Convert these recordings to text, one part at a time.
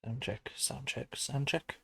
Sound check, sound check, sound check.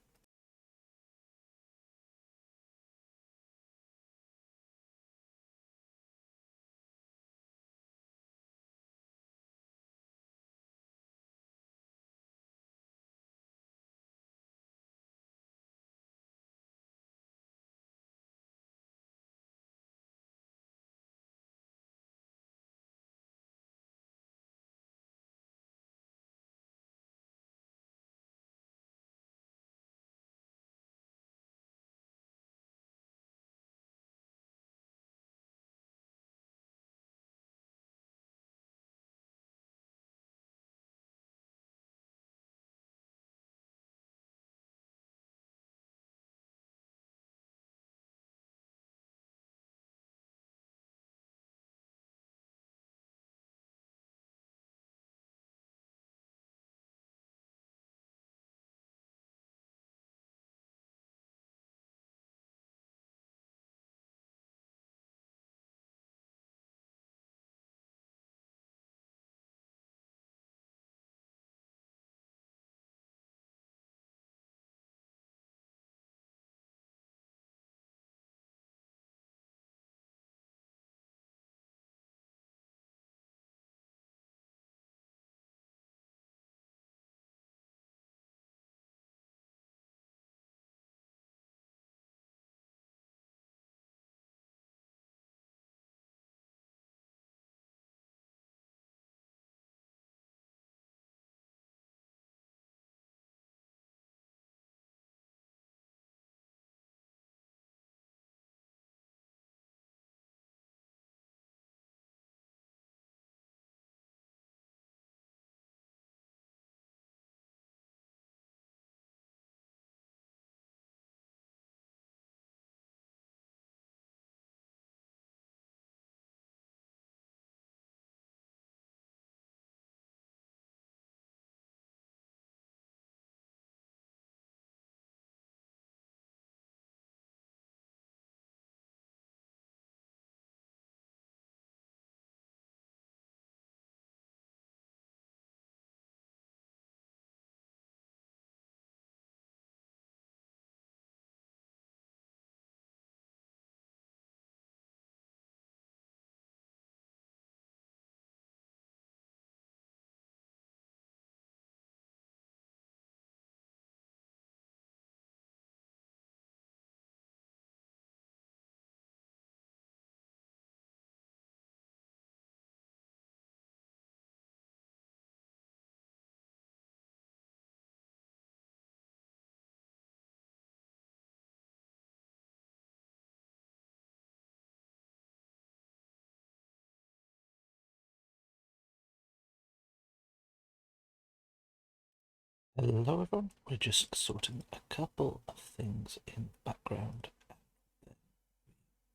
Hello everyone, we're just sorting a couple of things in the background and then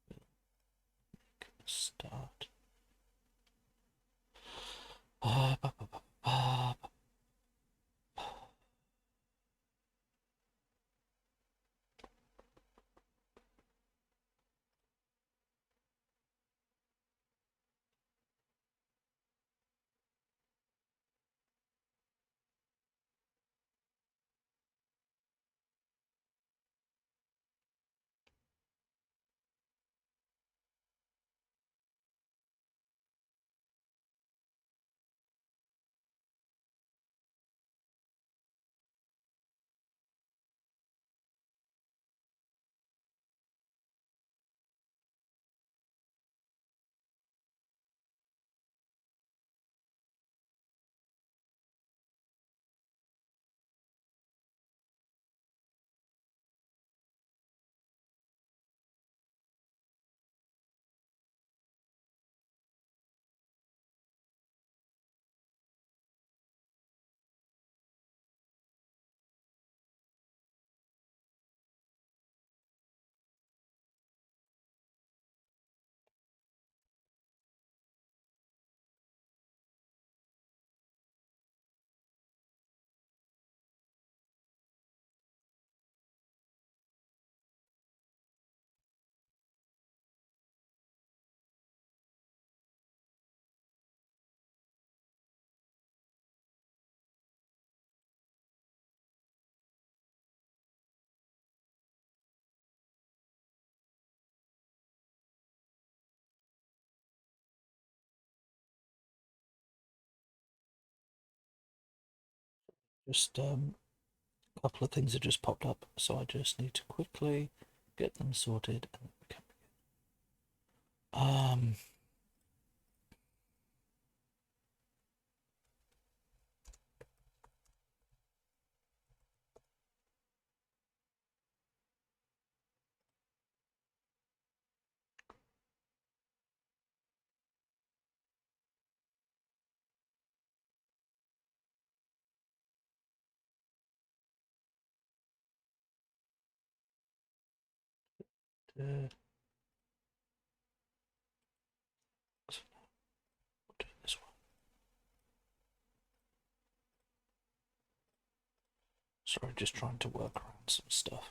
we'll make a start. Just a couple of things have just popped up, so I just need to quickly get them sorted and then we can begin. We'll do this one. Sorry, just trying to work around some stuff.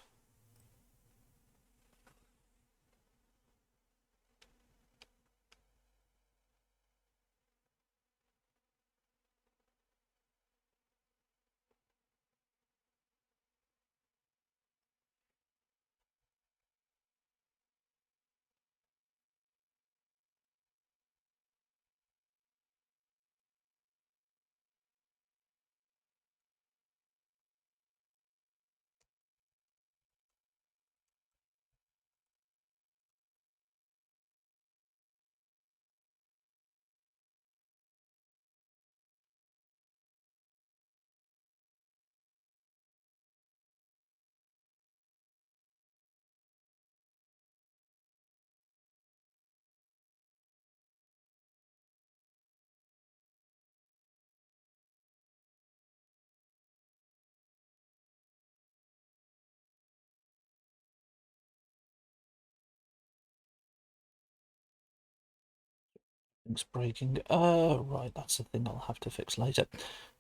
Things breaking. Right, that's the thing I'll have to fix later.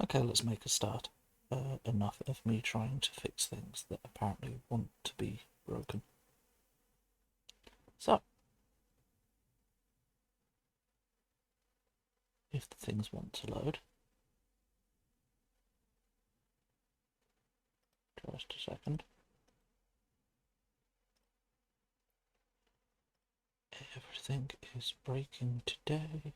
Okay, let's make a start. Enough of me trying to fix things that apparently want to be broken. So, if the things want to load, just a second. Everything is breaking today.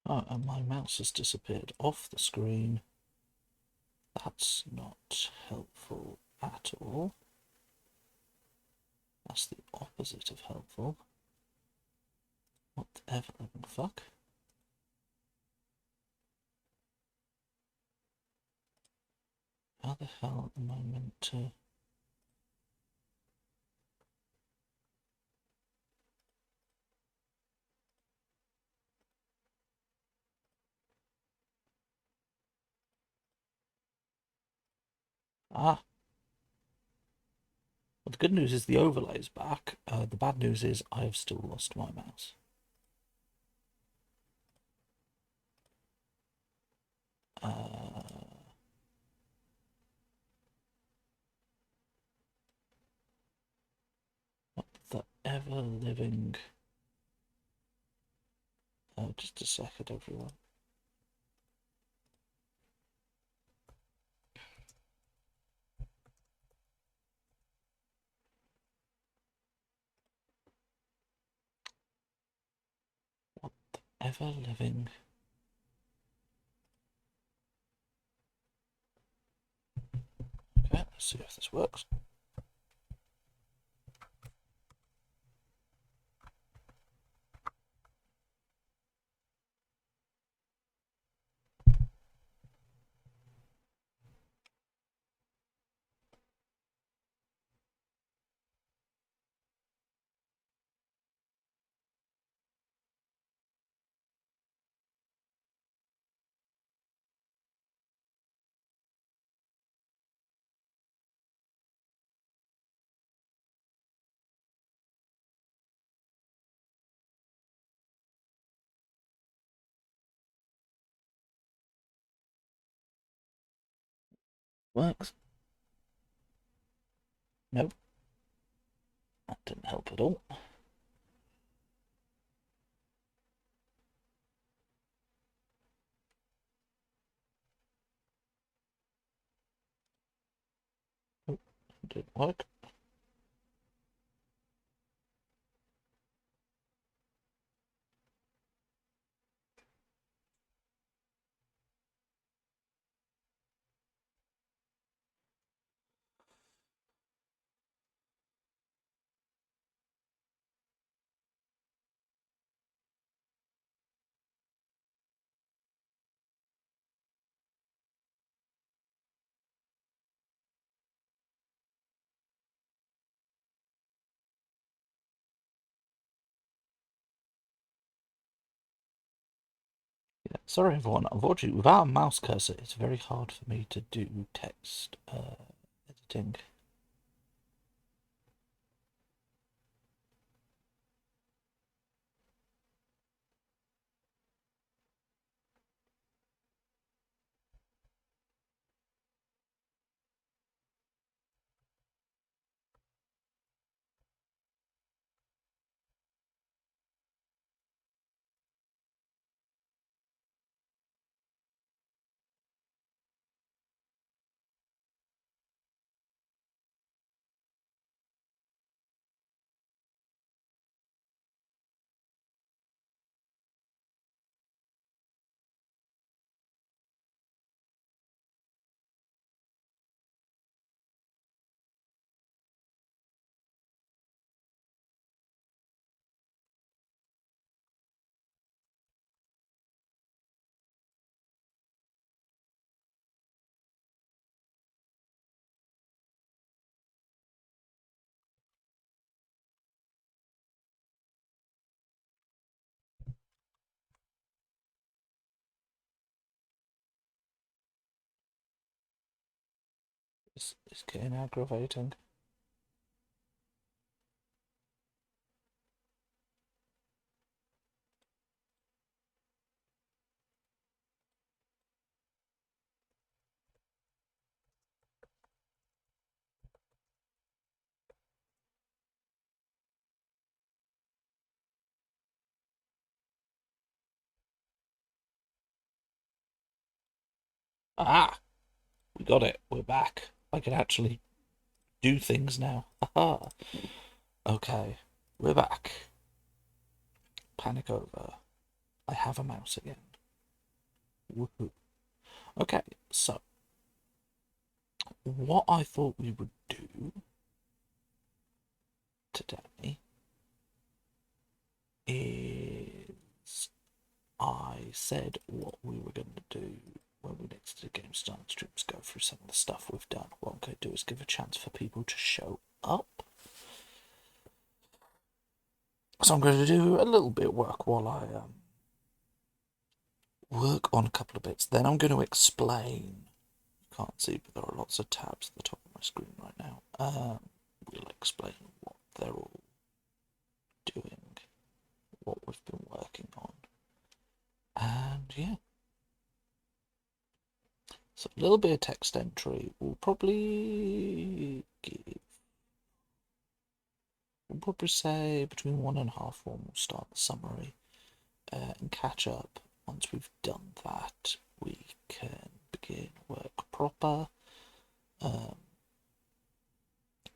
Oh, and my mouse has disappeared off the screen. That's not helpful at all. That's the opposite of helpful. What the ever living fuck? How the hell am I meant to... Ah! Well, the good news is the overlay is back. The bad news is I have still lost my mouse. What the ever living... just a second, everyone. What the ever living... Okay, let's see if this works. Works. Nope. That didn't help at all. Oh, didn't work. Yeah, sorry everyone, unfortunately without a mouse cursor it's very hard for me to do text editing. It's getting aggravating. Ah! We got it. We're back. I can actually do things now. Haha. Okay. We're back. Panic over. I have a mouse again. Woohoo. Okay, so what I thought we would do today is I said what we were going to do when we next did Game Start Streams, go through some of the stuff we've done. What I'm going to do is give a chance for people to show up. So I'm going to do a little bit of work while I work on a couple of bits. Then I'm going to explain. You can't see, but there are lots of tabs at the top of my screen right now. We'll explain what they're all doing, what we've been working on, and yeah. So a little bit of text entry will probably give. We'll probably say between 1.5 when we'll start the summary and catch up. Once we've done that, we can begin work proper.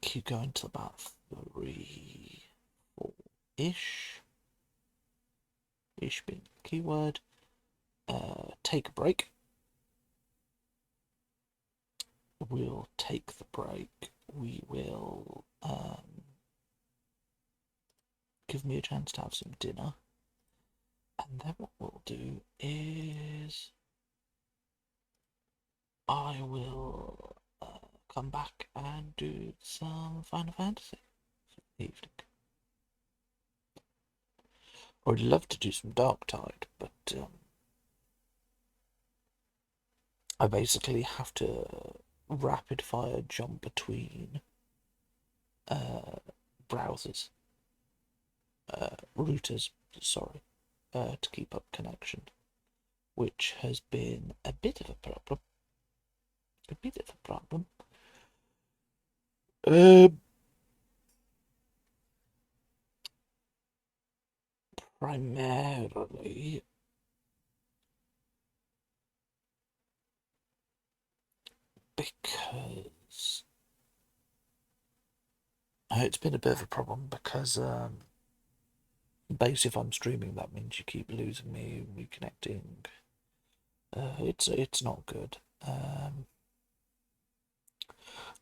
Keep going till about 3, 4-ish. Ish being the keyword. Take a break. We'll take the break. We will give me a chance to have some dinner. And then what we'll do is I will come back and do some Final Fantasy for the evening. I'd love to do some Dark Tide, but I basically have to rapid fire jump between browsers, routers, sorry, to keep up connection, which has been a bit of a problem. A bit of a problem. primarily because it's been a bit of a problem because basically if I'm streaming that means you keep losing me, reconnecting. It's not good.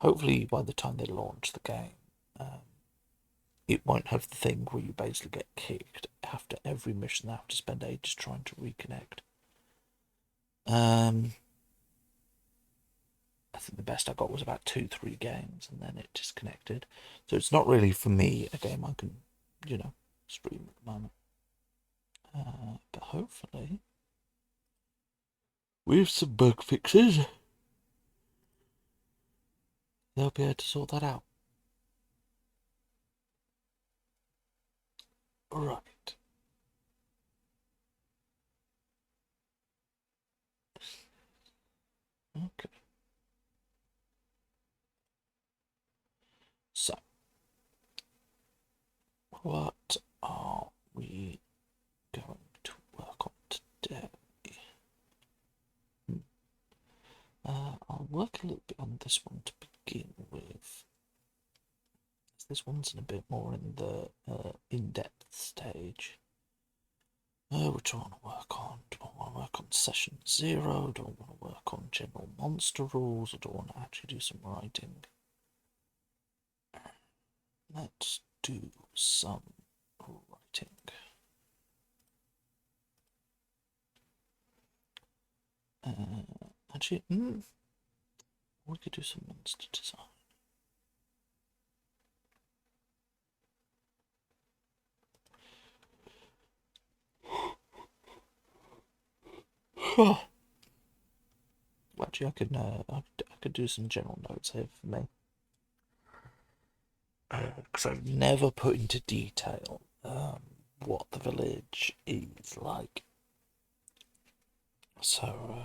Hopefully by the time they launch the game, it won't have the thing where you basically get kicked after every mission. They have to spend ages trying to reconnect. I think the best I got was about 2-3 games, and then it disconnected. So it's not really for me a game I can, stream at the moment. But hopefully, with some bug fixes, they'll be able to sort that out. Right. Okay. So, what are we going to work on today? I'll work a little bit on this one to begin with. This one's a bit more in the in-depth stage. Which I want to work on. Do I want to work on session 0? Do I want to work on general monster rules? Or do I want to actually do some writing? Let's do some writing. Actually, we could do some monster design. Actually, I could do some general notes here for me. Because I've never put into detail what the village is like. So,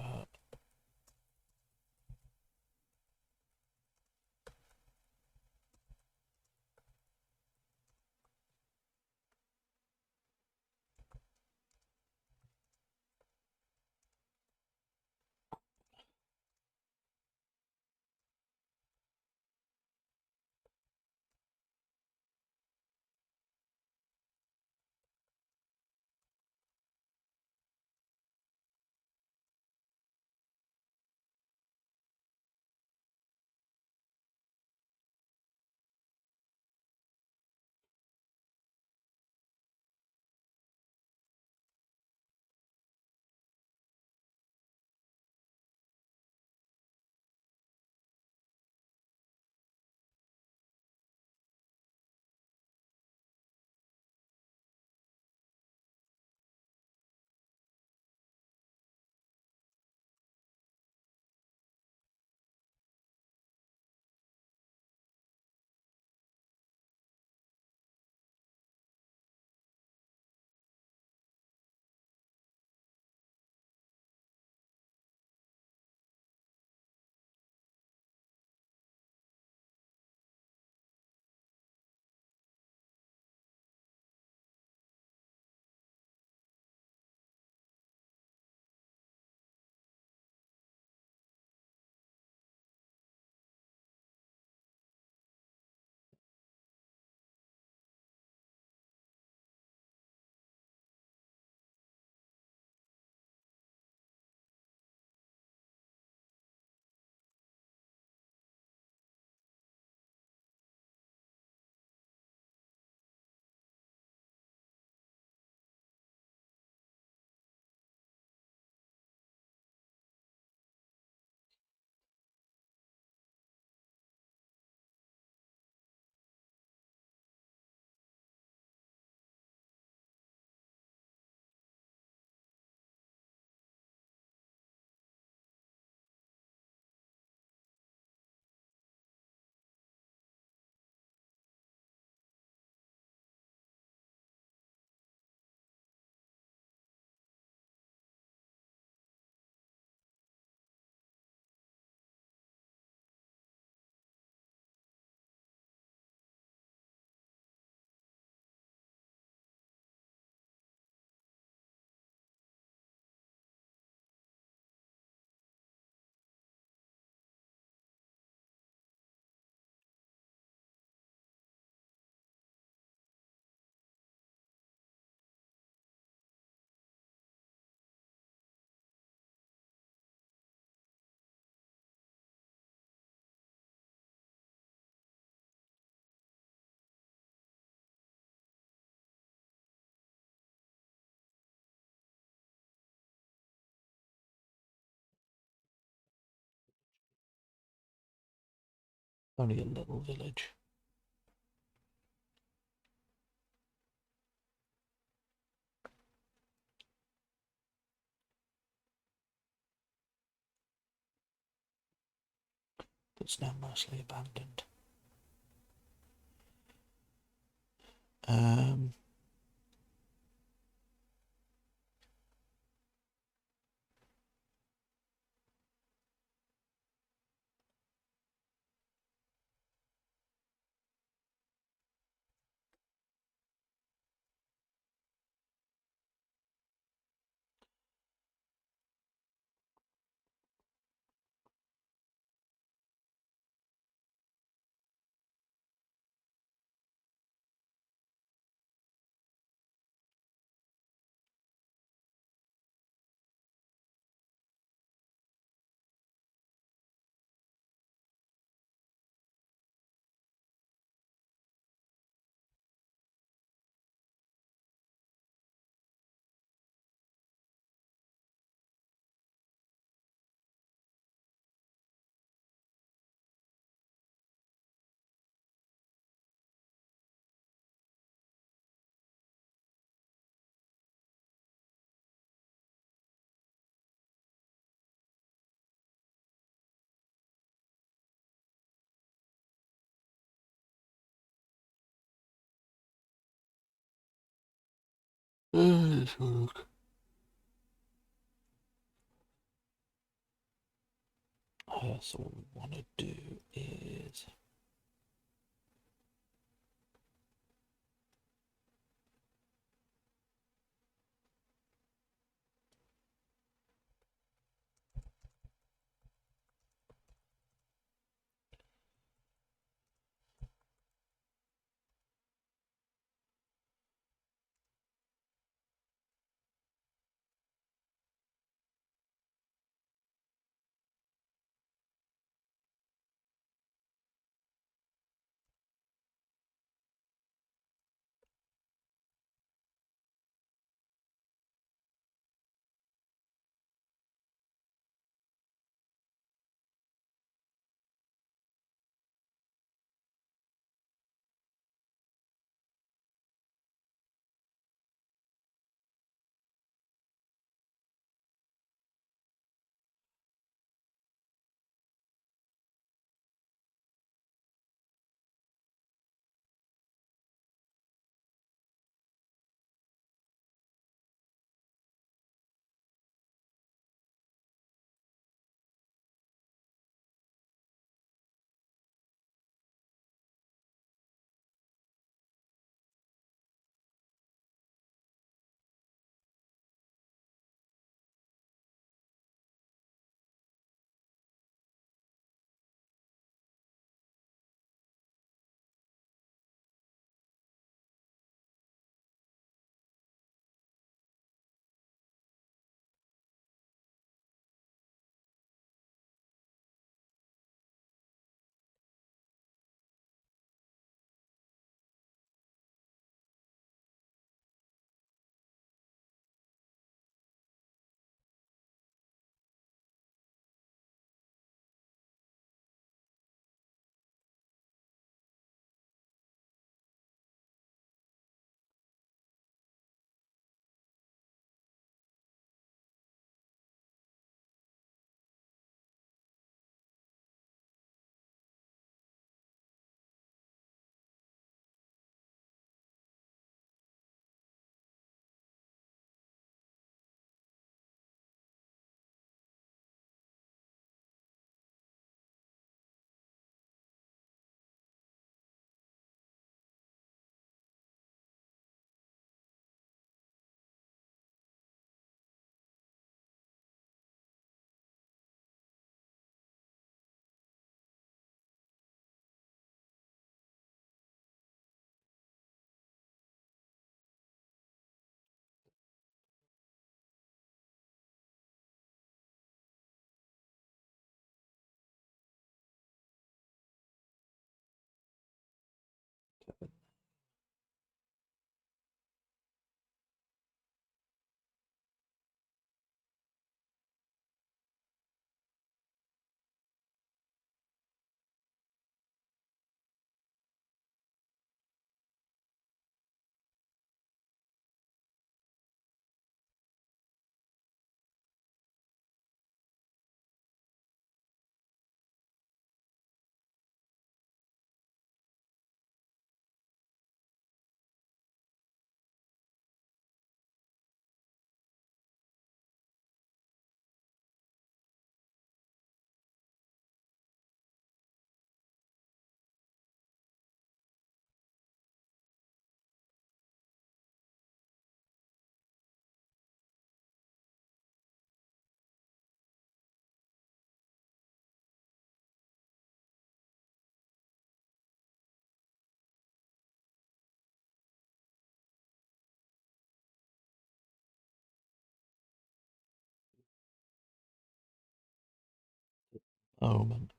Only a little village. That's now mostly abandoned. Um, so what we want to do is moment.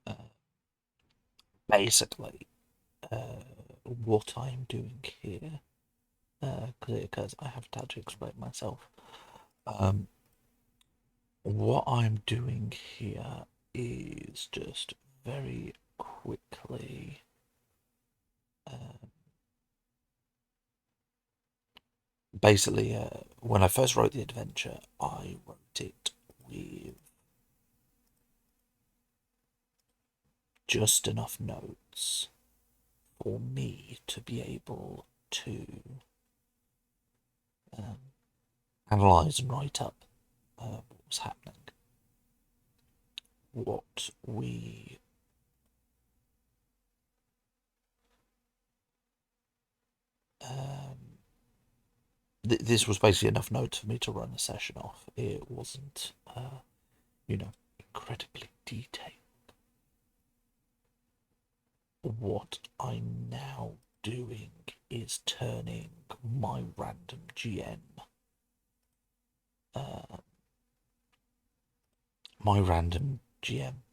Basically, what I'm doing here, because I have to explain myself. Um, what I'm doing here is just very quickly. Basically, when I first wrote the adventure, I wrote it with just enough notes for me to be able to um, analyse and write up what was happening. What we this was basically enough notes for me to run a session off. It wasn't, incredibly detailed. What I'm now doing is turning my random GM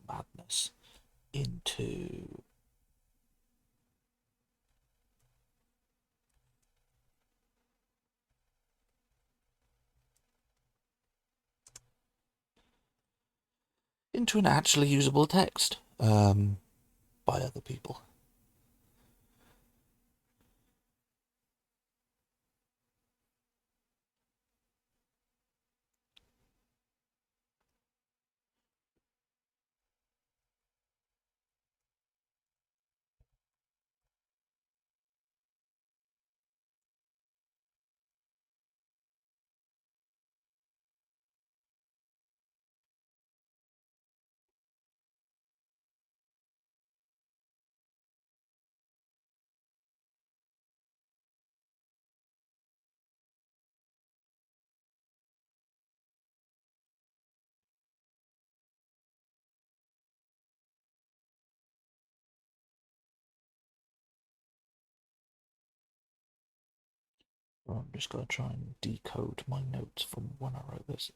madness into an actually usable text by other people. I'm just going to try and decode my notes from when I wrote this.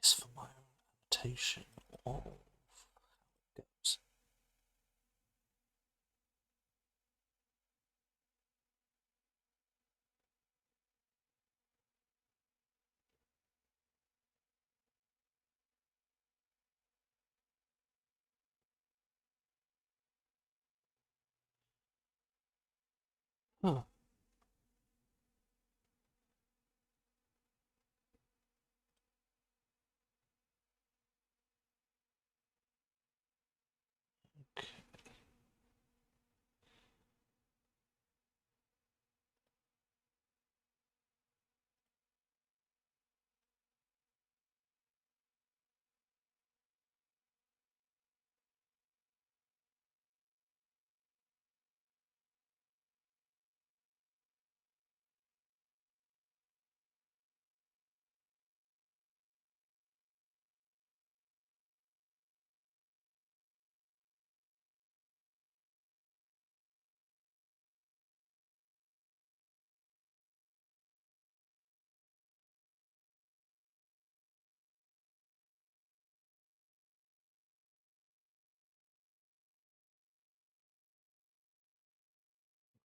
this for my own annotation of how it goes. Huh. Okay.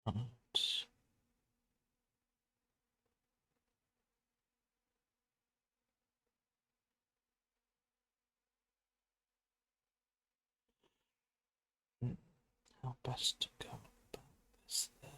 Right. How best to go about this then?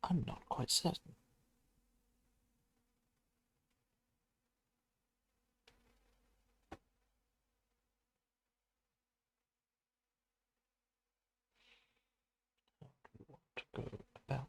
I'm not quite certain. How do we want to go about?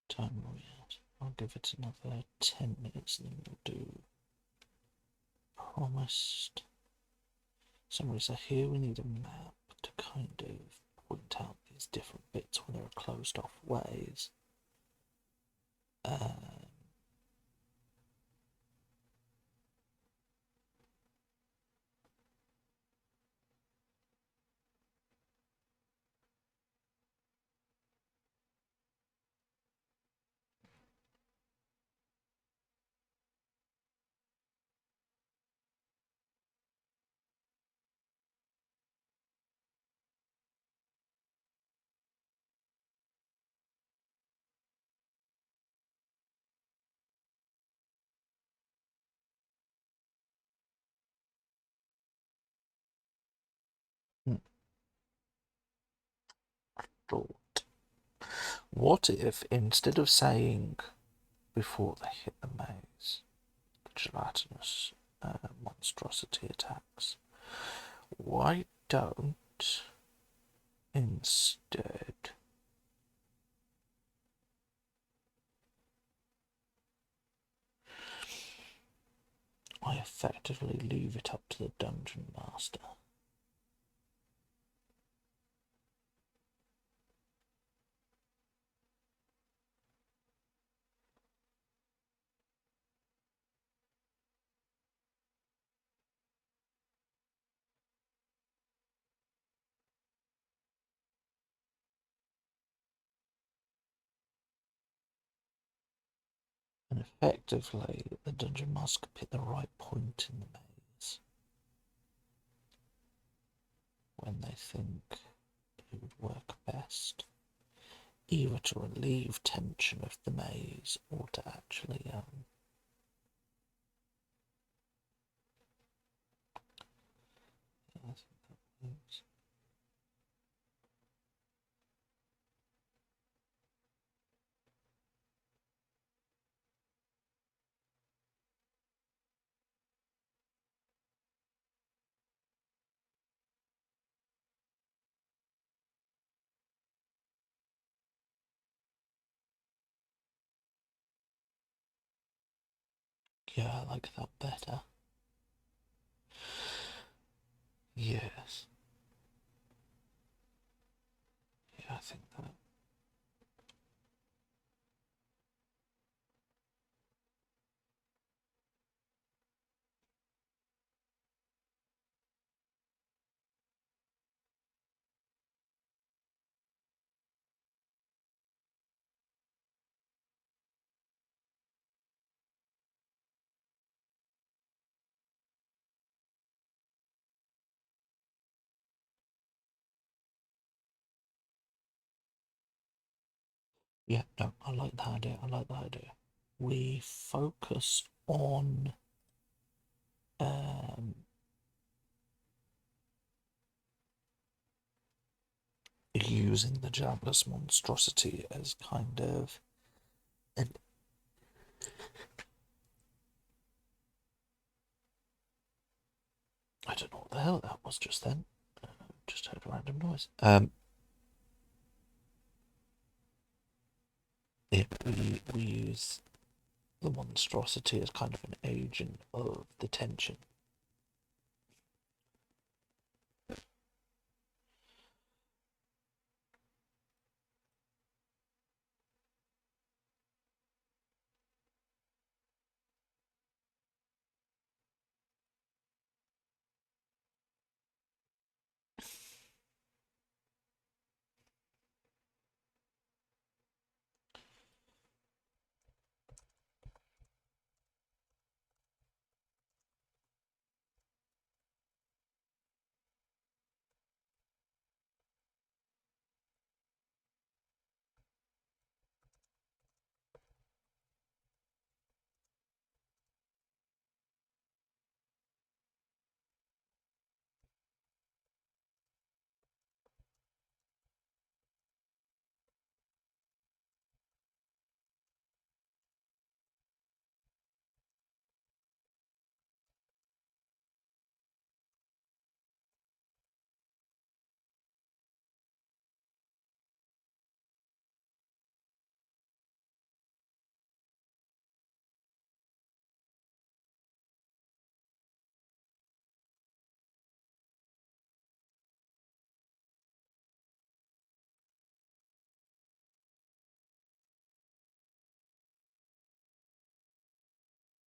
Time are we at? I'll give it another 10 minutes and then we'll do promised. For some reason here we need a map to kind of point out these different bits when there are closed off ways. Thought. What if instead of saying before they hit the maze, gelatinous monstrosity attacks, why don't instead I effectively leave it up to the dungeon master? And effectively, the dungeon master could pick the right point in the maze when they think it would work best, either to relieve tension of the maze or to actually Yeah, I like that better. Yes. Yeah, I think that. Yeah, no, I like that idea. I like that idea. We focus on um, using the jobless monstrosity as kind of an. I don't know what the hell that was just then. Just heard a random noise. Yeah, we use the monstrosity as kind of an agent of the tension.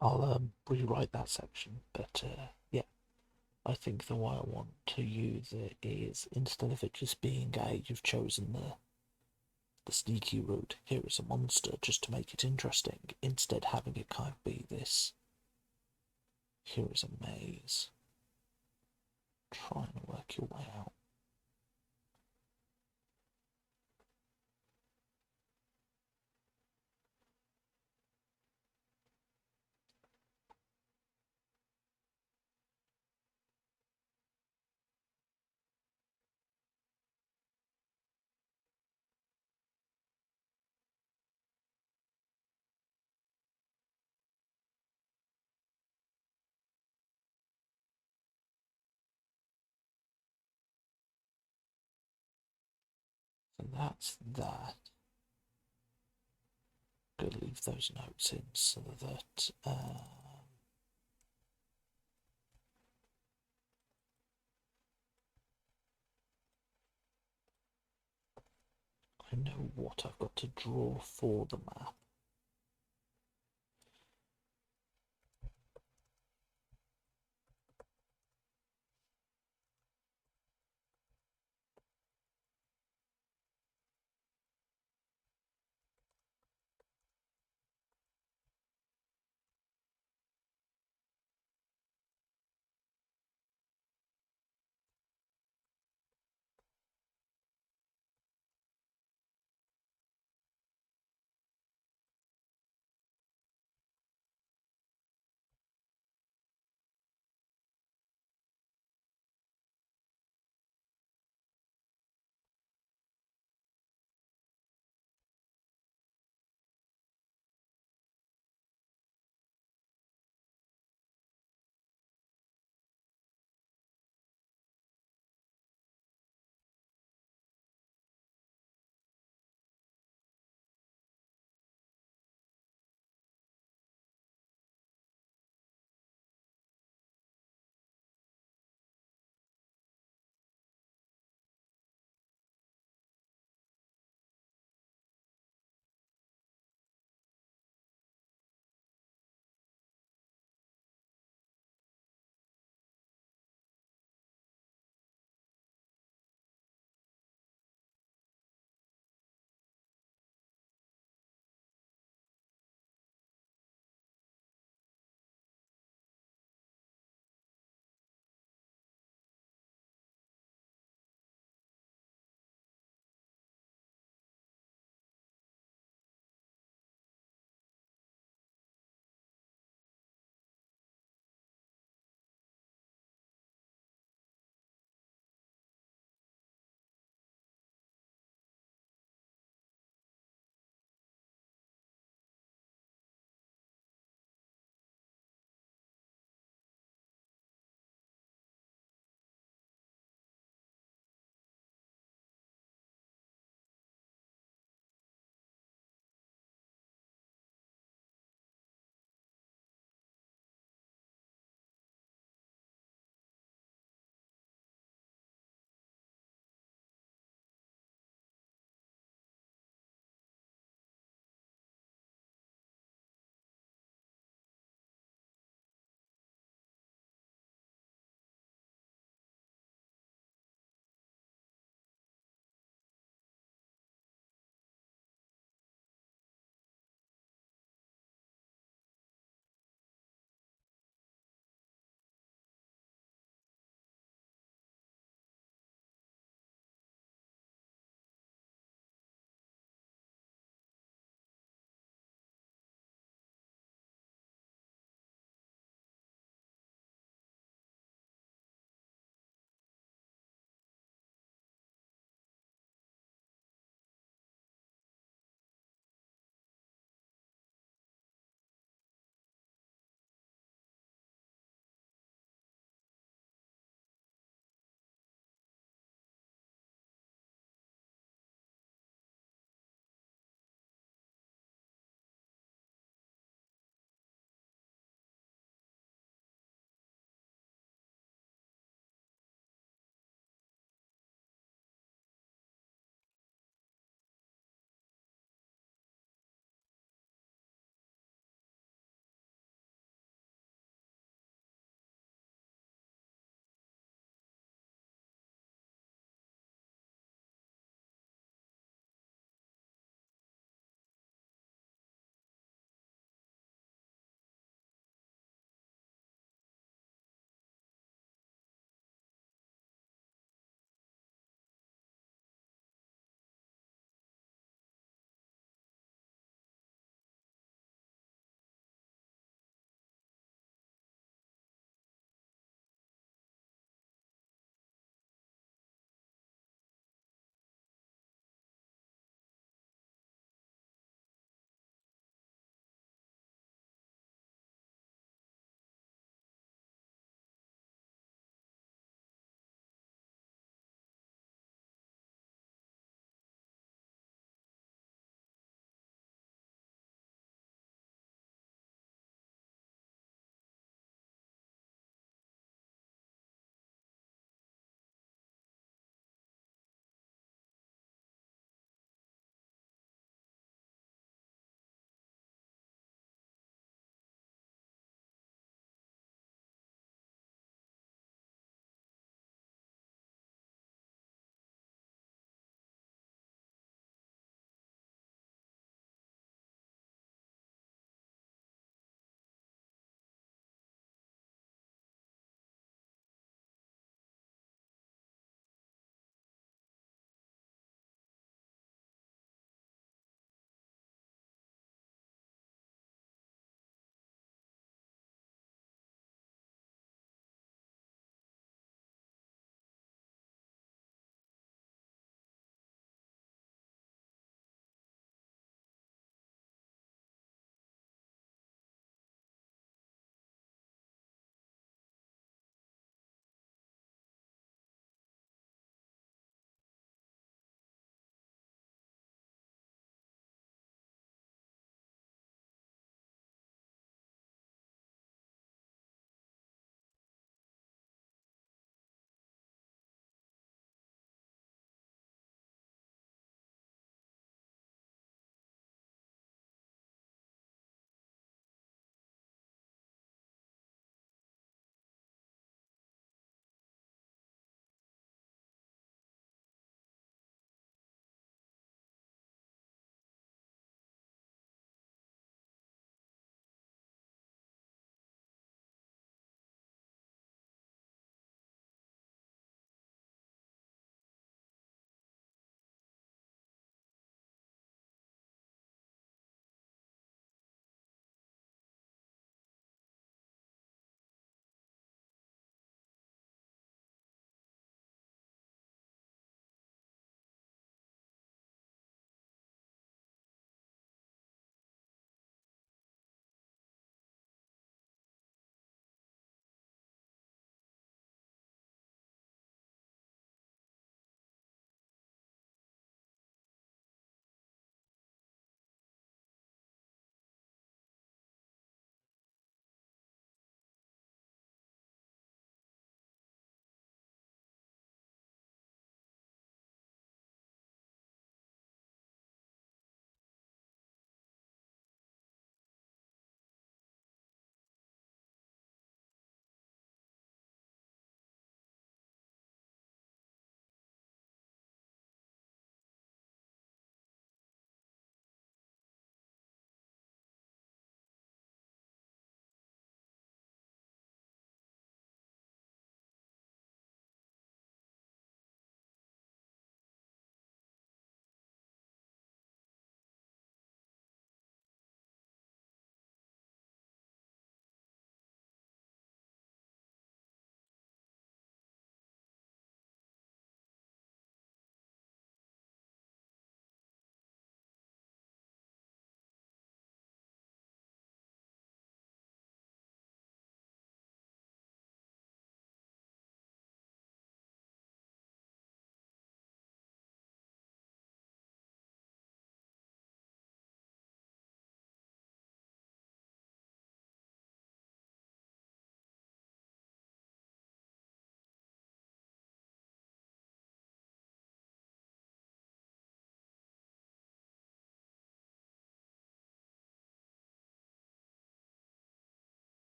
I'll rewrite that section, but yeah, I think the way I want to use it is instead of it just being a you've chosen the sneaky route, here is a monster, just to make it interesting, instead having it kind of be this, here is a maze, try and work your way out. So that's that. Gonna leave those notes in so that I know what I've got to draw for the map.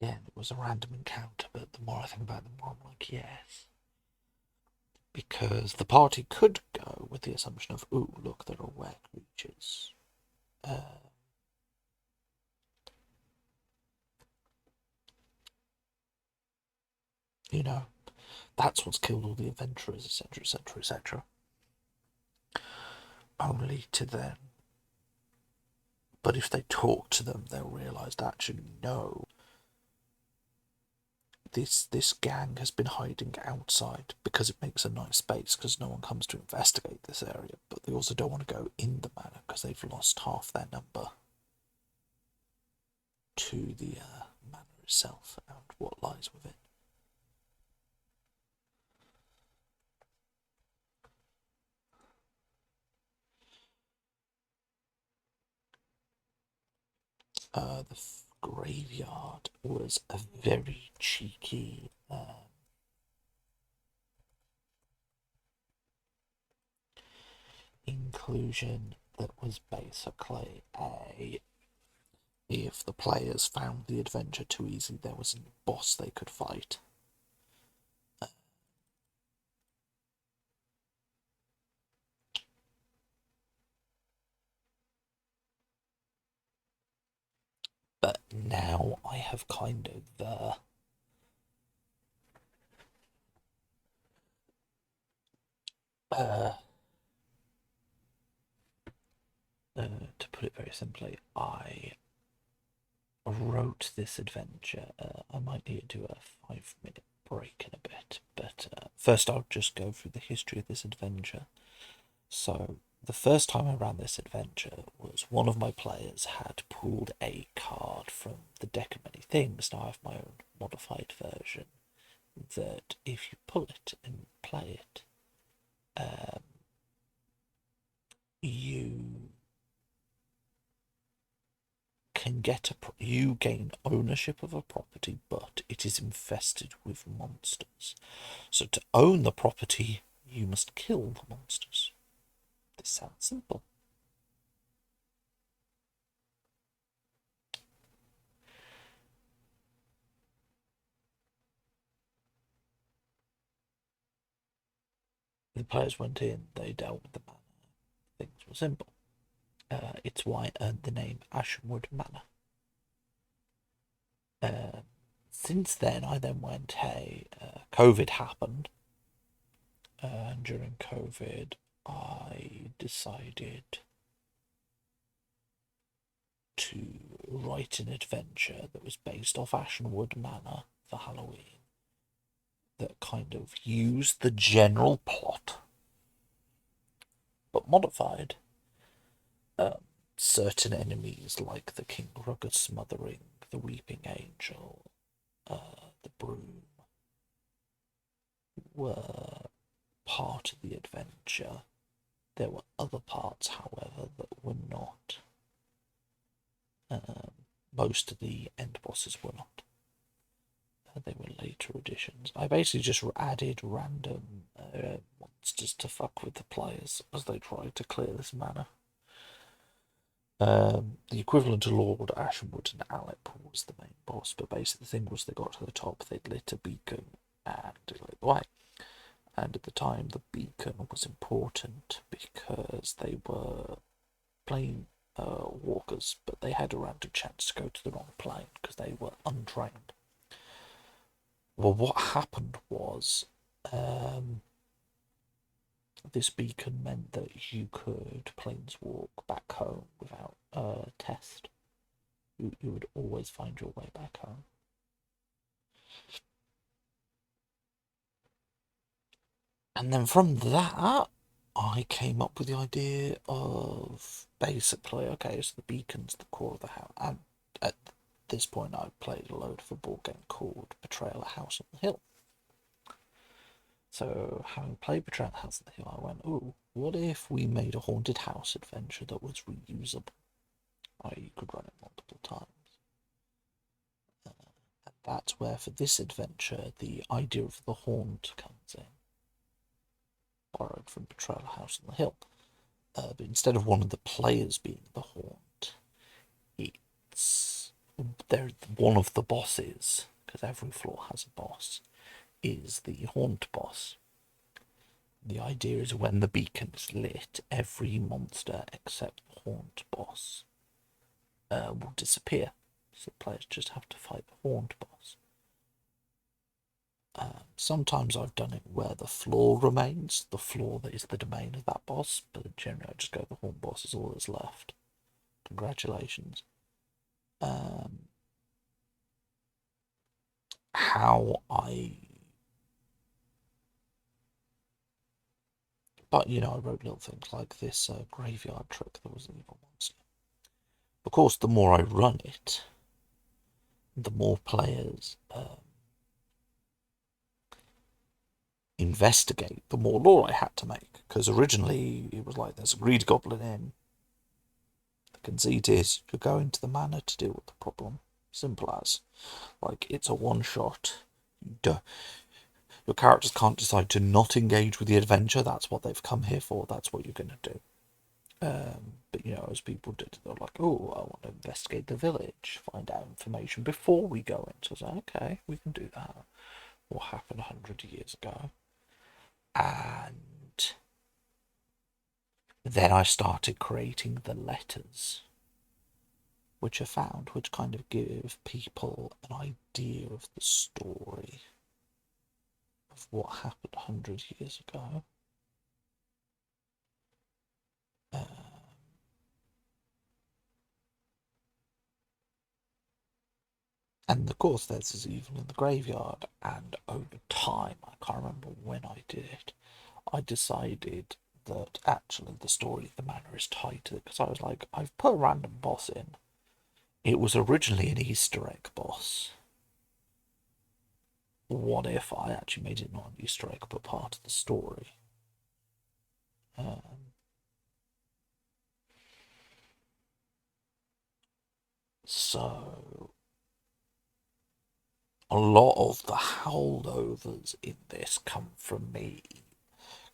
Yeah, it was a random encounter, but the more I think about it, the more I'm like, yes. Because the party could go with the assumption of, ooh, look, they're aware creatures. Uh, you know, that's what's killed all the adventurers, etc., etc., etc. Only to then. But if they talk to them, they'll realise that actually, no, this gang has been hiding outside because it makes a nice space because no one comes to investigate this area, but they also don't want to go in the manor because they've lost half their number to the manor itself and what lies within. The graveyard was a very cheeky inclusion that was basically a, if the players found the adventure too easy, there was a boss they could fight. But now I have kind of to put it very simply, I wrote this adventure. I might need to do a 5-minute break in a bit, but first I'll just go through the history of this adventure. So, the first time I ran this adventure was one of my players had pulled a card from the deck of many things. Now I have my own modified version that if you pull it and play it, you can you gain ownership of a property, but it is infested with monsters. So to own the property, you must kill the monsters. This sounds simple. The players went in, they dealt with the manor. Things were simple. It's why it earned the name Ashenwood Manor. Since then, I then went, hey, COVID happened. And during COVID, I decided to write an adventure that was based off Ashenwood Manor for Halloween that kind of used the general plot but modified. Certain enemies like the King Rugged Smothering, the Weeping Angel, the Broom were part of the adventure. There were other parts, however, that were not. Most of the end bosses were not. They were later additions. I basically just added random monsters to fuck with the players as they tried to clear this manor. The equivalent to Lord Ashenwood and Alep was the main boss, but basically the thing was they got to the top, they'd lit a beacon and it lit the way. And at the time, the beacon was important because they were plane walkers, but they had a random chance to go to the wrong plane because they were untrained. Well, what happened was this beacon meant that you could planeswalk back home without a test. You would always find your way back home. And then from that, I came up with the idea of basically, okay, so the beacon's the core of the house. And at this point, I played a load of a board game called Betrayal at House on the Hill. So, having played Betrayal at House on the Hill, I went, ooh, what if we made a haunted house adventure that was reusable? You could run it multiple times. And that's where, for this adventure, the idea of the haunt comes in. Borrowed from Betrayal House on the Hill. But instead of one of the players being the haunt, it's they're one of the bosses, because every floor has a boss, is the haunt boss. The idea is when the beacon is lit, every monster except the haunt boss will disappear. So the players just have to fight the haunt boss. Sometimes I've done it where the floor remains, the floor that is the domain of that boss, but generally I just go, the haunt boss is all that's left. Congratulations. How I... But, you know, I wrote little things like this graveyard trick that was an evil monster. Of course, the more I run it, the more players investigate, the more lore I had to make. Because originally it was like, there's a greed goblin in. The conceit is you go into the manor to deal with the problem. Simple as. Like, it's a one-shot. Your characters can't decide to not engage with the adventure. That's what they've come here for. That's what you're going to do. But, you know, as people did, they're like, oh, I want to investigate the village, find out information before we go in. So I was like, okay, we can do that. What happened 100 years ago? And then I started creating the letters, which are found, which kind of give people an idea of the story of what happened 100 years ago. And of course, there's this evil in the graveyard, and over time, I can't remember when I did it, I decided that actually the story of the manor is tied to it, because I was like, I've put a random boss in. It was originally an Easter egg boss. What if I actually made it not an Easter egg, but part of the story? So a lot of the holdovers in this come from me,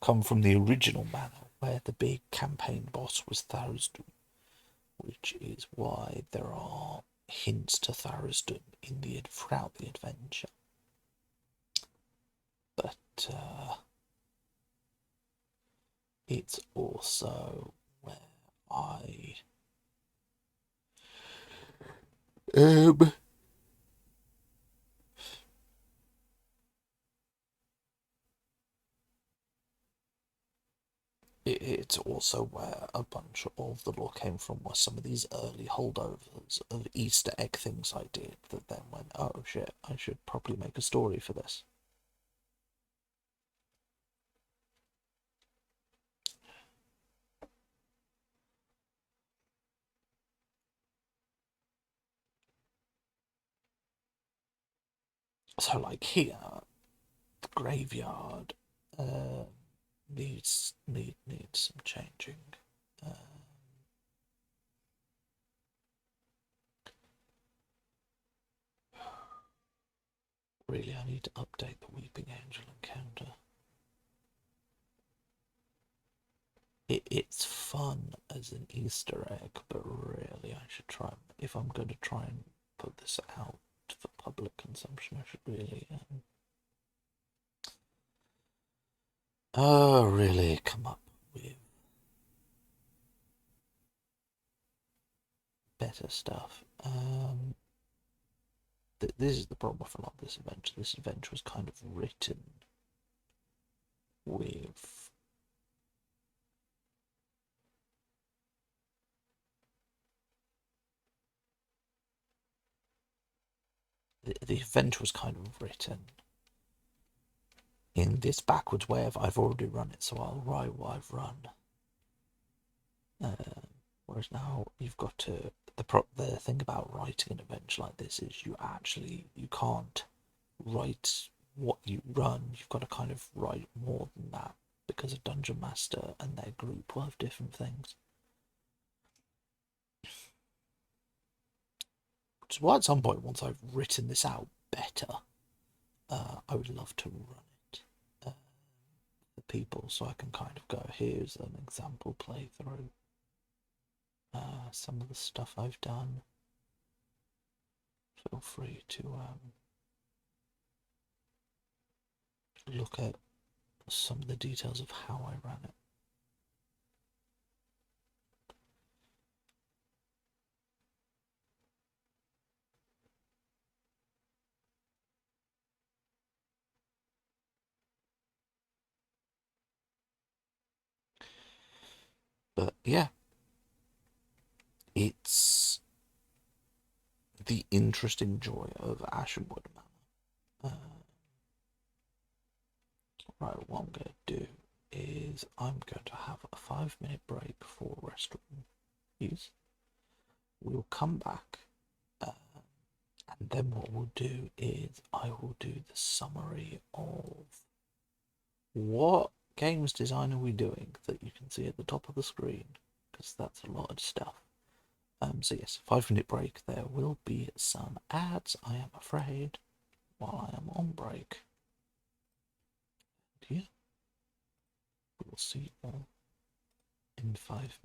come from the original manor, where the big campaign boss was Tharizdun, which is why there are hints to Tharizdun throughout the adventure. But it's also where I it's also where a bunch of the lore came from, were some of these early holdovers of Easter egg things I did that then went, oh shit, I should probably make a story for this. So like here, the graveyard needs some changing. Really, I need to update the Weeping Angel encounter. It's fun as an Easter egg, but really I should try, if I'm going to try and put this out for public consumption, I should really really come up with better stuff. This is the problem with a lot of this adventure. This adventure was kind of written with the adventure was kind of written in this backwards way of, I've already run it, so I'll write what I've run. Whereas now you've got to, the thing about writing an adventure like this is you can't write what you run. You've got to kind of write more than that, because a dungeon master and their group will have different things. Which is why at some point, once I've written this out better, I would love to run it for people, so I can kind of go, here's an example playthrough. Some of the stuff I've done. feel free to look at some of the details of how I ran it. But yeah, it's the interesting joy of Ashenwood Manor. Right, what I'm going to do is I'm going to have a 5-minute break for restroom use. We'll come back, and then what we'll do is I will do the summary of what games design are we doing that you can see at the top of the screen, because that's a lot of stuff. So yes, 5-minute break. There will be some ads, I am afraid, while I am on break. And yeah, we'll see you all in 5 minutes.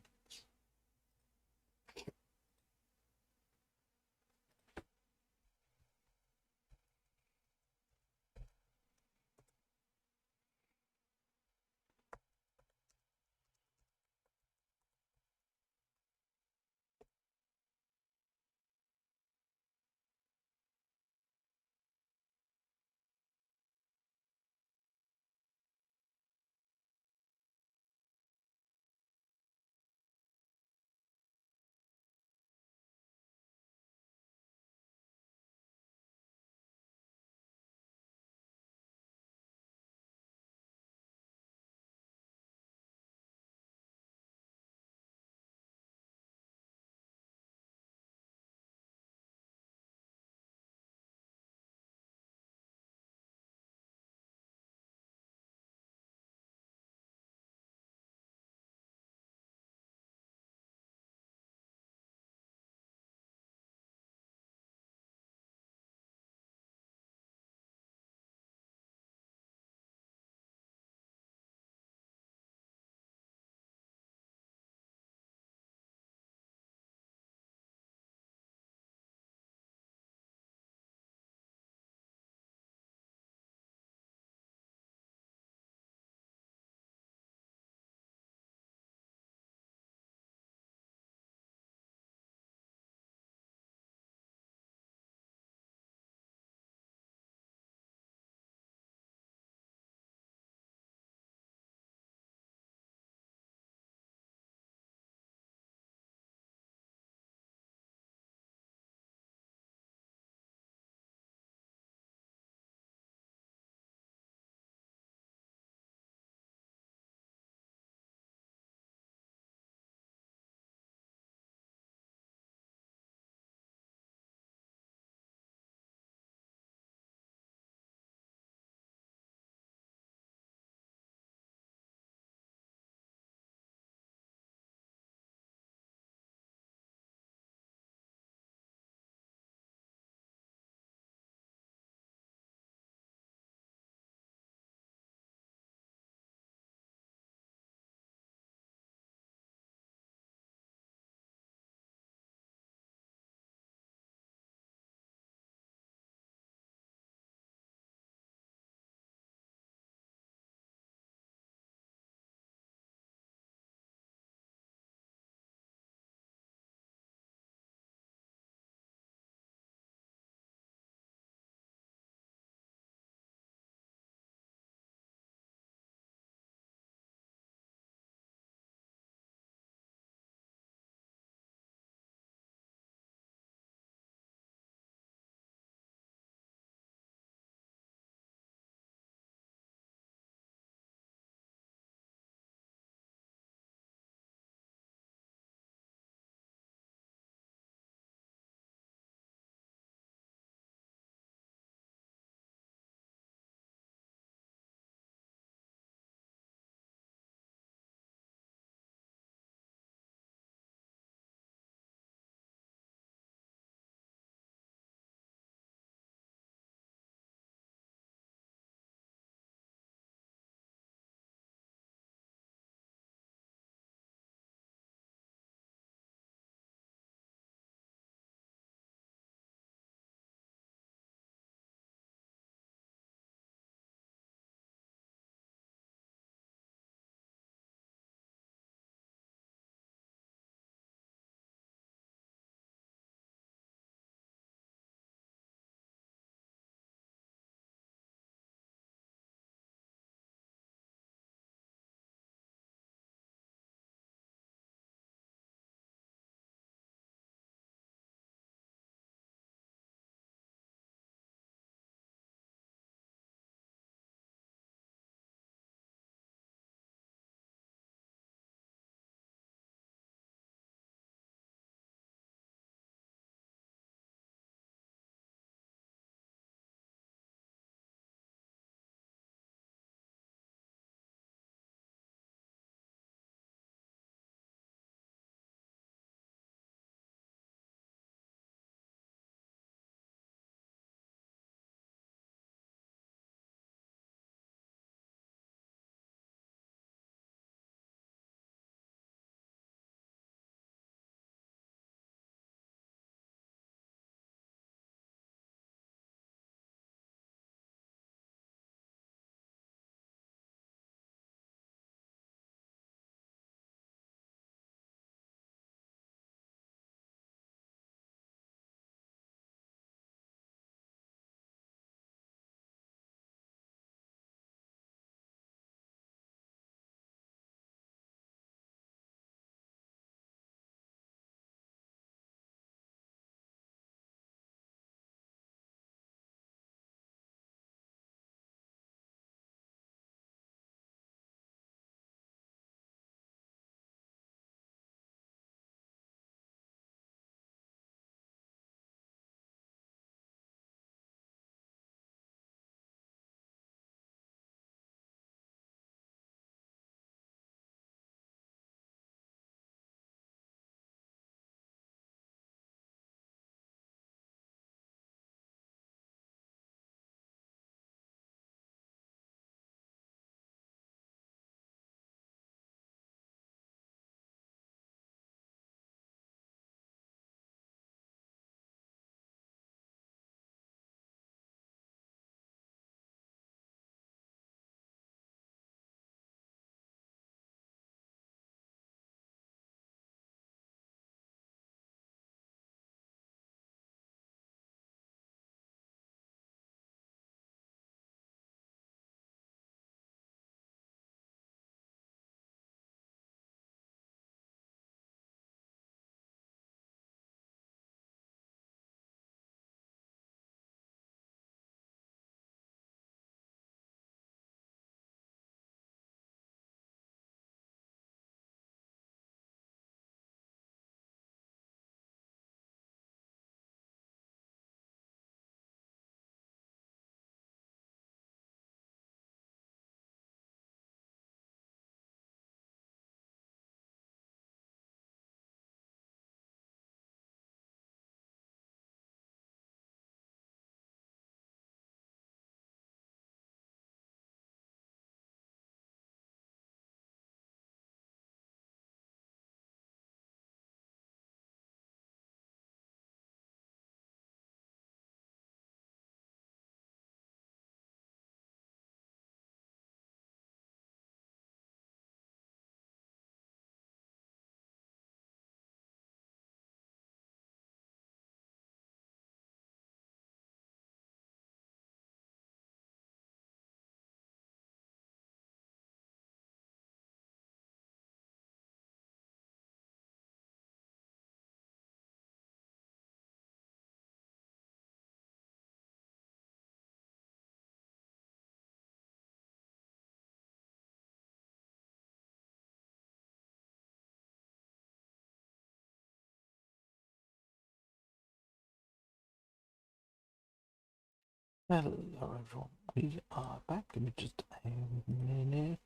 Hello everyone, we are back. Give me just a minute.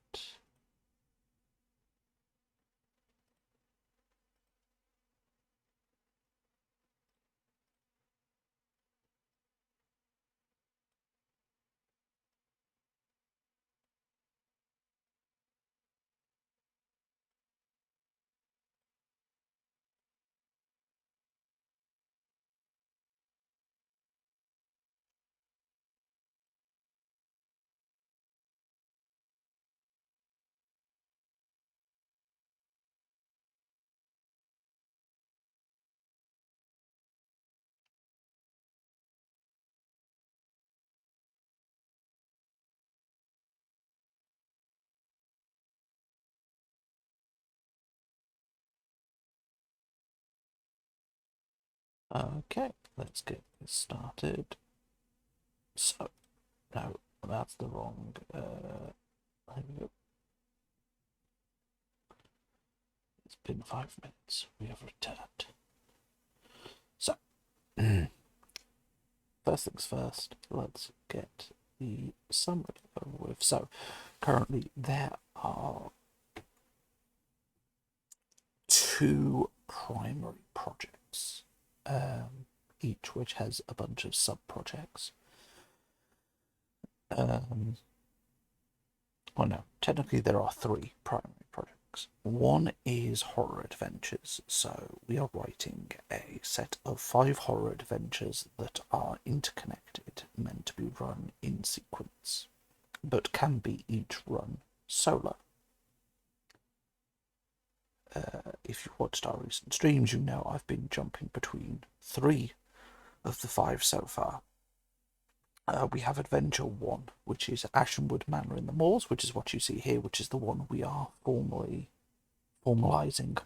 Okay, let's get this started. So, no, that's the wrong. There we go. It's been 5 minutes. We have returned. So, first things first, let's get the summary over with. So, currently there are 2 primary projects, each which has a bunch of sub-projects. Well, no, technically there are 3 primary projects. One is horror adventures, so we are writing a set of 5 horror adventures that are interconnected, meant to be run in sequence, but can be each run solo. If you watched our recent streams, you know I've been jumping between 3 of the 5 so far. We have Adventure 1, which is Ashenwood Manor in the Moors, which is what you see here, which is the one we are formalising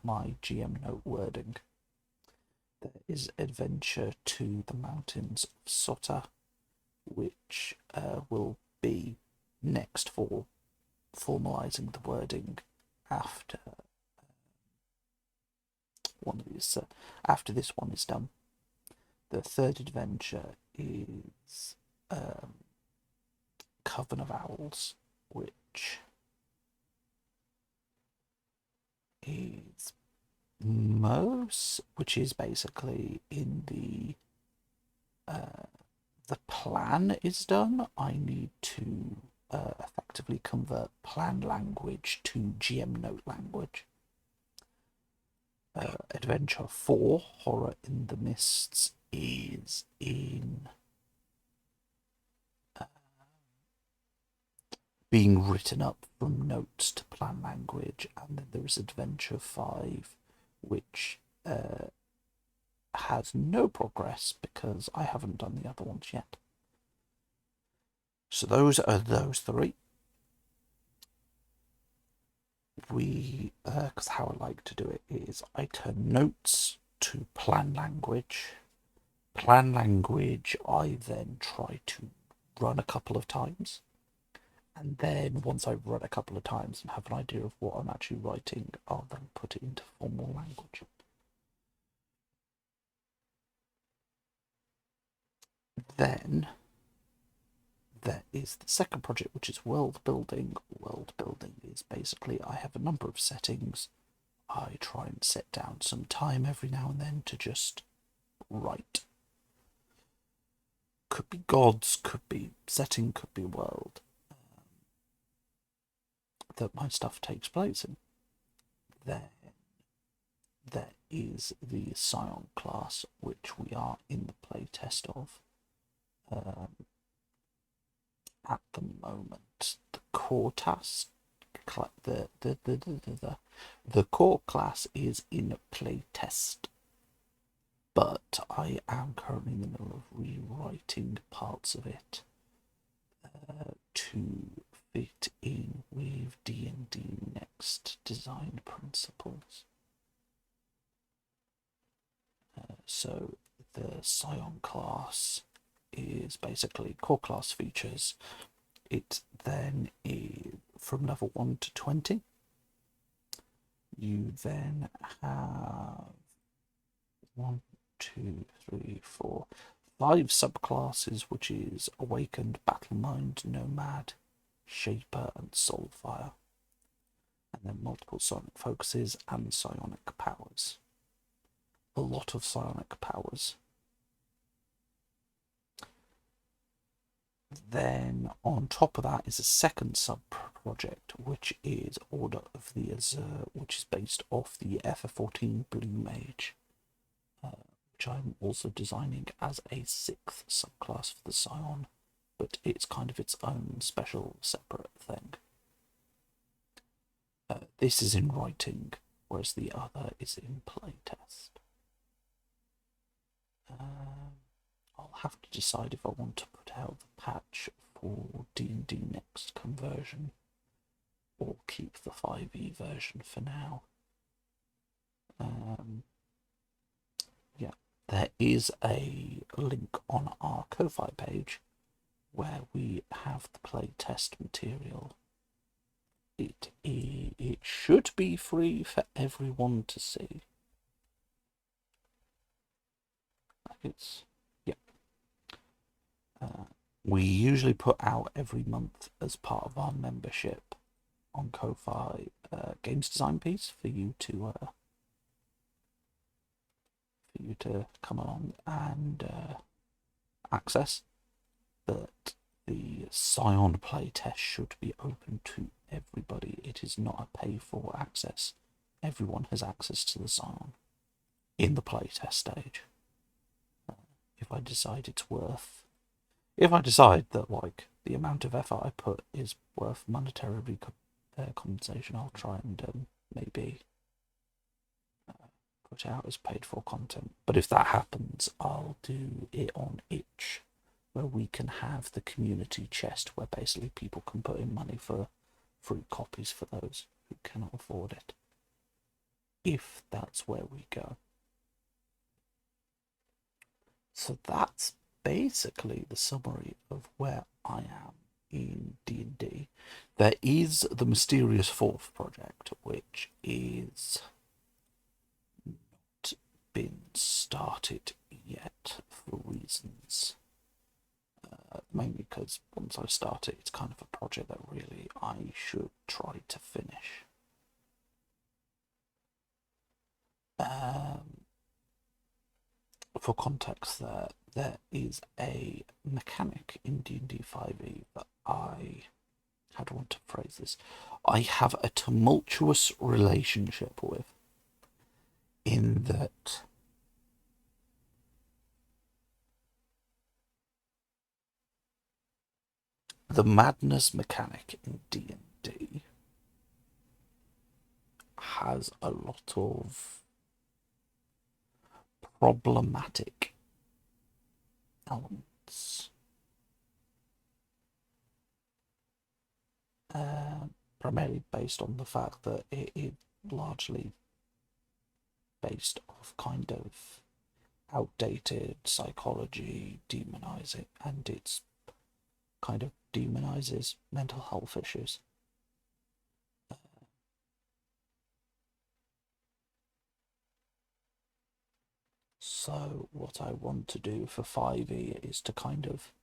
my GM note wording. There is Adventure to the Mountains of Sota, which will be next for formalising the wording after one of these. After this one is done. The third adventure is Coven of Owls, which is which is basically in the plan is done. I need to effectively convert plan language to GM note language. Adventure 4, Horror in the Mists, is in being written up from notes to plan language, and then there is Adventure 5, which has no progress because I haven't done the other ones yet. So those are those 3. Because how I like to do it is I turn notes to plan language. Plan language I then try to run a couple of times. And then once I've run a couple of times and have an idea of what I'm actually writing, I'll then put it into formal language. Then there is the second project, which is world building. World building is basically I have a number of settings. I try and set down some time every now and then to just write. Could be gods, could be setting, could be world that my stuff takes place in. Then there is the Scion class, which we are in the playtest of at the moment. The core task, the core class is in playtest, but I am currently in the middle of rewriting parts of it to fit in with D&D Next design principles. So the Scion class is basically core class features. It then is from level 1 to 20. You then have 1, 2, 3, 4, 5 subclasses, which is Awakened, Battle Mind, Nomad, Shaper, and Soulfire. And then multiple psionic focuses and psionic powers. A lot of psionic powers. Then on top of that is a second sub-project, which is Order of the Azure, which is based off the FF14 Blue Mage, which I'm also designing as a 6th subclass for the Scion, but it's kind of its own special separate thing. This is in writing, whereas the other is in playtest. I'll have to decide if I want to put out the patch for D&D Next conversion or keep the 5e version for now. Yeah, there is a link on our Ko-Fi page where we have the playtest material. It should be free for everyone to see. It's we usually put out every month as part of our membership on Ko-Fi games design piece for you to come along and access. But the Scion playtest should be open to everybody. It is not a pay-for access. Everyone has access to the Scion in the playtest stage. If I decide it's worth, if I decide that like the amount of effort I put is worth monetary compensation, I'll try and maybe put out as paid-for content. But if that happens, I'll do it on itch, where we can have the community chest where basically people can put in money for free copies for those who cannot afford it. If that's where we go. So that's basically the summary of where I am in D&D. There is the Mysterious Fourth project, which is not been started yet for reasons. Mainly because once I start it, it's kind of a project that really I should try to finish. For context, there is a mechanic in D&D 5e that how do I want to phrase this? I have a tumultuous relationship with, in that the madness mechanic in D&D has a lot of problematic elements. Primarily based on the fact that it is largely based off kind of outdated psychology, demonizing, and it's kind of demonizes mental health issues. So what I want to do for 5e is to kind of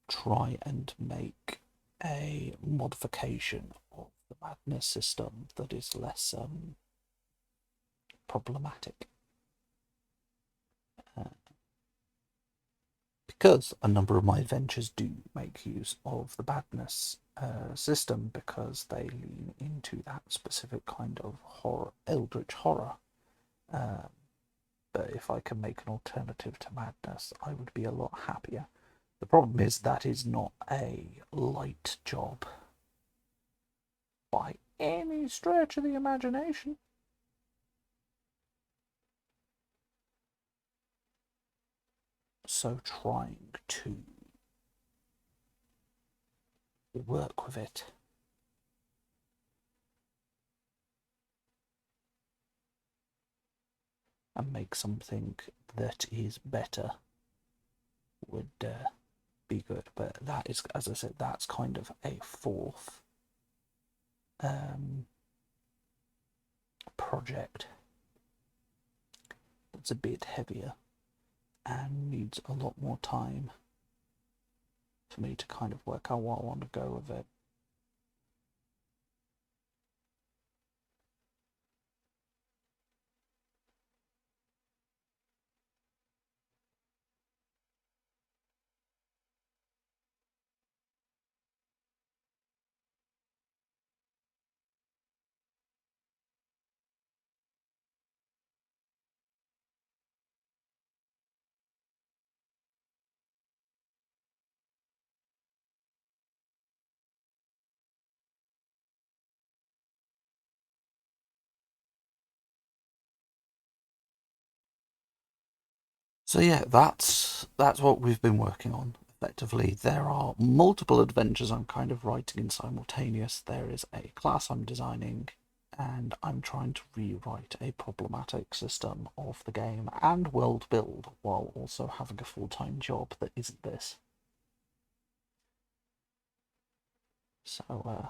try and make a modification of the madness system that is less problematic. Because a number of my adventures do make use of the madness system, because they lean into that specific kind of horror, eldritch horror. But if I can make an alternative to madness, I would be a lot happier. The problem is that is not a light job by any stretch of the imagination. So trying to work with it and make something that is better would be good. But that is, as I said, that's kind of a fourth project that's a bit heavier. and needs a lot more time for me to kind of work out what I want to go with it. So yeah, that's what we've been working on. Effectively, there are multiple adventures I'm kind of writing in simultaneous. There is a class I'm designing, and I'm trying to rewrite a problematic system of the game and world build while also having a full-time job that isn't this. So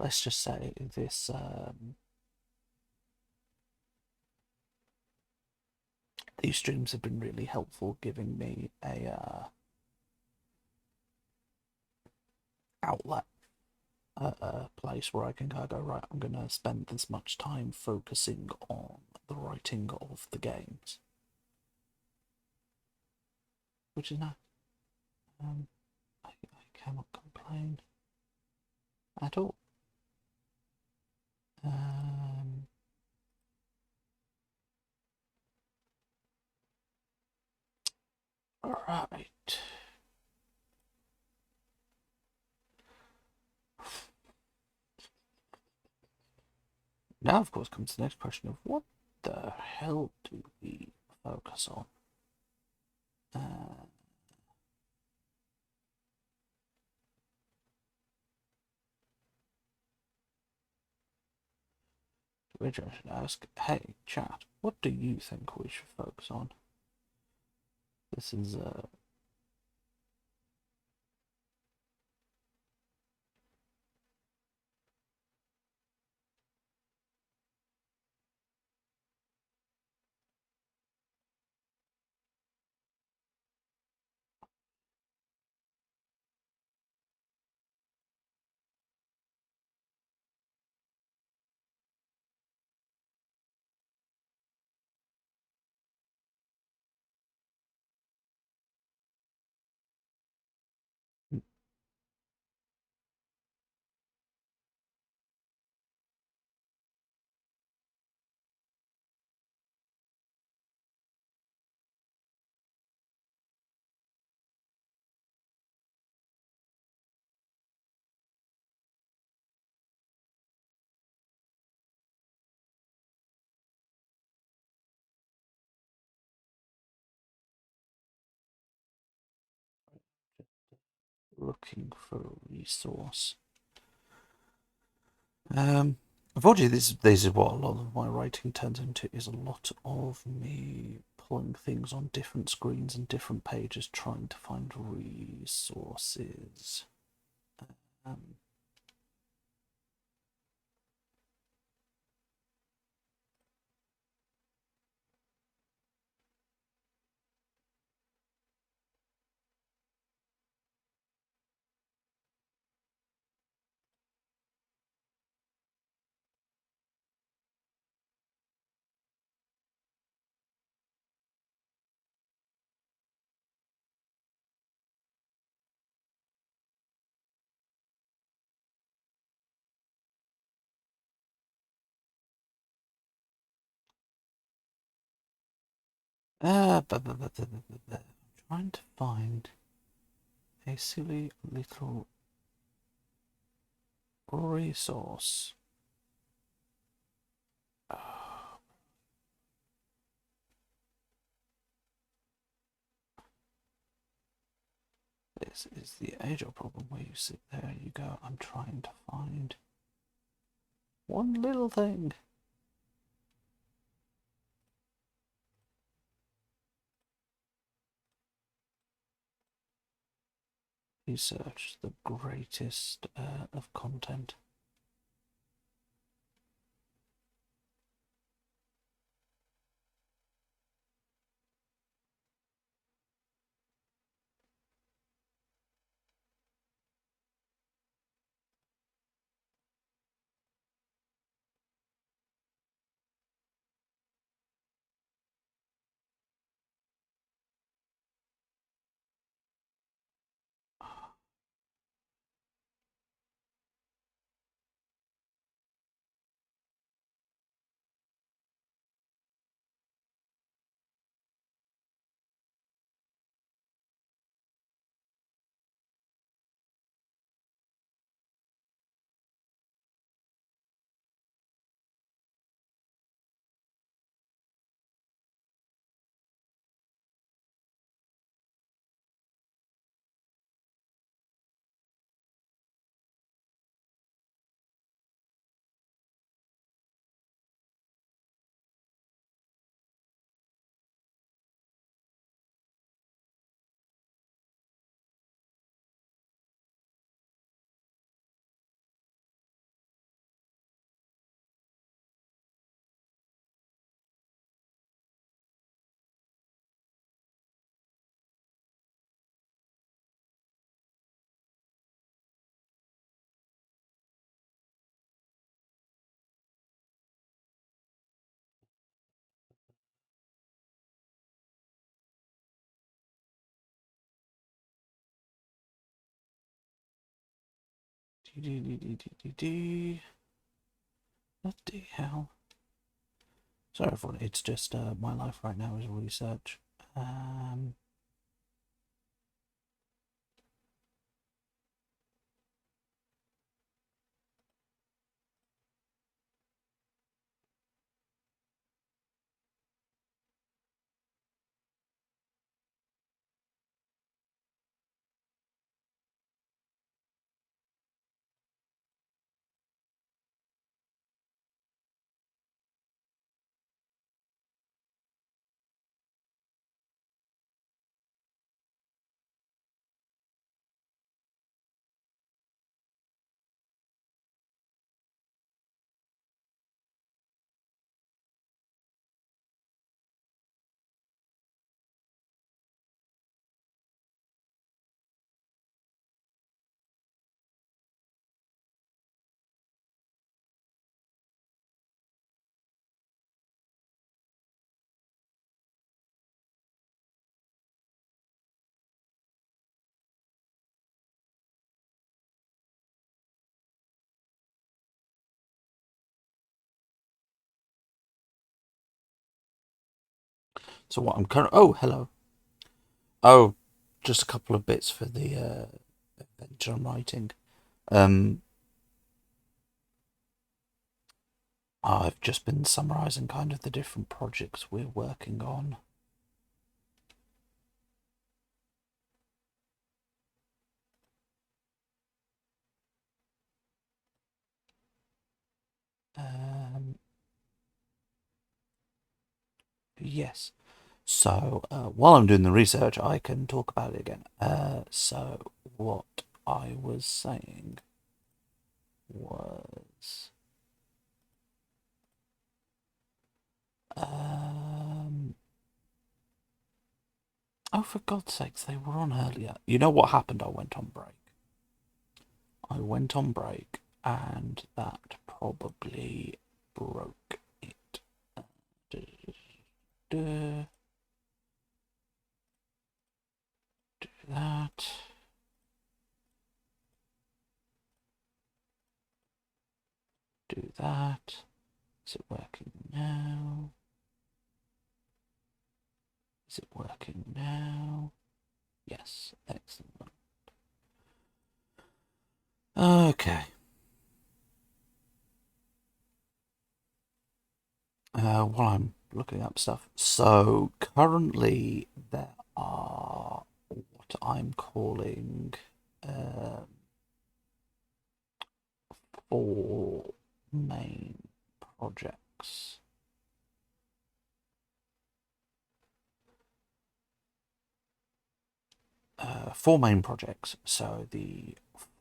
let's just say this these streams have been really helpful, giving me a outlet, a place where I can go, right, I'm going to spend this much time focusing on the writing of the games, which is nice. I cannot complain at all. Right. Now, of course, comes the next question of what the hell do we focus on? Which I should ask, hey, chat, what do you think we should focus on? This is looking for a resource. Unfortunately, this is what a lot of my writing turns into, is a lot of me pulling things on different screens and different pages, trying to find resources. I'm trying to find a silly little resource. This is the age-old problem where you sit there, you go, I'm trying to find one little thing. Research the greatest of content. What the hell? Sorry everyone, it's just my life right now is research. So what I'm currently... Oh, hello. Oh, just a couple of bits for the adventure I'm writing. I've just been summarising kind of the different projects we're working on. Yes. So while I'm doing the research, I can talk about it again. So what I was saying was, oh, for God's sakes, they were on earlier. You know what happened? I went on break. And that probably broke it. Do that. Do that. Is it working now? Is it working now? Yes, excellent. Okay. While I'm looking up stuff, so currently there are what I'm calling four main projects. Four main projects. So the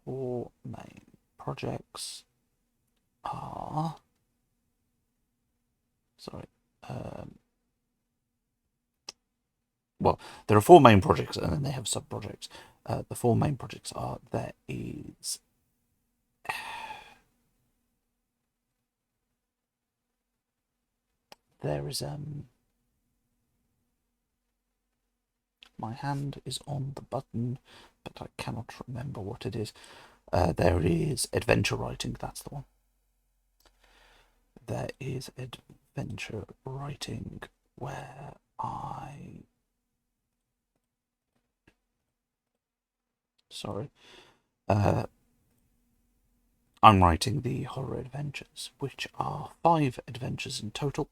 four main projects are... Sorry. Well, there are four main projects and then they have sub-projects. The four main projects are... There is my hand is on the button, but I cannot remember what it is. There is adventure writing, that's the one. There is adventure writing where I'm writing the horror adventures, which are 5 adventures in total.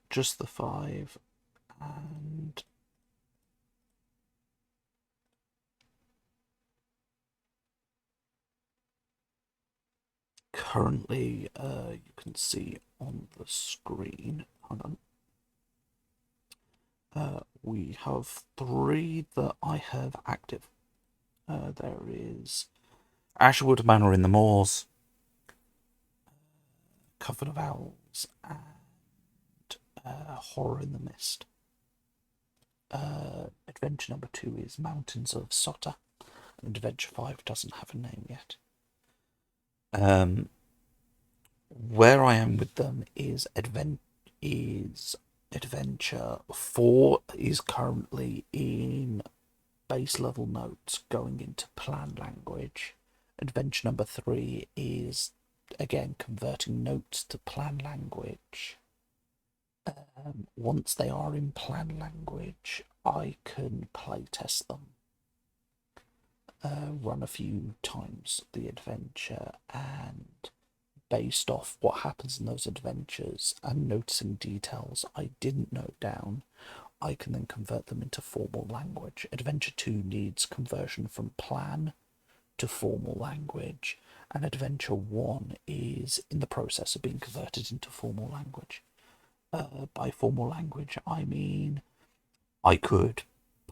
Just the 5, and currently you can see on the screen, hold on, we have 3 that I have active. There is Ashwood Manor in the Moors, Coven of Owls, and Horror in the Mist. Adventure number 2 is Mountains of Sota, and Adventure 5 doesn't have a name yet. Where I am with them is Adventure 4 is currently in base level notes going into plan language. Adventure number 3 is, again, converting notes to plan language. Once they are in plan language, I can playtest them, run a few times the adventure, and based off what happens in those adventures and noticing details I didn't note down, I can then convert them into formal language. Adventure 2 needs conversion from plan to formal language, and Adventure 1 is in the process of being converted into formal language. By formal language, I mean I could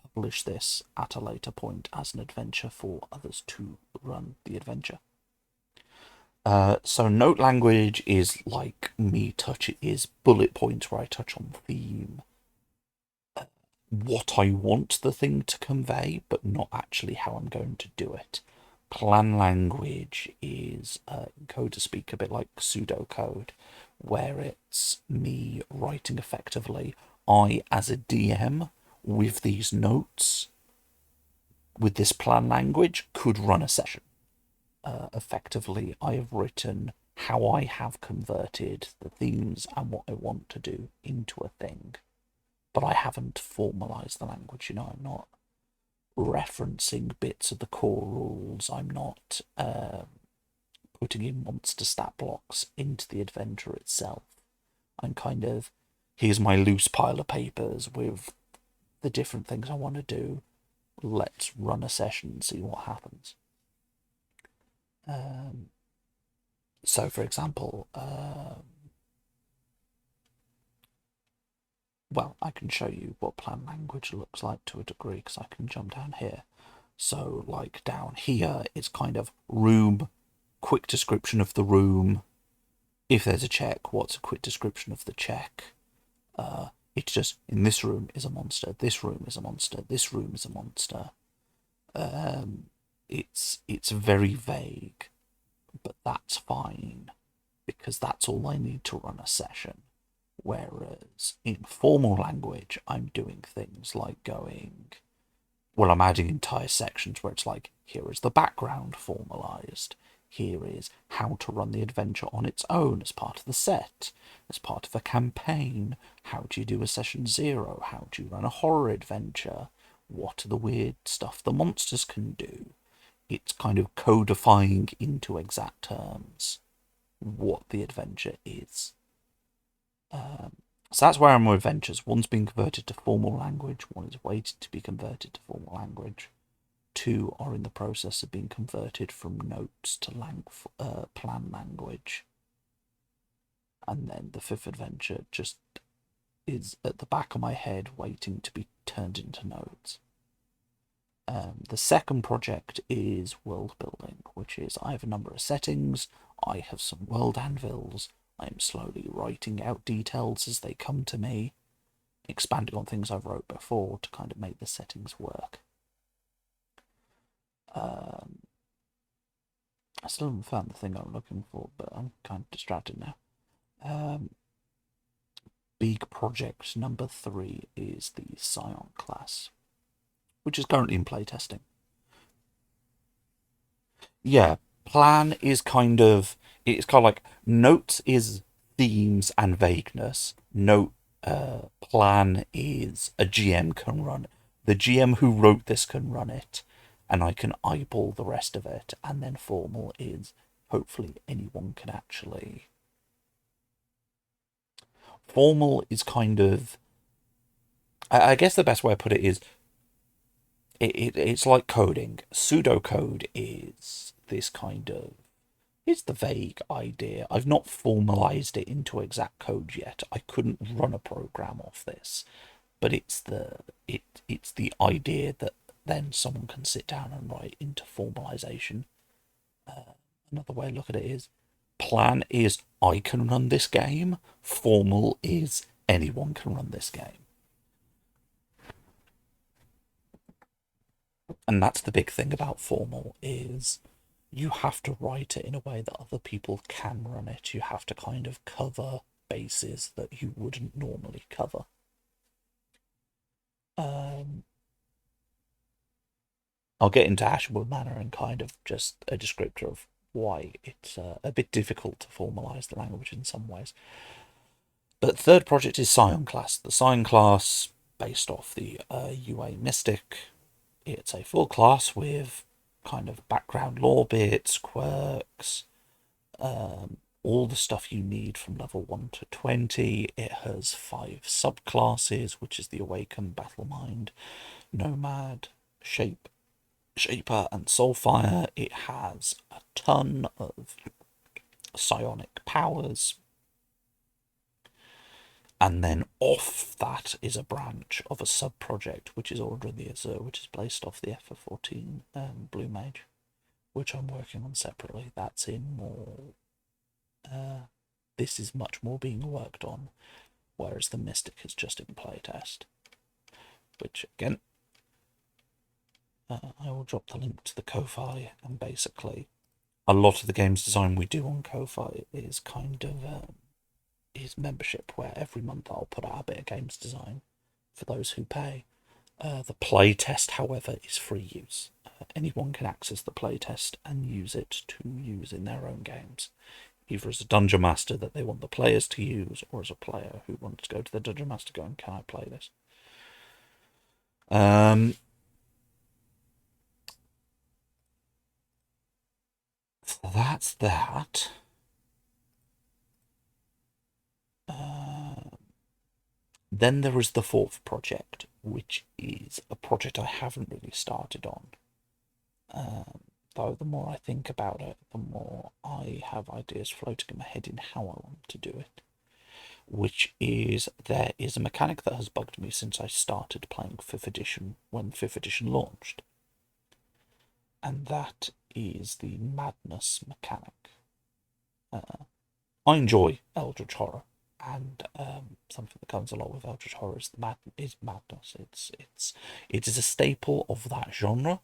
publish this at a later point as an adventure for others to run the adventure. So note language is like me touch. It is bullet points where I touch on theme, what I want the thing to convey, but not actually how I'm going to do it. Plan language is code to speak, a bit like pseudocode, where it's me writing effectively. I, as a DM, with these notes, with this plan language, could run a session. Effectively, I have written how I have converted the themes and what I want to do into a thing, but I haven't formalized the language. I'm not referencing bits of the core rules. I'm not putting in monster stat blocks into the adventure itself. I'm kind of, here's my loose pile of papers with the different things I want to do. Let's run a session and see what happens. So, for example, well, I can show you what plan language looks like to a degree because I can jump down here. So, like down here, it's kind of room, quick description of the room. If there's a check, what's a quick description of the check? It's just, in this room is a monster, this room is a monster, this room is a monster. It's very vague, but that's fine because that's all I need to run a session. Whereas in formal language, I'm doing things like I'm adding entire sections where it's like, here is the background formalized. Here is how to run the adventure on its own as part of the set, as part of a campaign. How do you do a session 0? How do you run a horror adventure? What are the weird stuff the monsters can do? It's kind of codifying into exact terms what the adventure is. So that's where I'm with adventures. One's been converted to formal language, one is waiting to be converted to formal language. 2 are in the process of being converted from notes to plan language. And then the 5th adventure just is at the back of my head waiting to be turned into notes. The second project is world building, which is I have a number of settings, I have some world anvils, I'm slowly writing out details as they come to me, expanding on things I've wrote before to kind of make the settings work. I still haven't found the thing I'm looking for, but I'm kind of distracted now. Big project number 3 is the Scion class, which is currently in playtesting. Yeah, plan is it's kind of like notes is themes and vagueness. Plan is a GM can run. The GM who wrote this can run it, and I can eyeball the rest of it. And then formal is hopefully anyone can actually. Formal is kind of, I guess the best way to put it is, it's like coding. Pseudocode is this kind of, it's the vague idea. I've not formalized it into exact code yet. I couldn't run a program off this, but it's the idea that then someone can sit down and write into formalization. Another way to look at it is, plan is I can run this game. Formal is anyone can run this game. And that's the big thing about formal is you have to write it in a way that other people can run it. You have to kind of cover bases that you wouldn't normally cover. I'll get into Ashwood Manor and kind of just a descriptor of why it's a bit difficult to formalise the language in some ways. But the third project is Scion class. The Scion class, based off the UA Mystic, it's a full class with kind of background lore bits, quirks, all the stuff you need from level 1 to 20. It has 5 subclasses, which is the Awakened, Battlemind, Nomad, Shaper, and Soulfire. It has a ton of psionic powers. And then off that is a branch of a sub-project, which is Order of the Azure, which is based off the FF14 Blue Mage, which I'm working on separately. That's in more... this is much more being worked on, whereas the Mystic is just in playtest. Which, again, I will drop the link to the Ko-Fi, and basically a lot of the games design we do on Ko-Fi is kind of... is membership, where every month I'll put out a bit of games design for those who pay. The playtest, however, is free use. Anyone can access the playtest and use it to use in their own games, either as a dungeon master that they want the players to use, or as a player who wants to go to the dungeon master going, can I play this? So that's that. Then there is the fourth project, which is a project I haven't really started on. Though the more I think about it, the more I have ideas floating in my head in how I want to do it. Which is, there is a mechanic that has bugged me since I started playing 5th edition, when 5th edition launched. And that is the madness mechanic. I enjoy Eldritch Horror, and something that comes along with Eldritch Horror is madness. It is a staple of that genre,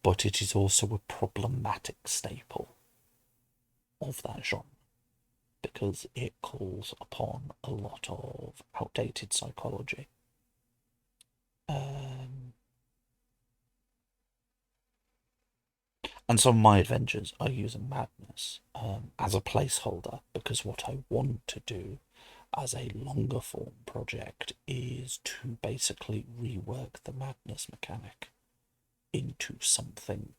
but it is also a problematic staple of that genre, because it calls upon a lot of outdated psychology. And some of my adventures are using madness as a placeholder, because what I want to do as a longer form project is to basically rework the madness mechanic into something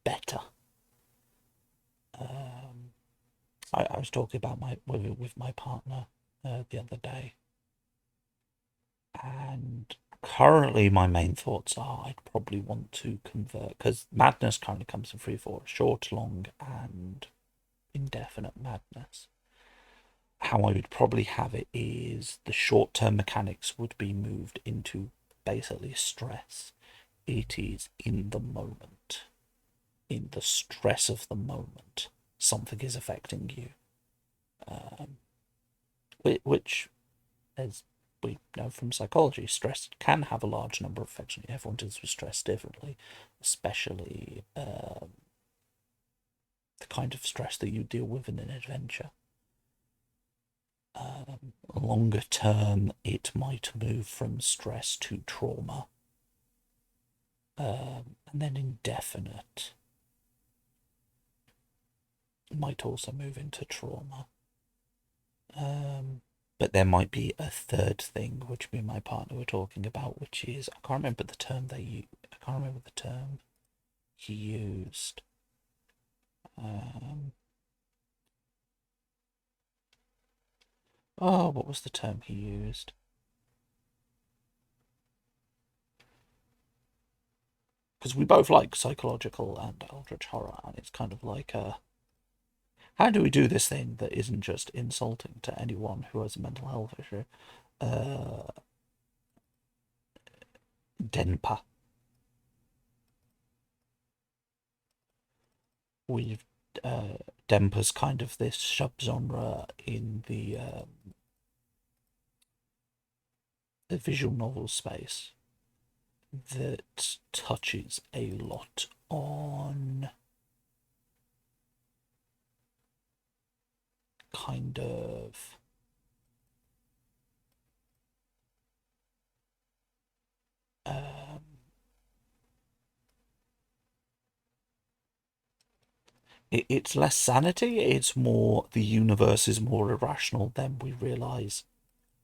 better. I was talking about with my partner the other day, and currently my main thoughts are I'd probably want to convert, because madness currently comes in 3-4, short, long, and indefinite madness. How I would probably have it is the short-term mechanics would be moved into basically stress. It is in the moment, in the stress of the moment, something is affecting you, which, as we know from psychology, stress can have a large number of effects on you. Everyone deals with stress differently, especially the kind of stress that you deal with in an adventure. Longer term, it might move from stress to trauma, and then indefinite might also move into trauma. But there might be a third thing, which me and my partner were talking about, which is, I can't remember the term I can't remember the term he used. What was the term he used? Because we both like psychological and eldritch horror, and it's kind of like how do we do this thing that isn't just insulting to anyone who has a mental health issue? Denpa. We've Denpa's kind of this subgenre in the visual novel space that touches a lot on kind of it's less sanity. It's more the universe is more irrational than we realize,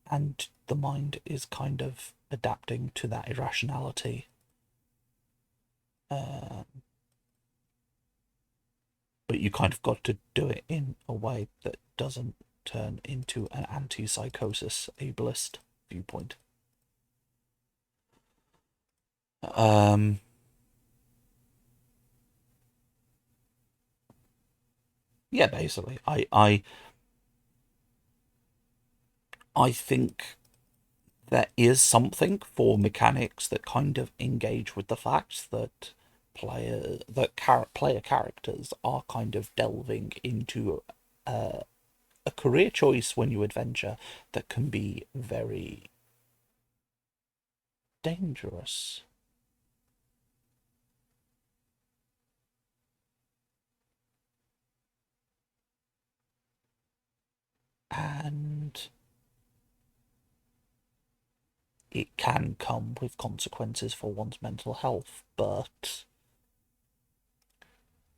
and the mind is kind of adapting to that irrationality. Um, but you kind of got to do it in a way that doesn't turn into an anti-psychosis ableist viewpoint. Um, yeah, basically, I think there is something for mechanics that kind of engage with the fact that player characters are kind of delving into a career choice when you adventure that can be very dangerous. And it can come with consequences for one's mental health, but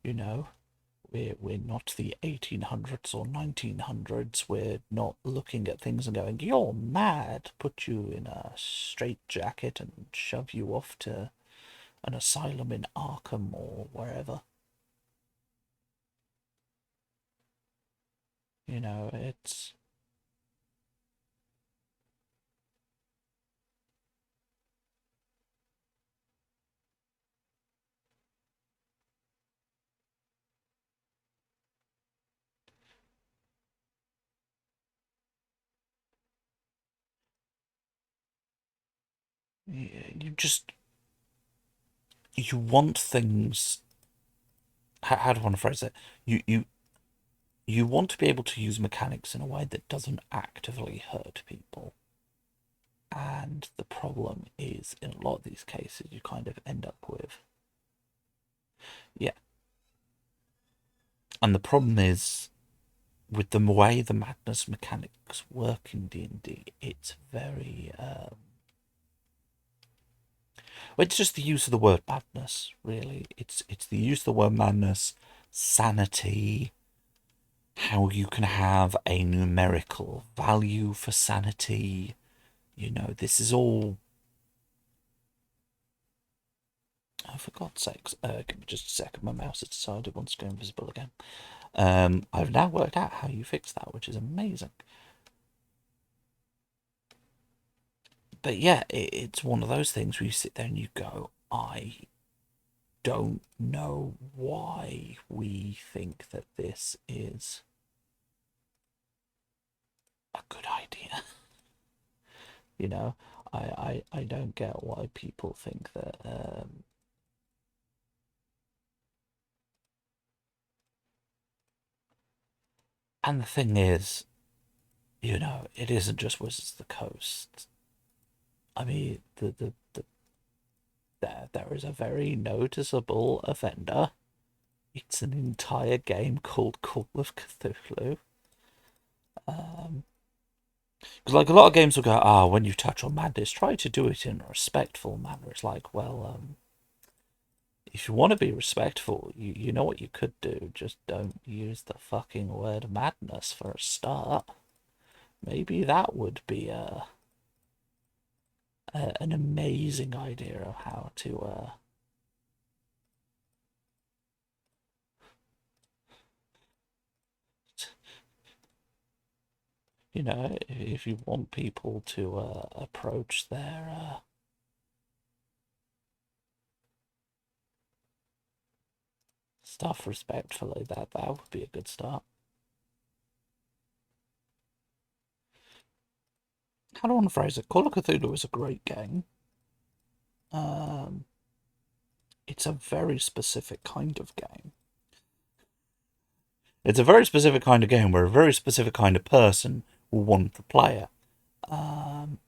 you know, we're not the 1800s or 1900s. We're not looking at things and going, "You're mad." Put you in a straitjacket and shove you off to an asylum in Arkham or wherever. It's you just you want things. How do I want to phrase it? You want to be able to use mechanics in a way that doesn't actively hurt people. And the problem is, in a lot of these cases, you kind of end up with, yeah. And the problem is, with the way the madness mechanics work in D&D, it's very, well, it's just the use of the word madness, really. It's the use of the word madness, sanity, how you can have a numerical value for sanity. This is all. Oh, for God's sakes, give me just a second. My mouse has decided it wants to go invisible again. I've now worked out how you fix that, which is amazing. But yeah, it's one of those things where you sit there and you go, I don't know why we think that this is a good idea. you know, I don't get why people think that. And the thing is, it isn't just Wizards of the Coast. I mean, there is a very noticeable offender. It's an entire game called Call of Cthulhu. Because like a lot of games will go, when you touch on madness, try to do it in a respectful manner. It's like, well, if you want to be respectful, you know what you could do. Just don't use the fucking word madness for a start. Maybe that would be an amazing idea of how to. If you want people to approach their stuff respectfully, that would be a good start. How do I want to phrase it? Call of Cthulhu is a great game. Um, it's a very specific kind of game. It's a very specific kind of game where a very specific kind of person will want to play it. Um,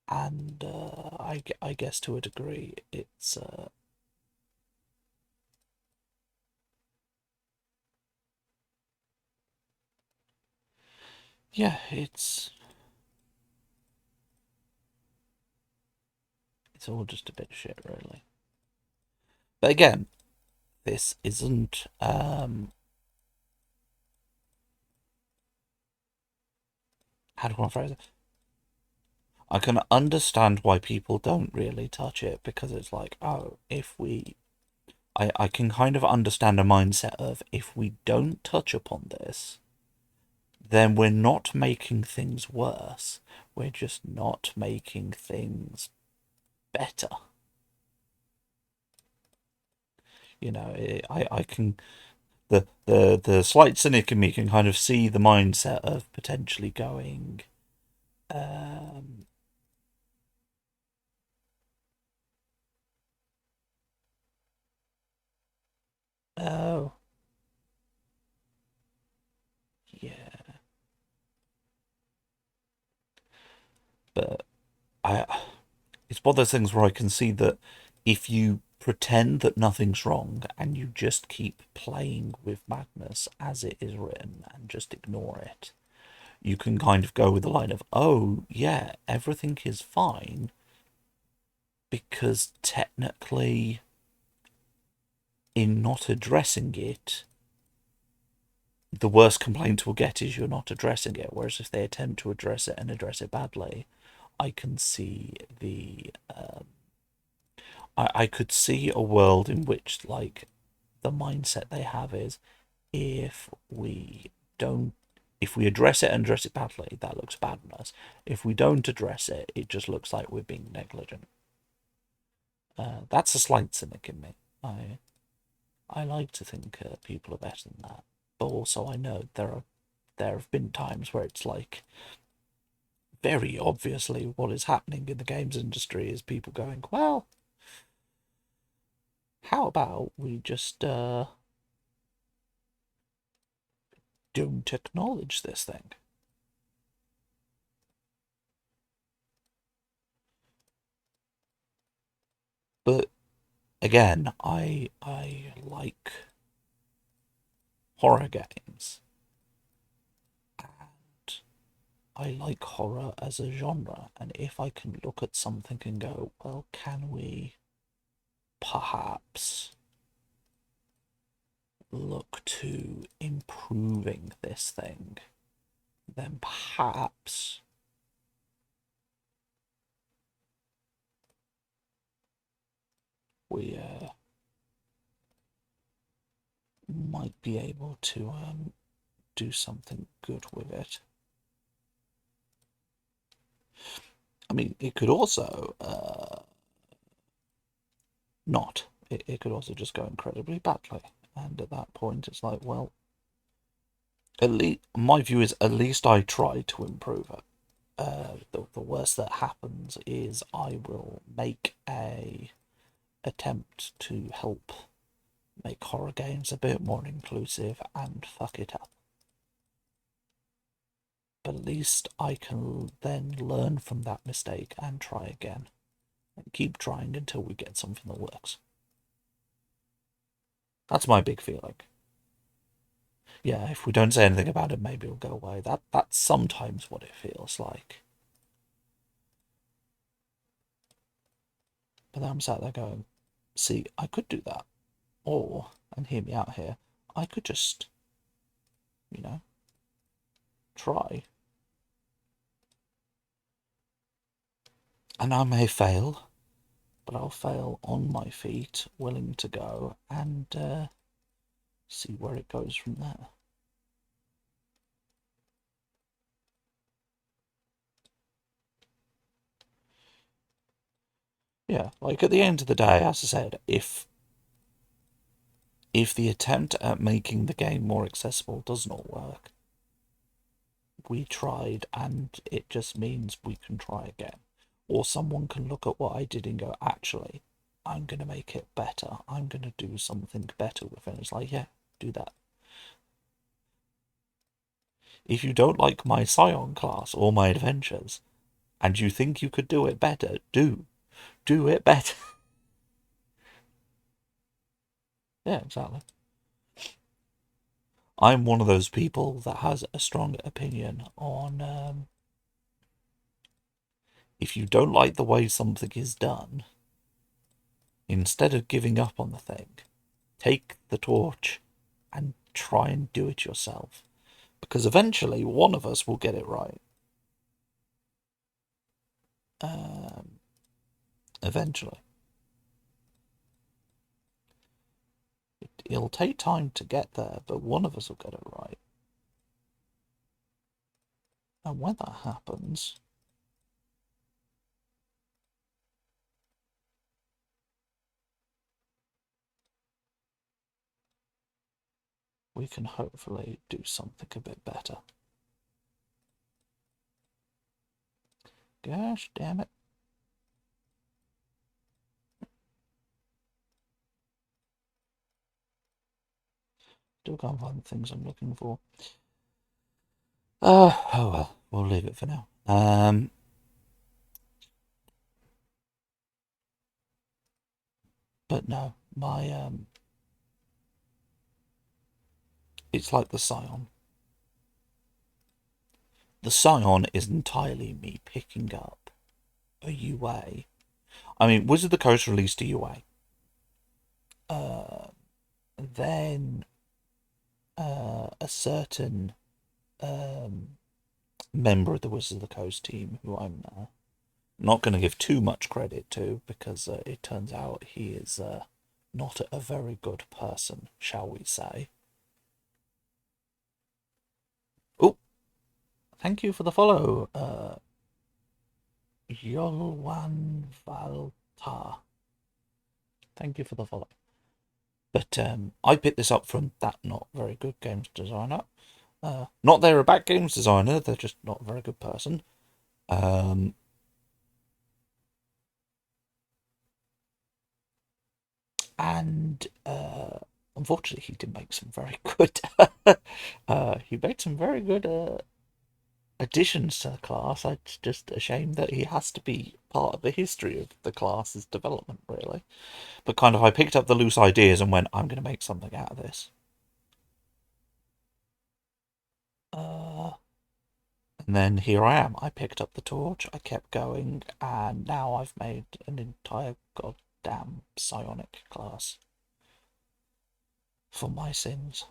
and I guess to a degree, it's yeah, it's all just a bit shit, really. But again, this isn't how do I phrase it? I can understand why people don't really touch it, because it's like, oh, if we I can kind of understand a mindset of, if we don't touch upon this, then we're not making things worse. We're just not making things better. You know, I can the slight cynic in me can kind of see the mindset of potentially going, um, oh yeah, but I it's one of those things where I can see that if you pretend that nothing's wrong and you just keep playing with madness as it is written and just ignore it, you can kind of go with the line of, oh yeah, everything is fine, because technically, in not addressing it, the worst complaint we'll get is you're not addressing it. Whereas if they attempt to address it and address it badly, I can see the I could see a world in which, like, the mindset they have is, if we don't if we address it and address it badly, that looks bad on us. If we don't address it, it just looks like we're being negligent. That's a slight cynic in me. I like to think people are better than that, but also I know there have been times where it's like, very obviously what is happening in the games industry is people going, well, how about we just don't acknowledge this thing. But again, I like horror games, and I like horror as a genre, and if I can look at something and go, well, can we perhaps look to improving this thing, then perhaps we might be able to do something good with it. I mean, it could also not. It could also just go incredibly badly, and at that point, it's like, well, at least my view is, at least I tried to improve it. The worst that happens is I will make a attempt to help make horror games a bit more inclusive and fuck it up. But at least I can then learn from that mistake and try again, and keep trying until we get something that works. That's my big feeling. Yeah, if we don't say anything about it, maybe it'll go away. That's sometimes what it feels like. But then I'm sat there going, see, I could do that. Or, and hear me out here, I could just, you know, try. And I may fail, but I'll fail on my feet, willing to go, and see where it goes from there. Yeah, like, at the end of the day, as I said, if the attempt at making the game more accessible does not work, we tried and it just means we can try again. Or someone can look at what I did and go, actually, I'm going to make it better. I'm going to do something better with it. It's like, yeah, do that. If you don't like my Scion class or my adventures, and you think you could do it better, do it better. Yeah, exactly. I'm one of those people that has a strong opinion on, if you don't like the way something is done, instead of giving up on the thing, take the torch and try and do it yourself. Because eventually one of us will get it right. Eventually. It'll take time to get there, but one of us will get it right. And when that happens, we can hopefully do something a bit better. Gosh damn it. Still can't find the things I'm looking for. Oh well, we'll leave it for now. But no, my it's like the Scion. The Scion is entirely me picking up a UA. I mean, Wizard of the Coast released a UA. Then a certain member of the Wizard of the Coast team, who I'm not going to give too much credit to, because it turns out he is not a very good person, shall we say. Oh, thank you for the follow, Yolwan Valtar. Thank you for the follow. But I picked this up from that not very good games designer. Not they're a bad games designer, they're just not a very good person. And unfortunately, he did make some very good. He made some very good additions to the class. It's just a shame that he has to be part of the history of the class's development, really. But kind of, I picked up the loose ideas and went, I'm going to make something out of this. And then here I am. I picked up the torch, I kept going, and now I've made an entire goddamn psionic class for my sins.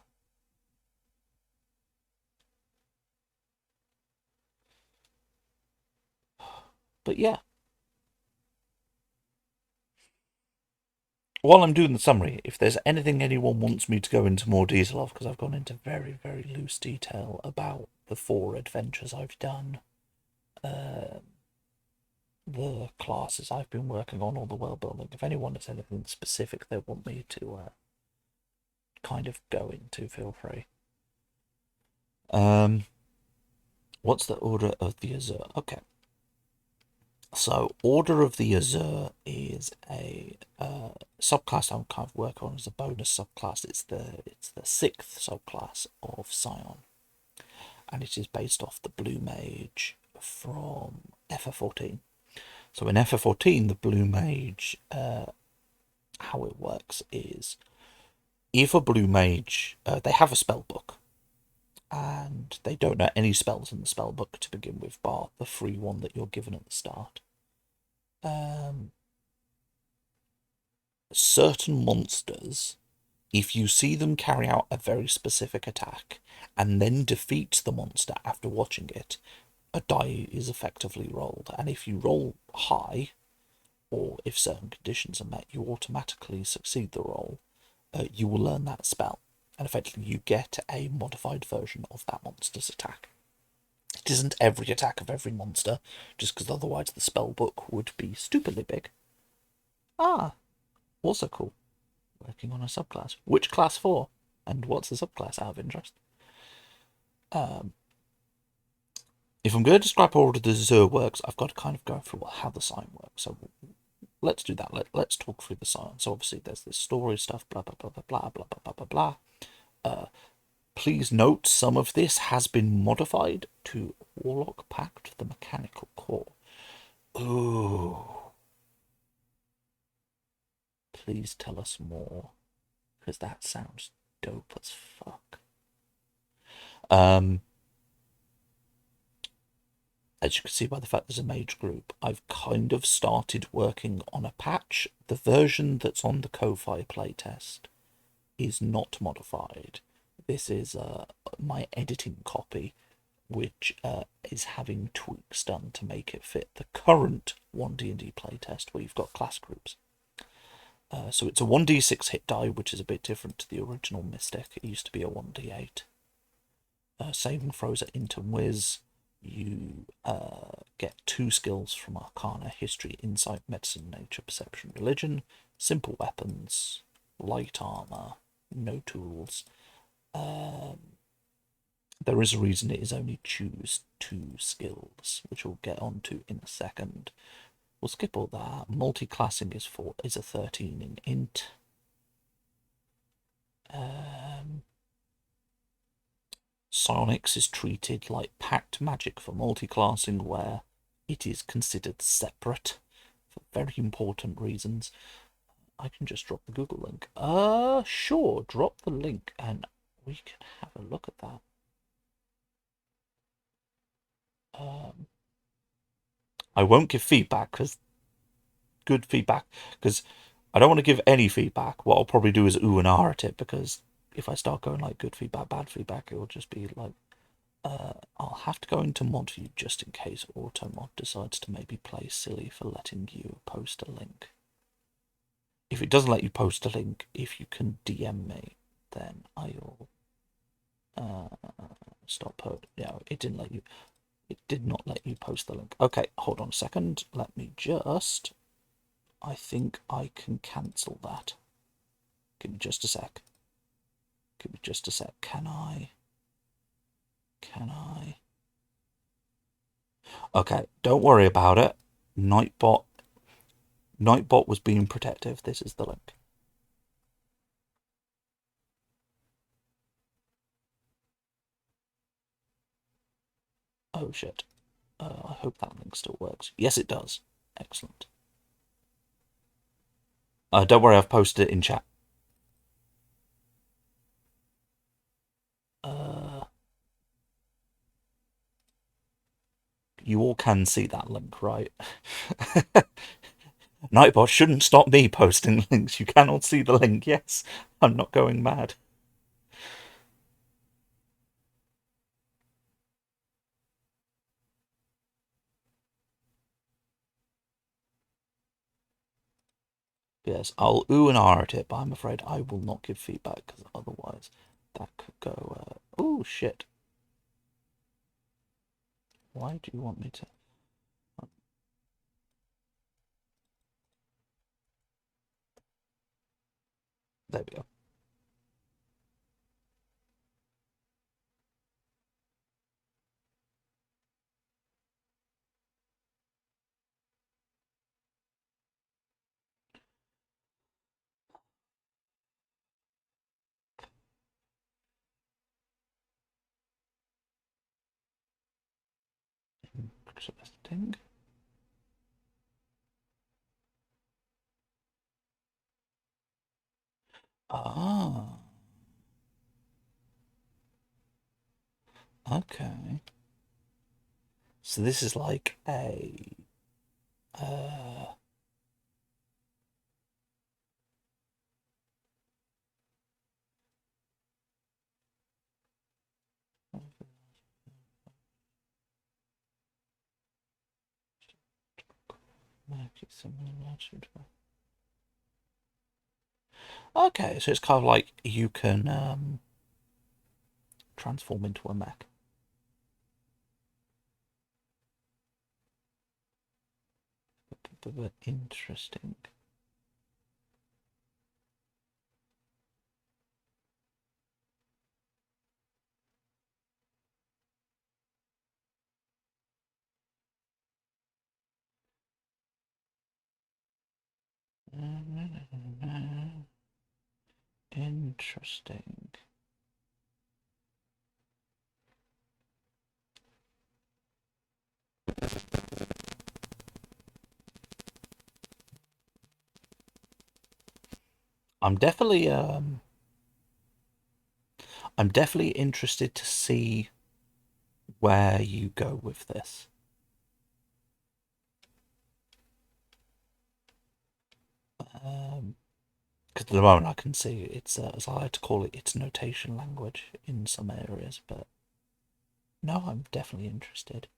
But yeah. While I'm doing the summary, if there's anything anyone wants me to go into more detail of, because I've gone into very, very loose detail about the 4 adventures I've done, the classes I've been working on, or the world building, if anyone has anything specific they want me to kind of go into, feel free. What's the Order of the Azure? Okay. So, Order of the Azure is a subclass I'm kind of working on as a bonus subclass. It's the 6th subclass of Scion, and it is based off the Blue Mage from FF14. So in FF14, the Blue Mage, how it works is, if a Blue Mage, they have a spell book, and they don't know any spells in the spell book to begin with, bar the free one that you're given at the start. Certain monsters, if you see them carry out a very specific attack and then defeat the monster after watching it, a die is effectively rolled, and if you roll high, or if certain conditions are met, you automatically succeed the roll. You will learn that spell, and effectively you get a modified version of that monster's attack. It isn't every attack of every monster, just because otherwise the spell book would be stupidly big. Also cool. Working on a subclass. Which class for? And what's the subclass, out of interest? If I'm going to describe how Order of the Azure works, I've got to kind of go through how the sign works. So let's do that. Let's talk through the sign. So obviously there's this story stuff, blah, blah, blah, blah, blah, blah, blah, blah, blah, blah. Please note, some of this has been modified to Warlock Pact, the Mechanical Core. Ooh. Please tell us more, because that sounds dope as fuck. as you can see by the fact there's a mage group, I've kind of started working on a patch. The version that's on the Ko-Fi playtest is not modified. This is my editing copy, which is having tweaks done to make it fit the current 1D&D playtest where you've got class groups. So it's a 1d6 hit die, which is a bit different to the original Mystic. It used to be a 1d8. Saving throws are int and whiz. You get 2 skills from Arcana, History, Insight, Medicine, Nature, Perception, Religion. Simple weapons, light armor, no tools. There is a reason it is only choose 2 skills, which we'll get onto in a second. We'll skip all that. Multi-classing is a 13 in int. Psionics is treated like packed magic for multi-classing, where it is considered separate for very important reasons. I can just drop the Google link. Sure, drop the link and we can have a look at that. I won't give feedback because good feedback, because I don't want to give any feedback. What I'll probably do is ooh and ah at it, because if I start going like good feedback, bad feedback, it will just be like I'll have to go into mod view just in case automod decides to maybe play silly for letting you post a link. If it doesn't let you post a link, if you can DM me, then I'll stop it. Yeah, it didn't let you. It did not let you post the link. Okay, hold on a second. Let me just. I think I can cancel that. Give me just a sec. Give me just a sec. Can I? Okay, don't worry about it. Nightbot was being protective. This is the link. Oh shit. I hope that link still works. Yes, it does. Excellent. Don't worry, I've posted it in chat. You all can see that link, right? Nightbot shouldn't stop me posting links. You cannot see the link. Yes, I'm not going mad. Yes, I'll ooh and ah at it, but I'm afraid I will not give feedback because otherwise that could go. Oh shit! Why do you want me to? There we go. Interesting. Ah. Okay. So this is like a okay, so it's kind of like you can transform into a mech. But interesting. Interesting. I'm definitely interested to see where you go with this. Because at the moment I can see it's, as I like to call it, it's notation language in some areas, but no, I'm definitely interested.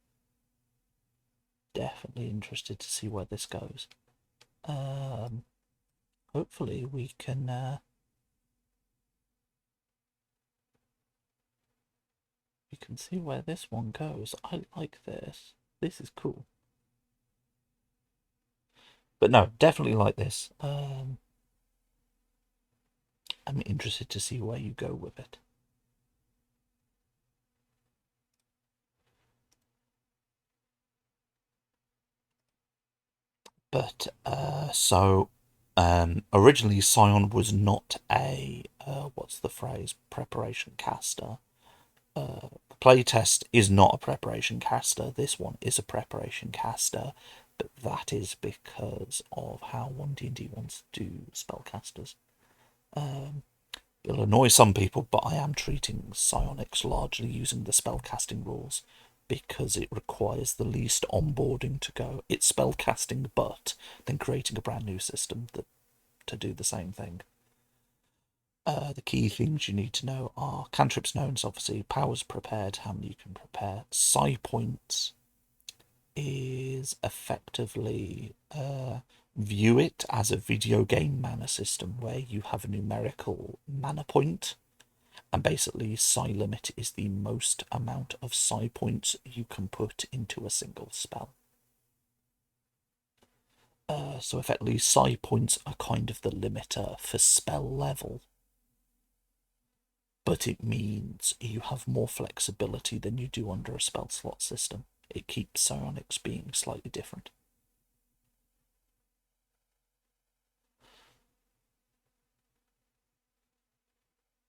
Definitely interested to see where this goes. Hopefully we can see where this one goes. I like this. This is cool. But no, definitely like this. I'm interested to see where you go with it. But originally Scion was not a what's the phrase, preparation caster. The playtest is not a preparation caster. This one is a preparation caster, but that is because of how 1D&D wants to do spellcasters. It'll annoy some people, but I am treating psionics largely using the spellcasting rules because it requires the least onboarding to go. It's spellcasting, but then creating a brand new system to do the same thing. The key things you need to know are cantrips known, obviously, powers prepared, how many you can prepare. Psi points is effectively view it as a video game mana system where you have a numerical mana point, and basically psi limit is the most amount of psi points you can put into a single spell. So effectively psi points are kind of the limiter for spell level, but it means you have more flexibility than you do under a spell slot system. It keeps psionics being slightly different.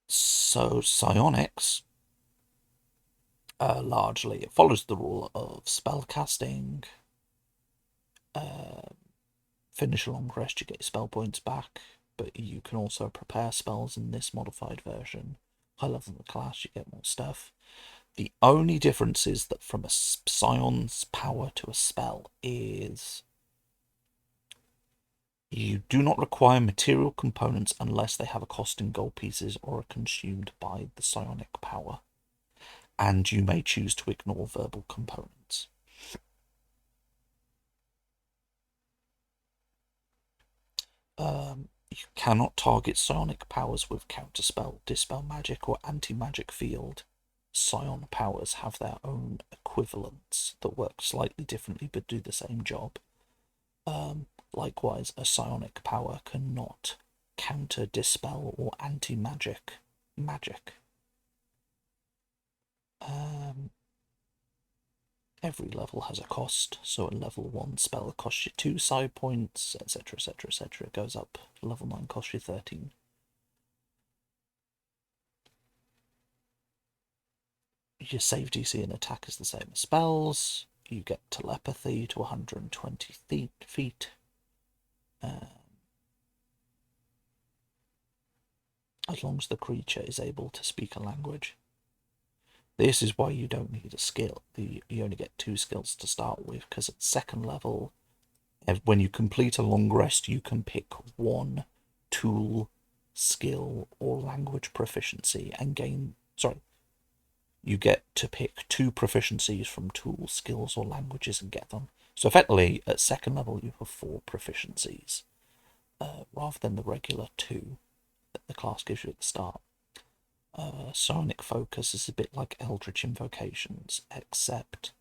So psionics, largely, it follows the rule of spellcasting. Finish a long rest, you get your spell points back, but you can also prepare spells in this modified version. High level the class, you get more stuff. The only difference is that from a psion's power to a spell is you do not require material components unless they have a cost in gold pieces or are consumed by the psionic power. And you may choose to ignore verbal components. You cannot target psionic powers with counterspell, dispel magic, or anti-magic field. Psion powers have their own equivalents that work slightly differently but do the same job. Likewise, a psionic power cannot counter, dispel, or anti-magic magic. Every level has a cost, so a level 1 spell costs you 2 psi points, etc, etc, etc. It goes up. Level 9 costs you 13. Your save DC and attack is the same as spells. You get telepathy to 120 feet. As long as the creature is able to speak a language. This is why you don't need a skill. You only get 2 skills to start with, because at second level, when you complete a long rest, you can pick 1 tool, skill, or language proficiency and gain. Sorry. You get to pick 2 proficiencies from tools, skills, or languages and get them. So effectively, at second level, you have 4 proficiencies, rather than the regular 2 that the class gives you at the start. Psionic Focus is a bit like Eldritch Invocations, except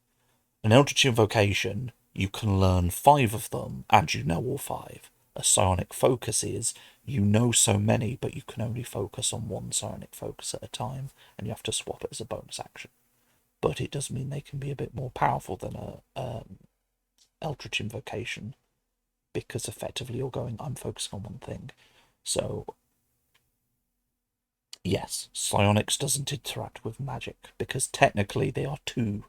an Eldritch Invocation, you can learn 5 of them and you know all 5. A Psionic Focus is, you know so many, but you can only focus on 1 Psionic Focus at a time, and you have to swap it as a bonus action. But it does mean they can be a bit more powerful than a Eldritch Invocation, because effectively you're going, I'm focusing on one thing. So yes, psionics doesn't interact with magic, because technically they are 2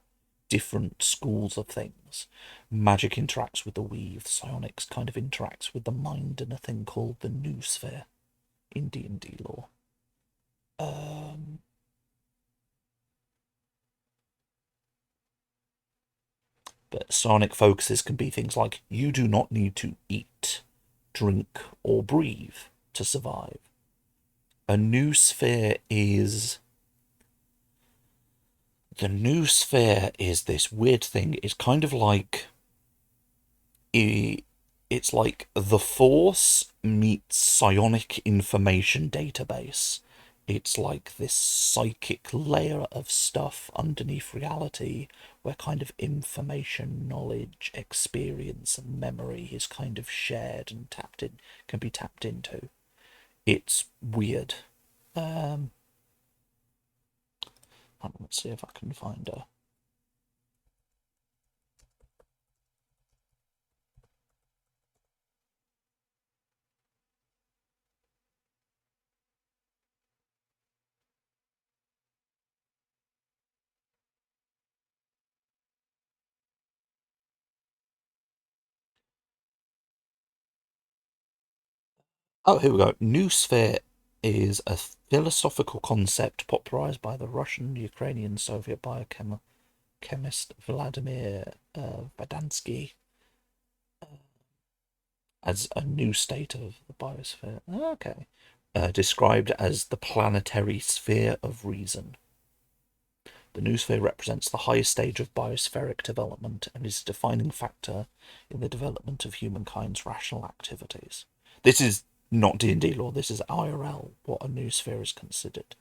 different schools of things. Magic interacts with the weave, psionics kind of interacts with the mind and a thing called the noosphere in D&D lore. But psionic focuses can be things like, you do not need to eat, drink, or breathe. to survive. A new sphere is... The new sphere is this weird thing. It's kind of like... It's like the Force meets psionic information database. It's like this psychic layer of stuff underneath reality where kind of information, knowledge, experience, and memory is kind of shared and can be tapped into. It's weird. Let's see if I can find a... Oh, here we go. New sphere is a philosophical concept popularized by the Russian, Ukrainian, Soviet biochemist Vladimir Vadansky as a new state of the biosphere. Okay. Described as the planetary sphere of reason. The new sphere represents the highest stage of biospheric development and is a defining factor in the development of humankind's rational activities. This is not D&D lore, this is IRL, what a new sphere is considered.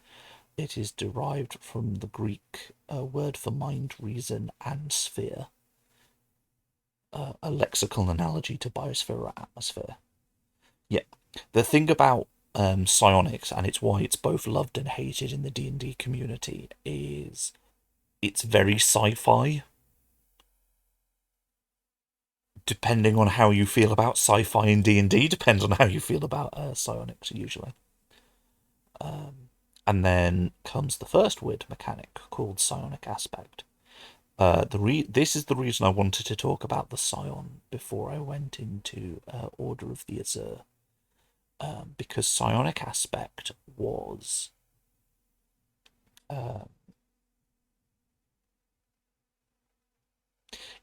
It is derived from the Greek word for mind, reason, and sphere. A lexical analogy to biosphere or atmosphere. Yeah, the thing about psionics, and it's why it's both loved and hated in the D&D community, is it's very sci-fi. Depending on how you feel about sci-fi in D&D, depends on how you feel about psionics, usually. And then comes the first weird mechanic called psionic aspect. This is the reason I wanted to talk about the psion before I went into Order of the Azure. Because psionic aspect was...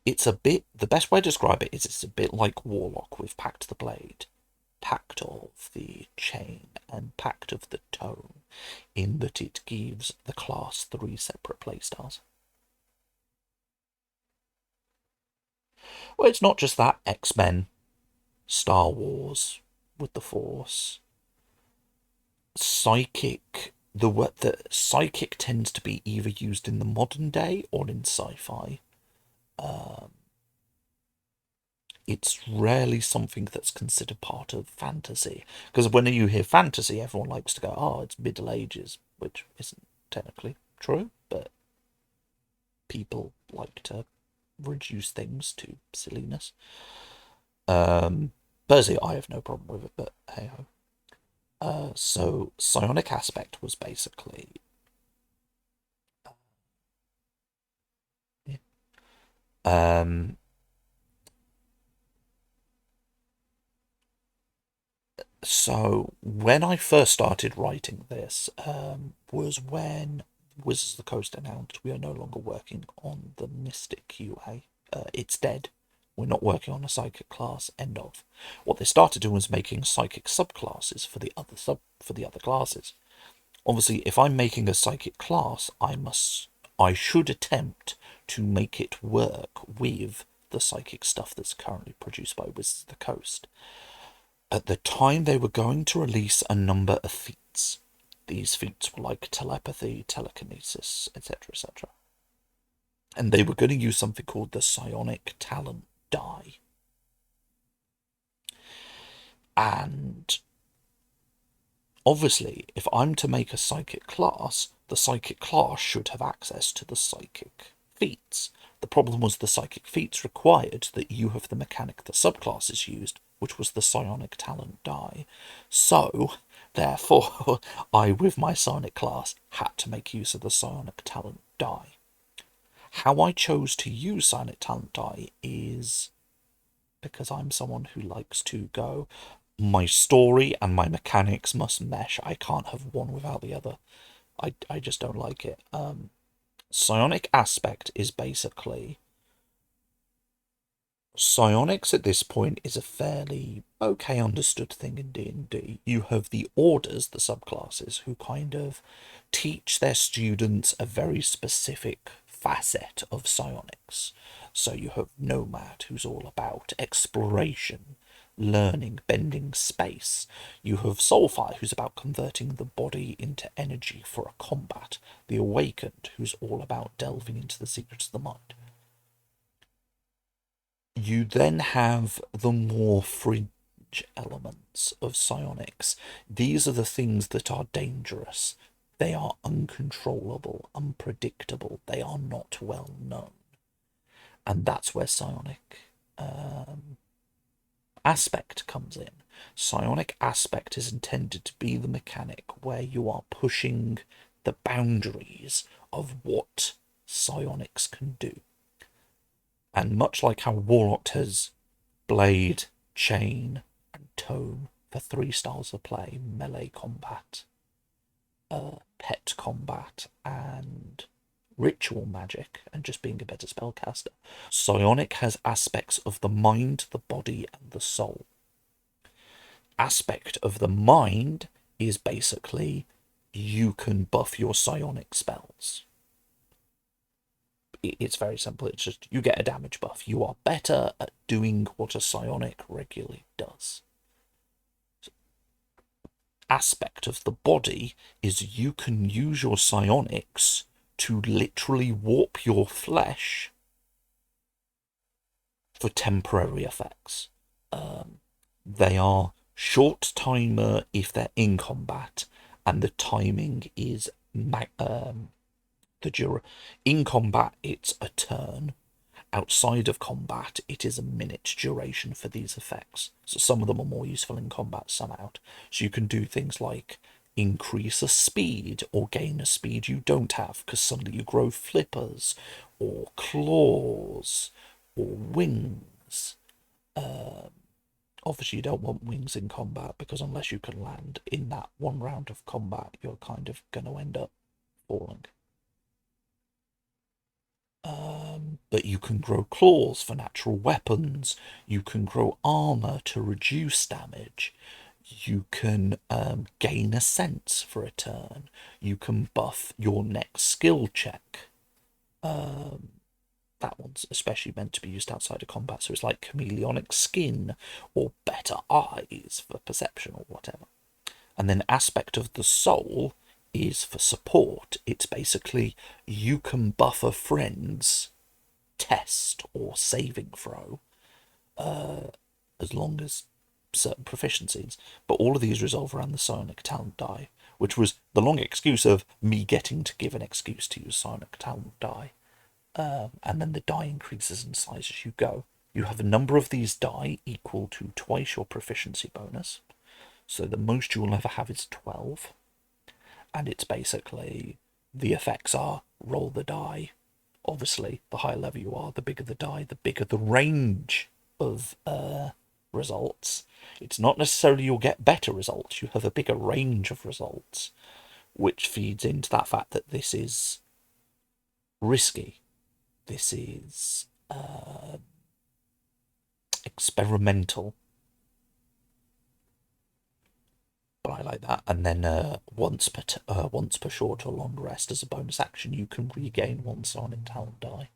it's a bit... The best way to describe it is it's a bit like Warlock with Pact the Blade, Pact of the Chain, and Pact of the Tome, in that it gives the class 3 separate playstyles. Well, it's not just that. X-Men, Star Wars with the Force, psychic... The psychic tends to be either used in the modern day or in sci-fi. It's rarely something that's considered part of fantasy. Because when you hear fantasy, everyone likes to go, oh, it's Middle Ages, which isn't technically true, but people like to reduce things to silliness. Personally, I have no problem with it, but hey ho. So psionic aspect was basically... So when I first started writing this was when Wizards of the Coast announced we are no longer working on the Mystic UA. It's dead. We're not working on a psychic class. End of. What they started doing was making psychic subclasses for the other classes. Obviously, if I'm making a psychic class, I should attempt to make it work with the psychic stuff that's currently produced by Wizards of the Coast. At the time, they were going to release a number of feats. These feats were like telepathy, telekinesis, etc., etc. And they were going to use something called the psionic talent die. And obviously, if I'm to make a psychic class, the psychic class should have access to the psychic feats. The problem was the psychic feats required that you have the mechanic the subclasses used, which was the psionic talent die. So, therefore, I, with my psionic class, had to make use of the psionic talent die. How I chose to use psionic talent die is because I'm someone who likes to go, my story and my mechanics must mesh. I can't have one without the other. I just don't like it. Psionic aspect is basically Psionics at this point is a fairly okay understood thing in D&D. You have the orders, the subclasses, who kind of teach their students a very specific facet of psionics. So you have Nomad, who's all about exploration, learning, bending space. You have Soulfire, who's about converting the body into energy for a combat. The Awakened, who's all about delving into the secrets of the mind. You then have the more fringe elements of psionics. These are the things that are dangerous. They are uncontrollable, unpredictable. They are not well known. And that's where psionic aspect comes in. Psionic aspect is intended to be the mechanic where you are pushing the boundaries of what psionics can do. And much like how Warlock has Blade, Chain, and Tome for 3 styles of play, melee combat, pet combat, and ritual magic, and just being a better spellcaster. Psionic has aspects of the mind, the body, and the soul. Aspect of the mind is basically you can buff your psionic spells. It's very simple. It's just you get a damage buff. You are better at doing what a psionic regularly does. Aspect of the body is you can use your psionics to literally warp your flesh for temporary effects. They are short timer if they're in combat, and the timing is in combat it's a turn. Outside of combat, it is a minute duration for these effects. So some of them are more useful in combat, some out. So you can do things like increase a speed or gain a speed you don't have because suddenly you grow flippers or claws or wings. Obviously you don't want wings in combat because unless you can land in that one round of combat, you're kind of going to end up falling. But you can grow claws for natural weapons, you can grow armor to reduce damage, you can gain a sense for a turn, you can buff your next skill check. That one's especially meant to be used outside of combat, so it's like chameleonic skin or better eyes for perception or whatever. And then aspect of the soul is for support. It's basically you can buff a friend's test or saving throw as long as certain proficiencies. But all of these resolve around the psionic talent die, which was the long excuse of me getting to give an excuse to use psionic talent die. And then the die increases in size as you go. You have a number of these die equal to twice your proficiency bonus. So the most you will ever have is 12. And it's basically the effects are roll the die. Obviously, the higher level you are, the bigger the die, the bigger the range of results. It's not necessarily you'll get better results, you have a bigger range of results, which feeds into that fact that this is risky. This is experimental. But I like that. And then once per short or long rest as a bonus action, you can regain one psionic talent die.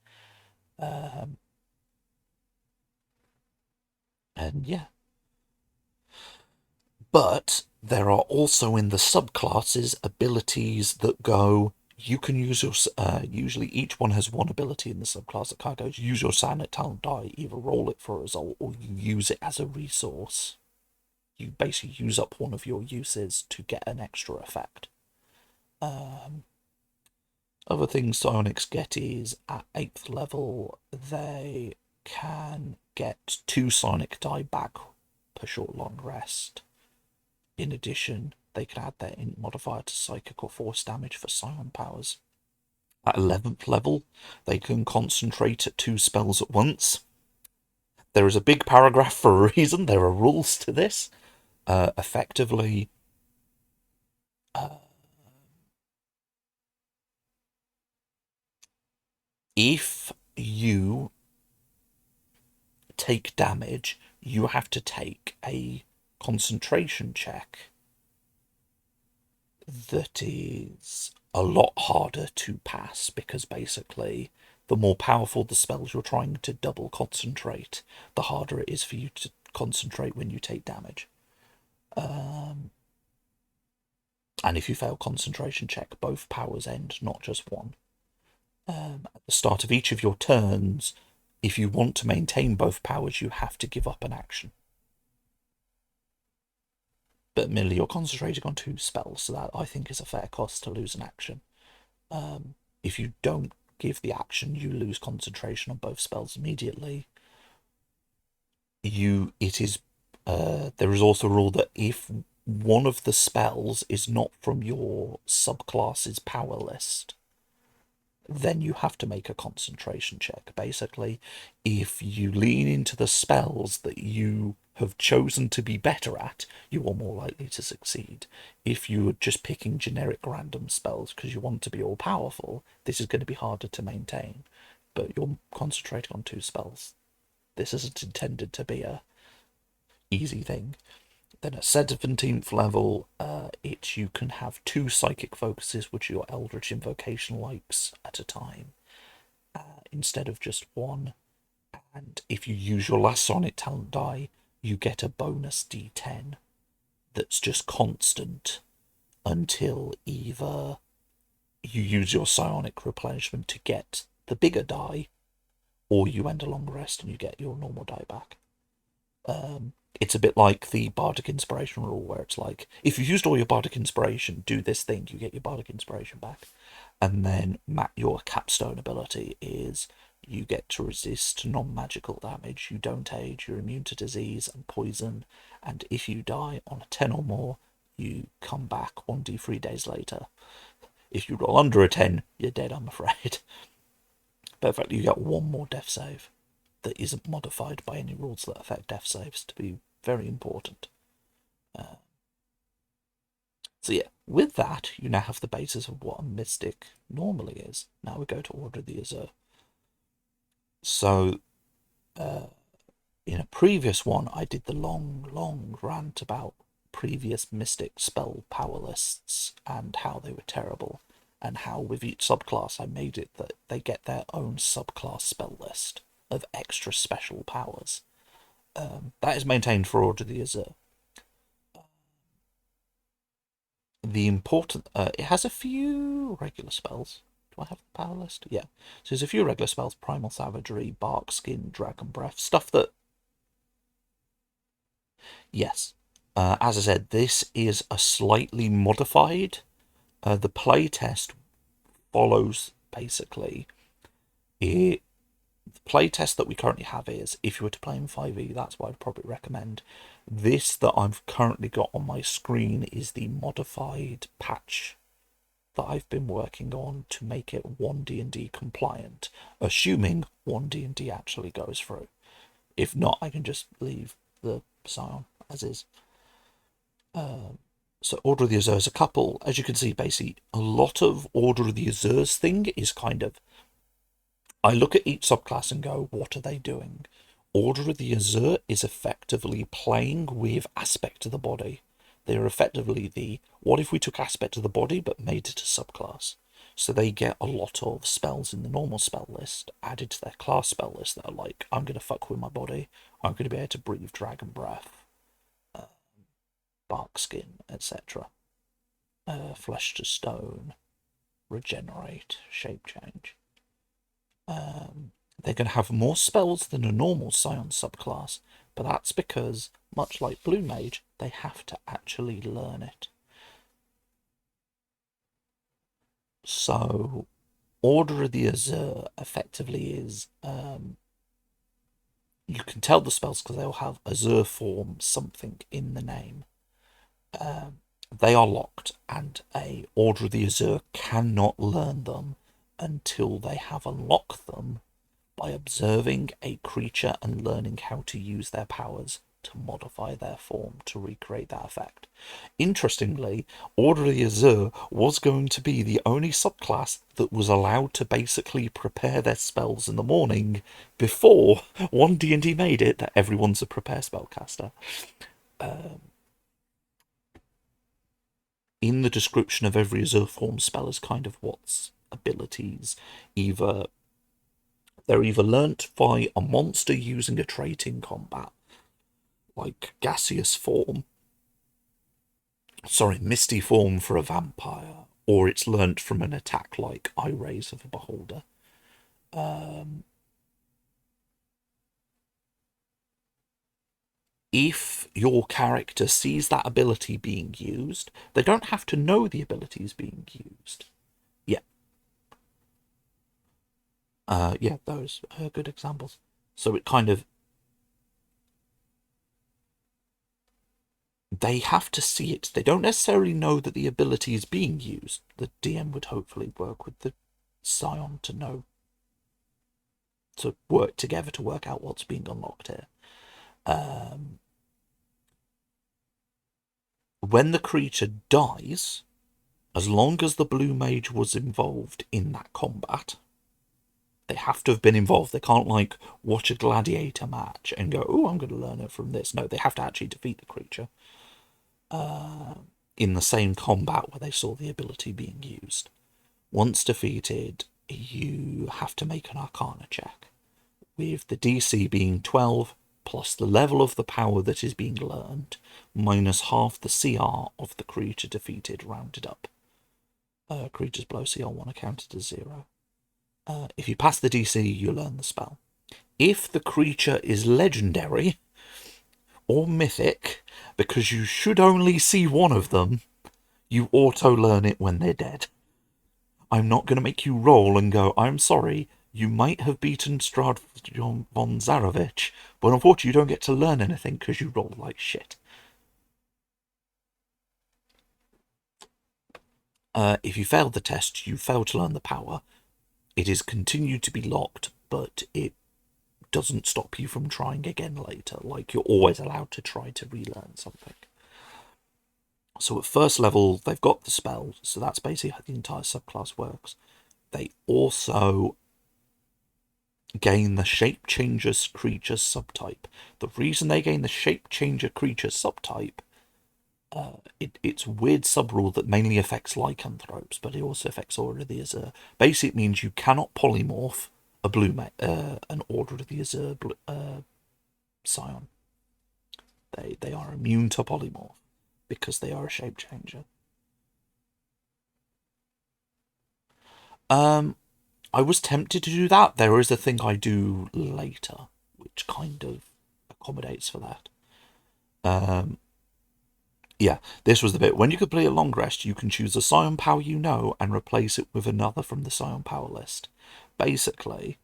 And yeah. But there are also in the subclasses abilities that go. You can use your. Usually, each one has one ability in the subclass that kind of goes. Use your psionic talent die. Either roll it for a result or you use it as a resource. You basically use up one of your uses to get an extra effect. Other things psionics get is at 8th level they can get 2 psionic die back per short long rest. In addition, they can add their int modifier to psychic or force damage for psion powers. At 11th level, they can concentrate at 2 spells at once. There is a big paragraph for a reason. There are rules to this. Effectively, if you take damage, you have to take a concentration check that is a lot harder to pass, because basically the more powerful the spells you're trying to double concentrate, the harder it is for you to concentrate when you take damage. And if you fail concentration check, both powers end, not just one. At the start of each of your turns, if you want to maintain both powers, you have to give up an action. But merely you're concentrating on 2 spells, so that I think is a fair cost to lose an action. If you don't give the action, you lose concentration on both spells immediately. There is also a rule that if one of the spells is not from your subclass's power list, then you have to make a concentration check. Basically, if you lean into the spells that you have chosen to be better at, you are more likely to succeed. If you are just picking generic random spells because you want to be all powerful, this is going to be harder to maintain. But you're concentrating on 2 spells. This isn't intended to be a easy thing. Then at 17th level, you can have 2 psychic focuses, which are your Eldritch Invocation likes, at a time, instead of just 1. And if you use your last Sonic Talent die, you get a bonus D10 that's just constant until either you use your Psionic Replenishment to get the bigger die, or you end a long rest and you get your normal die back. It's a bit like the Bardic Inspiration rule, where it's like, if you've used all your Bardic Inspiration, do this thing, you get your Bardic Inspiration back. And then your capstone ability is you get to resist non-magical damage, you don't age, you're immune to disease and poison, and if you die on a 10 or more, you come back 1d3 days later. If you roll under a 10, you're dead, I'm afraid. But in fact, you get 1 more death save that isn't modified by any rules that affect death saves, to be very important. So yeah, with that, you now have the basis of what a mystic normally is. Now we go to Order of the Azure. So, in a previous one, I did the long rant about previous mystic spell power lists and how they were terrible, and how with each subclass I made it that they get their own subclass spell list of extra special powers. That is maintained for Order of the Azure. It has a few regular spells. Do I have the power list? Yeah. So there's a few regular spells: Primal Savagery, Bark Skin, Dragon Breath, stuff that... Yes. As I said, this is a slightly modified. The playtest follows, basically, the playtest that we currently have is, if you were to play in 5e, that's what I'd probably recommend. This that I've currently got on my screen is the modified patch that I've been working on to make it 1D&D compliant, assuming 1D&D actually goes through. If not, I can just leave the Scion as is. So Order of the Azure is a couple. As you can see, basically, a lot of Order of the Azure's thing is kind of... I look at each subclass and go, what are they doing? Order of the Azure is effectively playing with aspect of the body. They're effectively the, what if we took aspect of the body but made it a subclass? So they get a lot of spells in the normal spell list added to their class spell list that are like, I'm going to fuck with my body, I'm going to be able to breathe Dragon Breath, Bark Skin, etc. Flesh to Stone, Regenerate, Shape Change. They're going to have more spells than a normal Scion subclass, but that's because, much like Blue Mage, they have to actually learn it. So, Order of the Azure effectively is, you can tell the spells because they'll have Azure form something in the name. They are locked, and a Order of the Azure cannot learn them until they have unlocked them by observing a creature and learning how to use their powers to modify their form to recreate that effect. Interestingly, Order of the Azure was going to be the only subclass that was allowed to basically prepare their spells in the morning before one D&D made it that everyone's a prepare spellcaster. In the description of every Azure form spell is kind of what's abilities. They're either learnt by a monster using a trait in combat, like gaseous form, misty form for a vampire, or it's learnt from an attack like Eye Rays of a Beholder. If your character sees that ability being used, they don't have to know the ability is being used. Yeah. Yeah, those are good examples. So it kind of... They have to see it. They don't necessarily know that the ability is being used. The DM would hopefully work with the Scion to know, to work together to work out what's being unlocked here. When the creature dies, as long as the blue mage was involved in that combat, they have to have been involved. They can't, like, watch a gladiator match and go, oh, I'm going to learn it from this. No, they have to actually defeat the creature in the same combat where they saw the ability being used. Once defeated, you have to make an Arcana check, with the DC being 12 plus the level of the power that is being learned minus half the CR of the creature defeated, rounded up. Creatures below CR1 are counted as 0. If you pass the DC, you learn the spell. If the creature is legendary or mythic, because you should only see one of them, you auto-learn it when they're dead. I'm not going to make you roll and go, I'm sorry, you might have beaten Strad von Zarovich, but unfortunately you don't get to learn anything because you roll like shit. If you failed the test, you fail to learn the power. It is continued to be locked, but it doesn't stop you from trying again later. Like, you're always allowed to try to relearn something. So at first level, they've got the spell, so that's basically how the entire subclass works. They also gain the Shape Changer's creature subtype. The reason they gain the Shape Changer creature subtype, it's a weird subrule that mainly affects lycanthropes, but it also affects Order of the Azure. Basically, it means you cannot polymorph an Order of the Azure Scion. They are immune to polymorph because they are a shape changer. I was tempted to do that. There is a thing I do later, which kind of accommodates for that. Yeah, this was the bit. When you complete a long rest, you can choose a Scion power you know and replace it with another from the Scion power list. Basically,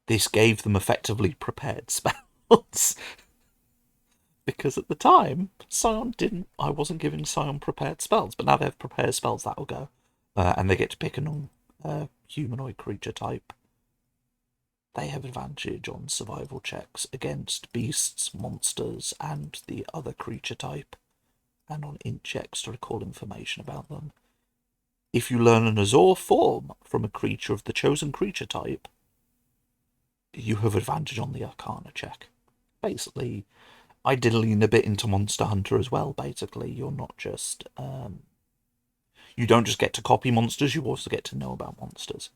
this gave them effectively prepared spells. Because at the time, I wasn't giving Scion prepared spells, but now they have prepared spells that'll go. And they get to pick a non-humanoid creature type. They have advantage on survival checks against beasts, monsters, and the other creature type, and on int checks to recall information about them. If you learn an Azure form from a creature of the chosen creature type, you have advantage on the Arcana check. Basically, I did lean a bit into Monster Hunter as well, basically. You're not just... you don't just get to copy monsters, you also get to know about monsters.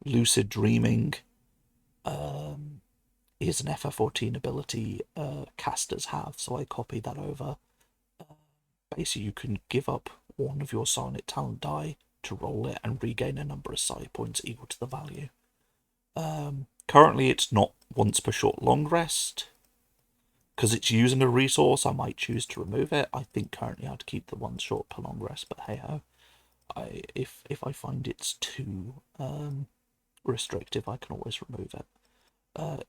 Lucid Dreaming is an FF14 ability casters have, so I copied that over. Basically, you can give up one of your Psionic Talent die to roll it and regain a number of psi points equal to the value. Currently, it's not once per short long rest. Because it's using a resource, I might choose to remove it. I think currently I'd keep the one short per long rest, but hey ho. If I find it's too restrictive, I can always remove it.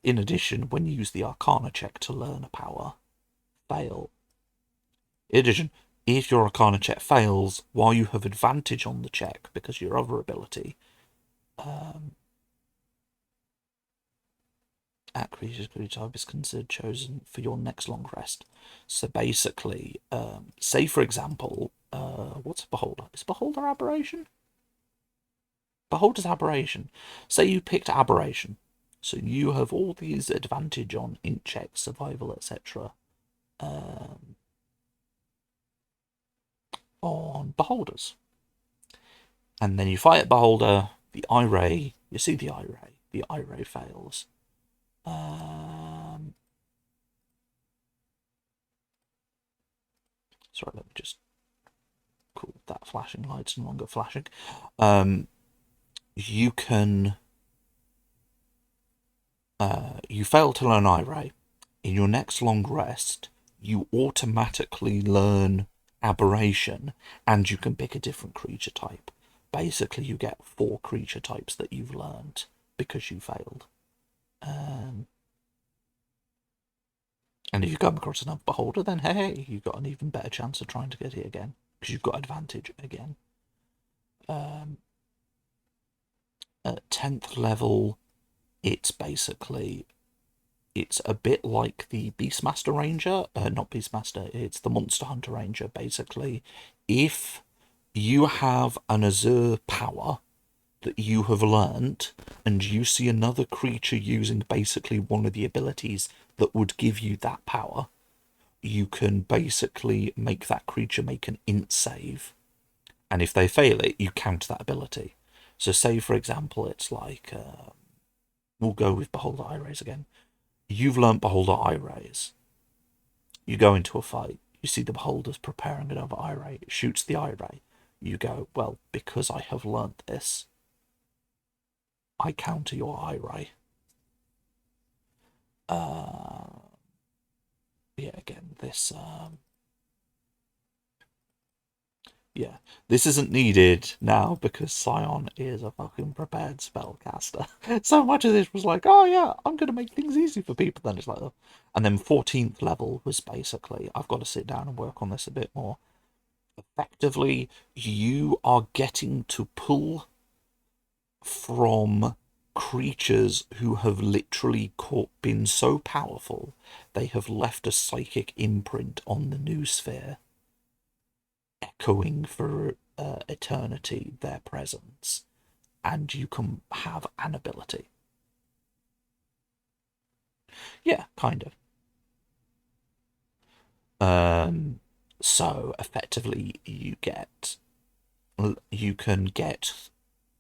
In addition, when you use the Arcana check to learn a power, fail. In addition, if your Arcana check fails, while you have advantage on the check because your other ability, at creature type is considered chosen for your next long rest. So basically, say for example, what's a beholder? Is beholder aberration? Beholder's aberration. Say you picked aberration, so you have all these advantage on int checks, survival, etc. On beholders, and then you fight a beholder. The eye ray, you see the eye ray. The eye ray fails. Sorry, let me just cool that flashing light's no longer flashing. You can you fail to learn eye ray. In your next long rest, you automatically learn aberration, and you can pick a different creature type. Basically, you get 4 creature types that you've learned because you failed. And if you come across another beholder, then hey, you've got an even better chance of trying to get it again because you've got advantage again. At 10th level, it's basically, it's a bit like the Beastmaster Ranger, not Beastmaster, it's the Monster Hunter Ranger. Basically, if you have an Azure power that you have learnt and you see another creature using basically one of the abilities that would give you that power, you can basically make that creature make an int save, and if they fail it, you counter that ability. So say for example, it's like we'll go with Beholder Eye Rays again. You've learnt Beholder Eye Rays. You go into a fight, you see the Beholder's preparing another Eye Ray, it shoots the Eye Ray. You go, well, because I have learnt this, I counter your Eye Ray. Yeah, again, this yeah, this isn't needed now because Scion is a fucking prepared spellcaster. So much of this was like, oh yeah, I'm going to make things easy for people. Then it's like, oh. And then 14th level was basically, I've got to sit down and work on this a bit more. Effectively, you are getting to pull from creatures who have literally been so powerful, they have left a psychic imprint on the new sphere, echoing for eternity their presence, and you can have an ability. Yeah, kind of. So effectively, you can get,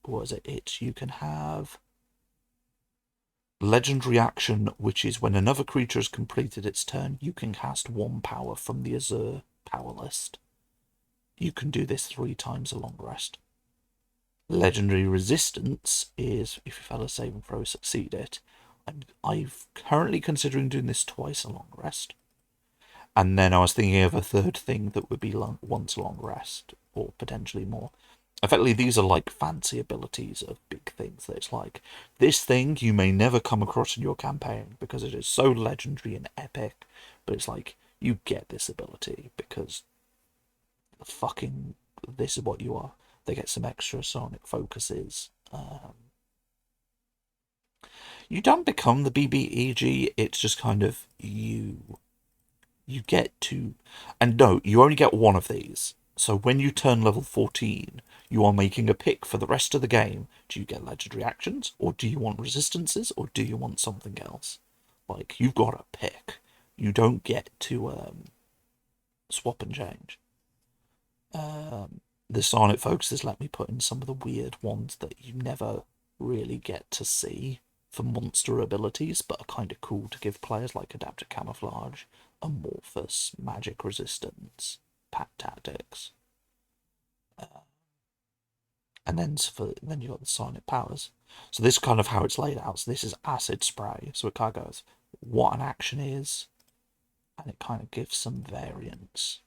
what is it? You can have legendary action, which is when another creature has completed its turn, you can cast 1 power from the Azure power list. You can do this 3 times a long rest. Legendary resistance is if you fail a saving throw, succeed it. I'm currently considering doing this twice a long rest. And then I was thinking of a third thing that would be once a long rest, or potentially more. Effectively, these are like fancy abilities of big things that it's like, this thing you may never come across in your campaign because it is so legendary and epic, but it's like, you get this ability because fucking this is what you are. They get some extra sonic focuses. You don't become the BBEG, it's just kind of you get to, and no, you only get 1 of these. So when you turn level 14, you are making a pick for the rest of the game. Do you get legendary actions, or do you want resistances, or do you want something else? Like, you've got to pick. You don't get to swap and change. The Sonic focuses let me put in some of the weird ones that you never really get to see for monster abilities, but are kind of cool to give players, like Adaptive Camouflage, Amorphous, Magic Resistance, Pack Tactics. And then you've got the Sonic powers. So this is kind of how it's laid out. So this is Acid Spray. So it kind of goes what an action is, and it kind of gives some variance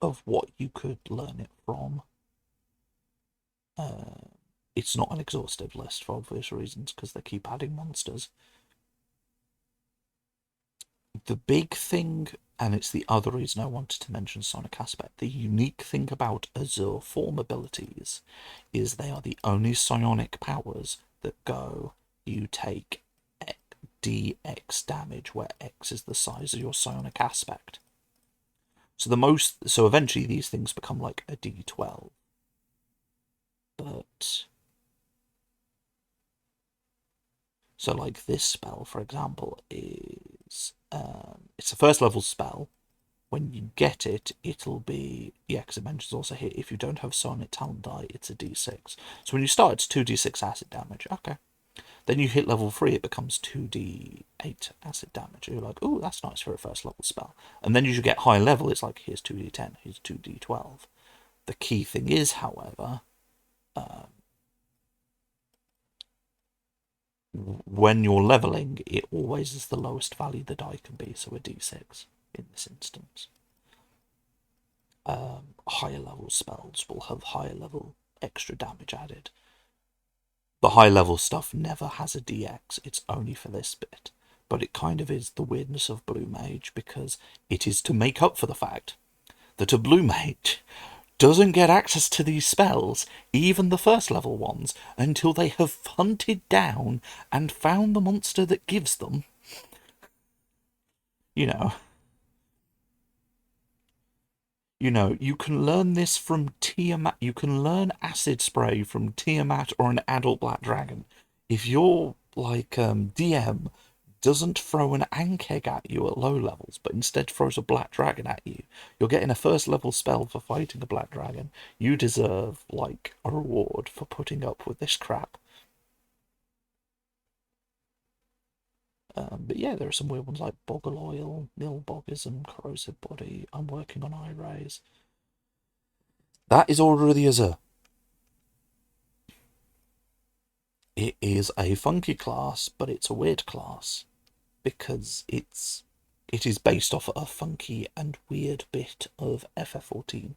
of what you could learn it from. It's not an exhaustive list for obvious reasons because they keep adding monsters. The big thing, and it's the other reason I wanted to mention Sonic Aspect, the unique thing about Azure form abilities is they are the only psionic powers that go, you take dx damage, where x is the size of your psionic aspect. So eventually these things become like a d12. But so like this spell, for example, is it's a first level spell. When you get it, it'll be, yeah, because it mentions also here, if you don't have psionic talent die, it's a d6. So when you start, it's 2d6 acid damage. Okay. Then you hit level 3, it becomes 2d8 acid damage. You're like, oh, that's nice for a first level spell. And then as you get high level, it's like, here's 2d10, here's 2d12. The key thing is, however, when you're leveling, it always is the lowest value the die can be, so a d6 in this instance. Higher level spells will have higher level extra damage added. The high level stuff never has a DX, it's only for this bit. But it kind of is the weirdness of Blue Mage, because it is to make up for the fact that a Blue Mage doesn't get access to these spells, even the first level ones, until they have hunted down and found the monster that gives them. You know, you can learn this from Tiamat. You can learn Acid Spray from Tiamat or an adult Black Dragon. If your DM doesn't throw an Ankeg at you at low levels, but instead throws a Black Dragon at you, you're getting a first level spell for fighting a Black Dragon. You deserve like a reward for putting up with this crap. But yeah, there are some weird ones like Boggle Oil, Nil Bogism, Corrosive Body. I'm working on Eye Rays. That is Order of the Azure. It is a funky class, but it's a weird class because it is based off a funky and weird bit of FF14.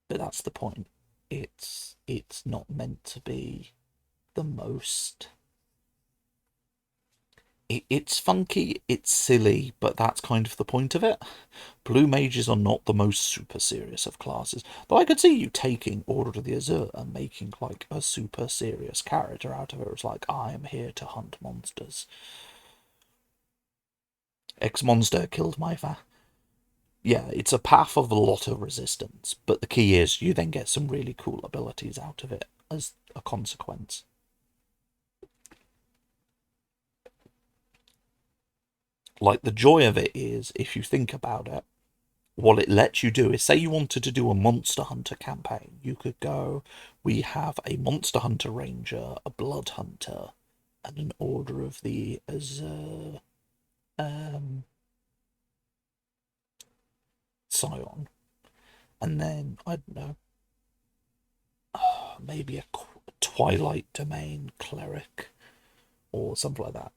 But that's the point. It's not meant to be the most. It's funky, it's silly, but that's kind of the point of it. Blue mages are not the most super serious of classes, though I could see you taking Order of the Azure and making like a super serious character out of it. It's like, I am here to hunt monsters. X monster killed my Yeah, it's a path of a lot of resistance, but the key is you then get some really cool abilities out of it as a consequence. Like, the joy of it is, if you think about it, what it lets you do is, say you wanted to do a Monster Hunter campaign, you could go, we have a Monster Hunter Ranger, a Blood Hunter, and an Order of the Azure Scion. And then, I don't know, maybe a Twilight Domain Cleric, or something like that.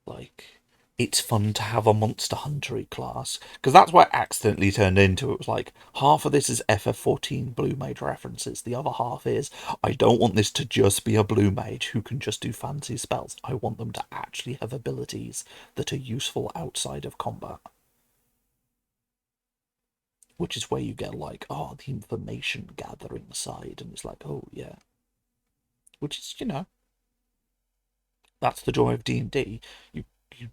Like, it's fun to have a Monster Hunter-y class, because that's what it accidentally turned into. It was like, half of this is FF14 Blue Mage references, the other half is, I don't want this to just be a Blue Mage who can just do fancy spells. I want them to actually have abilities that are useful outside of combat. Which is where you get like, oh, the information gathering side, and it's like, oh yeah. Which is, that's the joy of D&D. You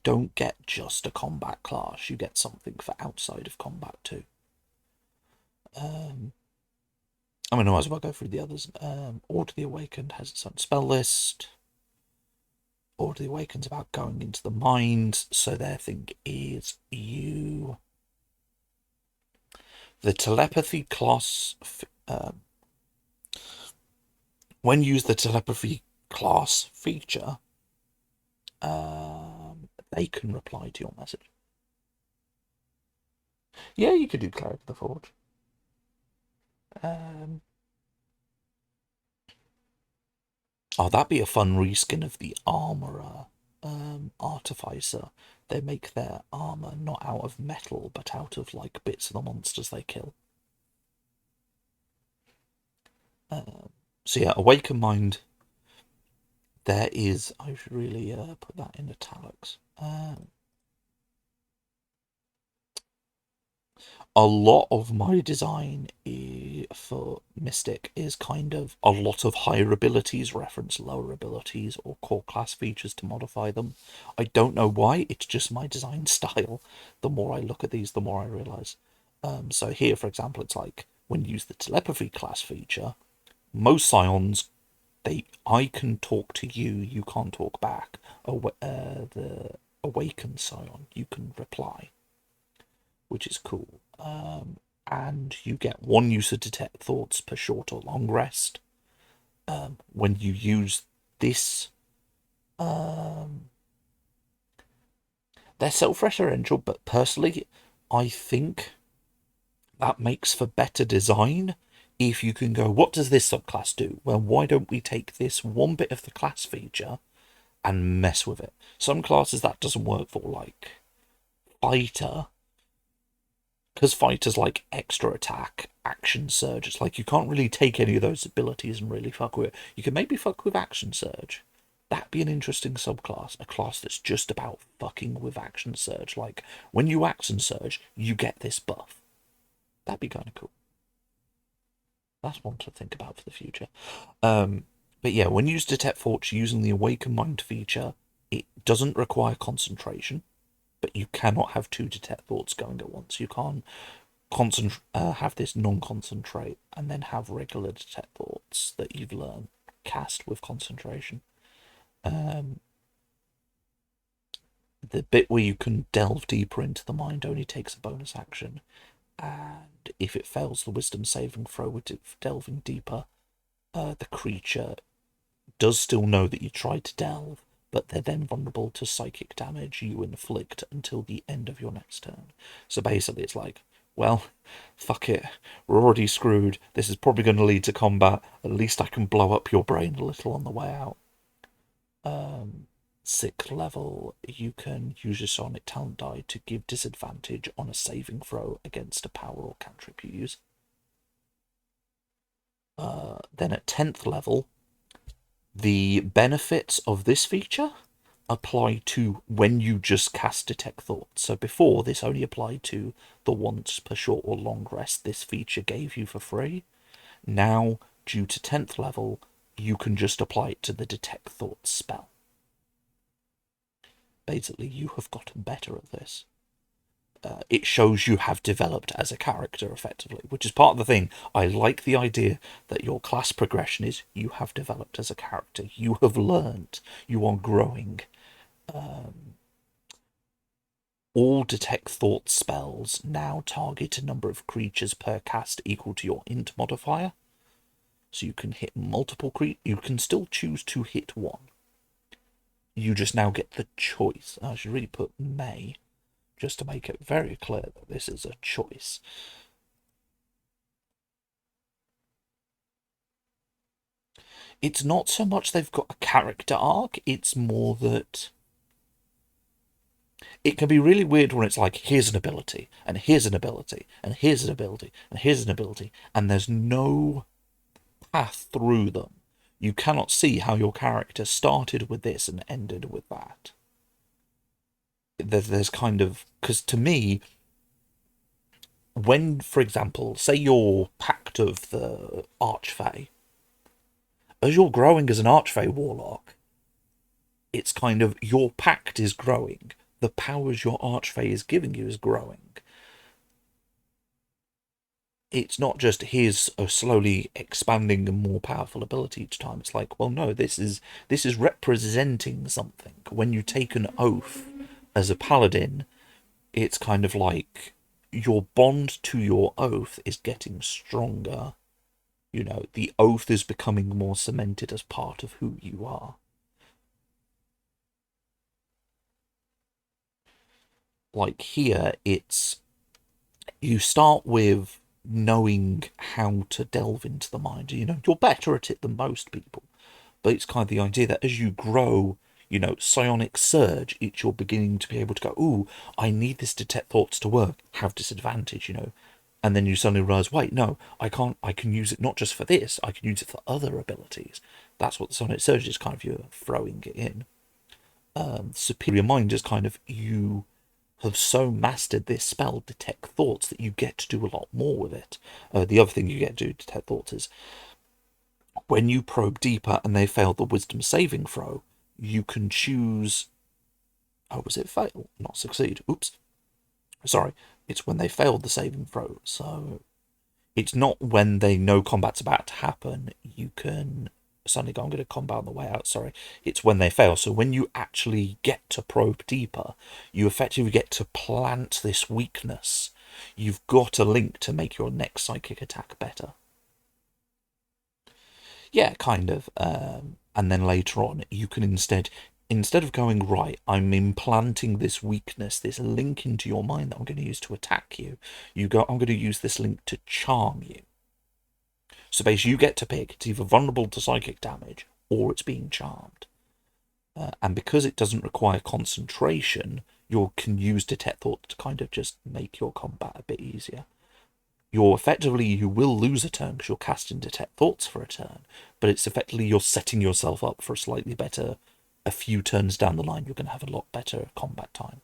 don't get just a combat class, you get something for outside of combat too. I mean, I might as well go through the others. Order the Awakened has its own spell list. Order the Awakened's about going into the mind, so their thing is the telepathy class. When you use the telepathy class feature, they can reply to your message. Yeah, you could do Cleric of the Forge. Oh, that'd be a fun reskin of the Armourer Artificer. They make their armour not out of metal, but out of like bits of the monsters they kill. So yeah, Awaken Mind. There is. I should really put that in italics. A lot of my design for Mystic is kind of a lot of higher abilities reference lower abilities or core class features to modify them. I don't know why, it's just my design style. The more I look at these, the more I realise. So here, for example, it's like when you use the telepathy class feature, most scions, I can talk to you, you can't talk back. The awakened scion, you can reply, which is cool. And you get one use of detect thoughts per short or long rest. When you use this, they're self-referential, but personally, I think that makes for better design. If you can go, what does this subclass do? Well, why don't we take this one bit of the class feature and mess with it? Some classes that doesn't work for, like fighter, because fighters like extra attack, action surge. It's like you can't really take any of those abilities and really fuck with it. You can maybe fuck with action surge. That'd be an interesting subclass, a class that's just about fucking with action surge. Like when you action surge, you get this buff. That'd be kind of cool. That's one to think about for the future. But yeah, when you use detect thoughts using the awaken mind feature, it doesn't require concentration, but you cannot have two detect thoughts going at once. You can't have this non-concentrate and then have regular detect thoughts that you've learned cast with concentration. The bit where you can delve deeper into the mind only takes a bonus action, and if it fails the wisdom saving throw with delving deeper, the creature does still know that you tried to delve, but they're then vulnerable to psychic damage you inflict until the end of your next turn. So basically it's like, well, fuck it, we're already screwed, this is probably going to lead to combat, at least I can blow up your brain a little on the way out. 6th level, you can use your sonic talent die to give disadvantage on a saving throw against a power or cantrip you use. Then at 10th level, the benefits of this feature apply to when you just cast detect thoughts. So before, this only applied to the once per short or long rest this feature gave you for free. Now, due to 10th level, you can just apply it to the detect thoughts spell. Basically, you have gotten better at this. It shows you have developed as a character effectively, which is part of the thing. I like the idea that your class progression is you have developed as a character, you have learned, you are growing. All detect thought spells now target a number of creatures per cast equal to your int modifier, so you can hit multiple you can still choose to hit one. You just now get the choice. I should really put may, just to make it very clear that this is a choice. It's not so much they've got a character arc, it's more that it can be really weird when it's like, here's an ability, and here's an ability, and here's an ability, and here's an ability, and there's no path through them. You cannot see how your character started with this and ended with that. There's kind of, because to me, when, for example, say you're Pact of the Archfey, as you're growing as an Archfey Warlock, it's kind of your pact is growing. The powers your Archfey is giving you is growing. It's not just here's a slowly expanding and more powerful ability each time. It's like, well, no, this is representing something. When you take an oath as a paladin, it's kind of like your bond to your oath is getting stronger. You know, the oath is becoming more cemented as part of who you are. Like here, it's you start with knowing how to delve into the mind. You know, you're better at it than most people, but it's kind of the idea that as you grow, you know, psionic surge, it's you're beginning to be able to go, ooh, I need this detect thoughts to work, have disadvantage, you know. And then you suddenly realize, wait, no, I can't, I can use it not just for this, I can use it for other abilities. That's what the psionic surge is, kind of you throwing it in. Superior mind is kind of you have so mastered this spell, Detect Thoughts, that you get to do a lot more with it. The other thing you get to do, Detect Thoughts, is when you probe deeper and they fail the wisdom saving throw, you can choose. Oh, was it fail? Not succeed. Oops. Sorry. It's when they failed the saving throw. So it's not when they know combat's about to happen. You can suddenly go, I'm going to combat on the way out. Sorry. It's when they fail. So when you actually get to probe deeper, you effectively get to plant this weakness. You've got a link to make your next psychic attack better. Yeah, kind of. And then later on, you can instead of going, right, I'm implanting this weakness, this link into your mind that I'm going to use to attack you, you go, I'm going to use this link to charm you. So basically, you get to pick. It's either vulnerable to psychic damage or it's being charmed. And because it doesn't require concentration, you can use Detect Thought to kind of just make your combat a bit easier. You will lose a turn because you're casting Detect Thoughts for a turn, but it's effectively you're setting yourself up for a slightly better, a few turns down the line, you're going to have a lot better combat time.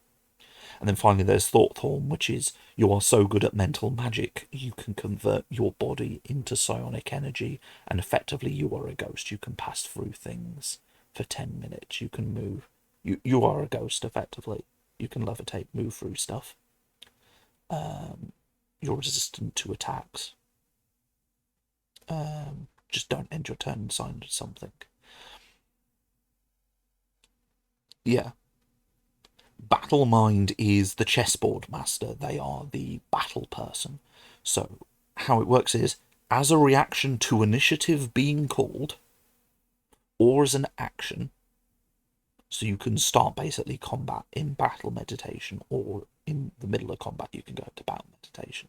And then finally there's Thought-Thorn, which is you are so good at mental magic, you can convert your body into psionic energy, and effectively you are a ghost. You can pass through things for 10 minutes. You can move. You are a ghost, effectively. You can levitate, move through stuff. You're resistant to attacks. Just don't end your turn inside something. Yeah. Battle Mind is the chessboard master. They are the battle person. So how it works is, as a reaction to initiative being called, or as an action, so you can start basically combat in battle meditation, or in the middle of combat you can go to battle meditation.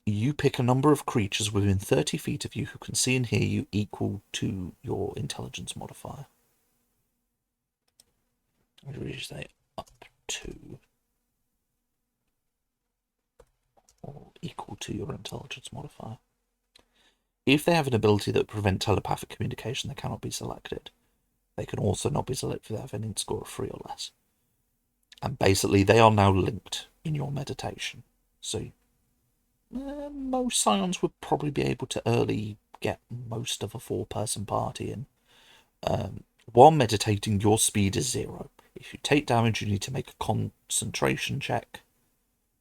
You pick a number of creatures within 30 feet of you who can see and hear you equal to your intelligence modifier. What did we say? Up to. Or equal to your intelligence modifier. If they have an ability that prevents telepathic communication, they cannot be selected. They can also not be selected if they have an int score of 3 or less. And basically, they are now linked in your meditation. So most scions would probably be able to early get most of a 4-person party in. While meditating, your speed is 0. If you take damage, you need to make a concentration check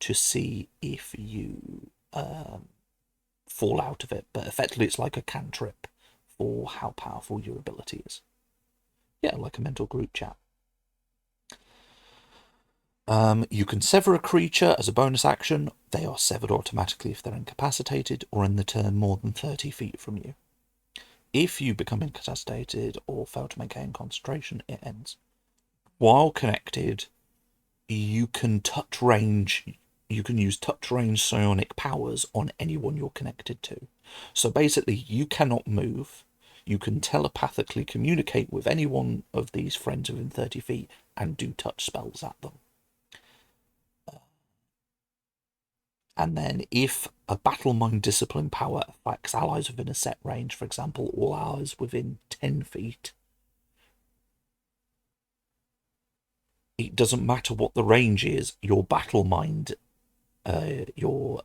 to see if you fall out of it. But effectively, it's like a cantrip for how powerful your ability is. Yeah, like a mental group chat. You can sever a creature as a bonus action. They are severed automatically if they're incapacitated or in the turn more than 30 feet from you. If you become incapacitated or fail to maintain concentration, it ends. While connected, you can use touch range psionic powers on anyone you're connected to. So basically, you cannot move. You can telepathically communicate with any one of these friends within 30 feet and do touch spells at them. And then if a battle mind discipline power affects allies within a set range, for example, all allies within 10 feet, it doesn't matter what the range is, your battle mind, your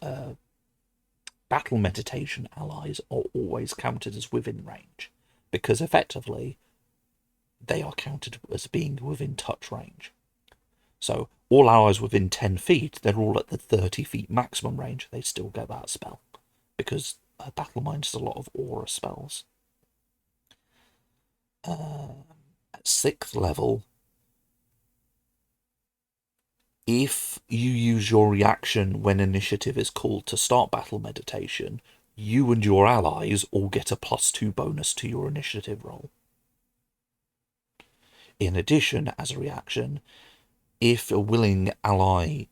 battle meditation allies are always counted as within range, because effectively they are counted as being within touch range. So all allies within 10 feet, they're all at the 30 feet maximum range, they still get that spell, because battle mind has a lot of aura spells. At 6th level, if you use your reaction when initiative is called to start battle meditation, you and your allies all get a +2 bonus to your initiative roll. In addition, as a reaction, if a willing ally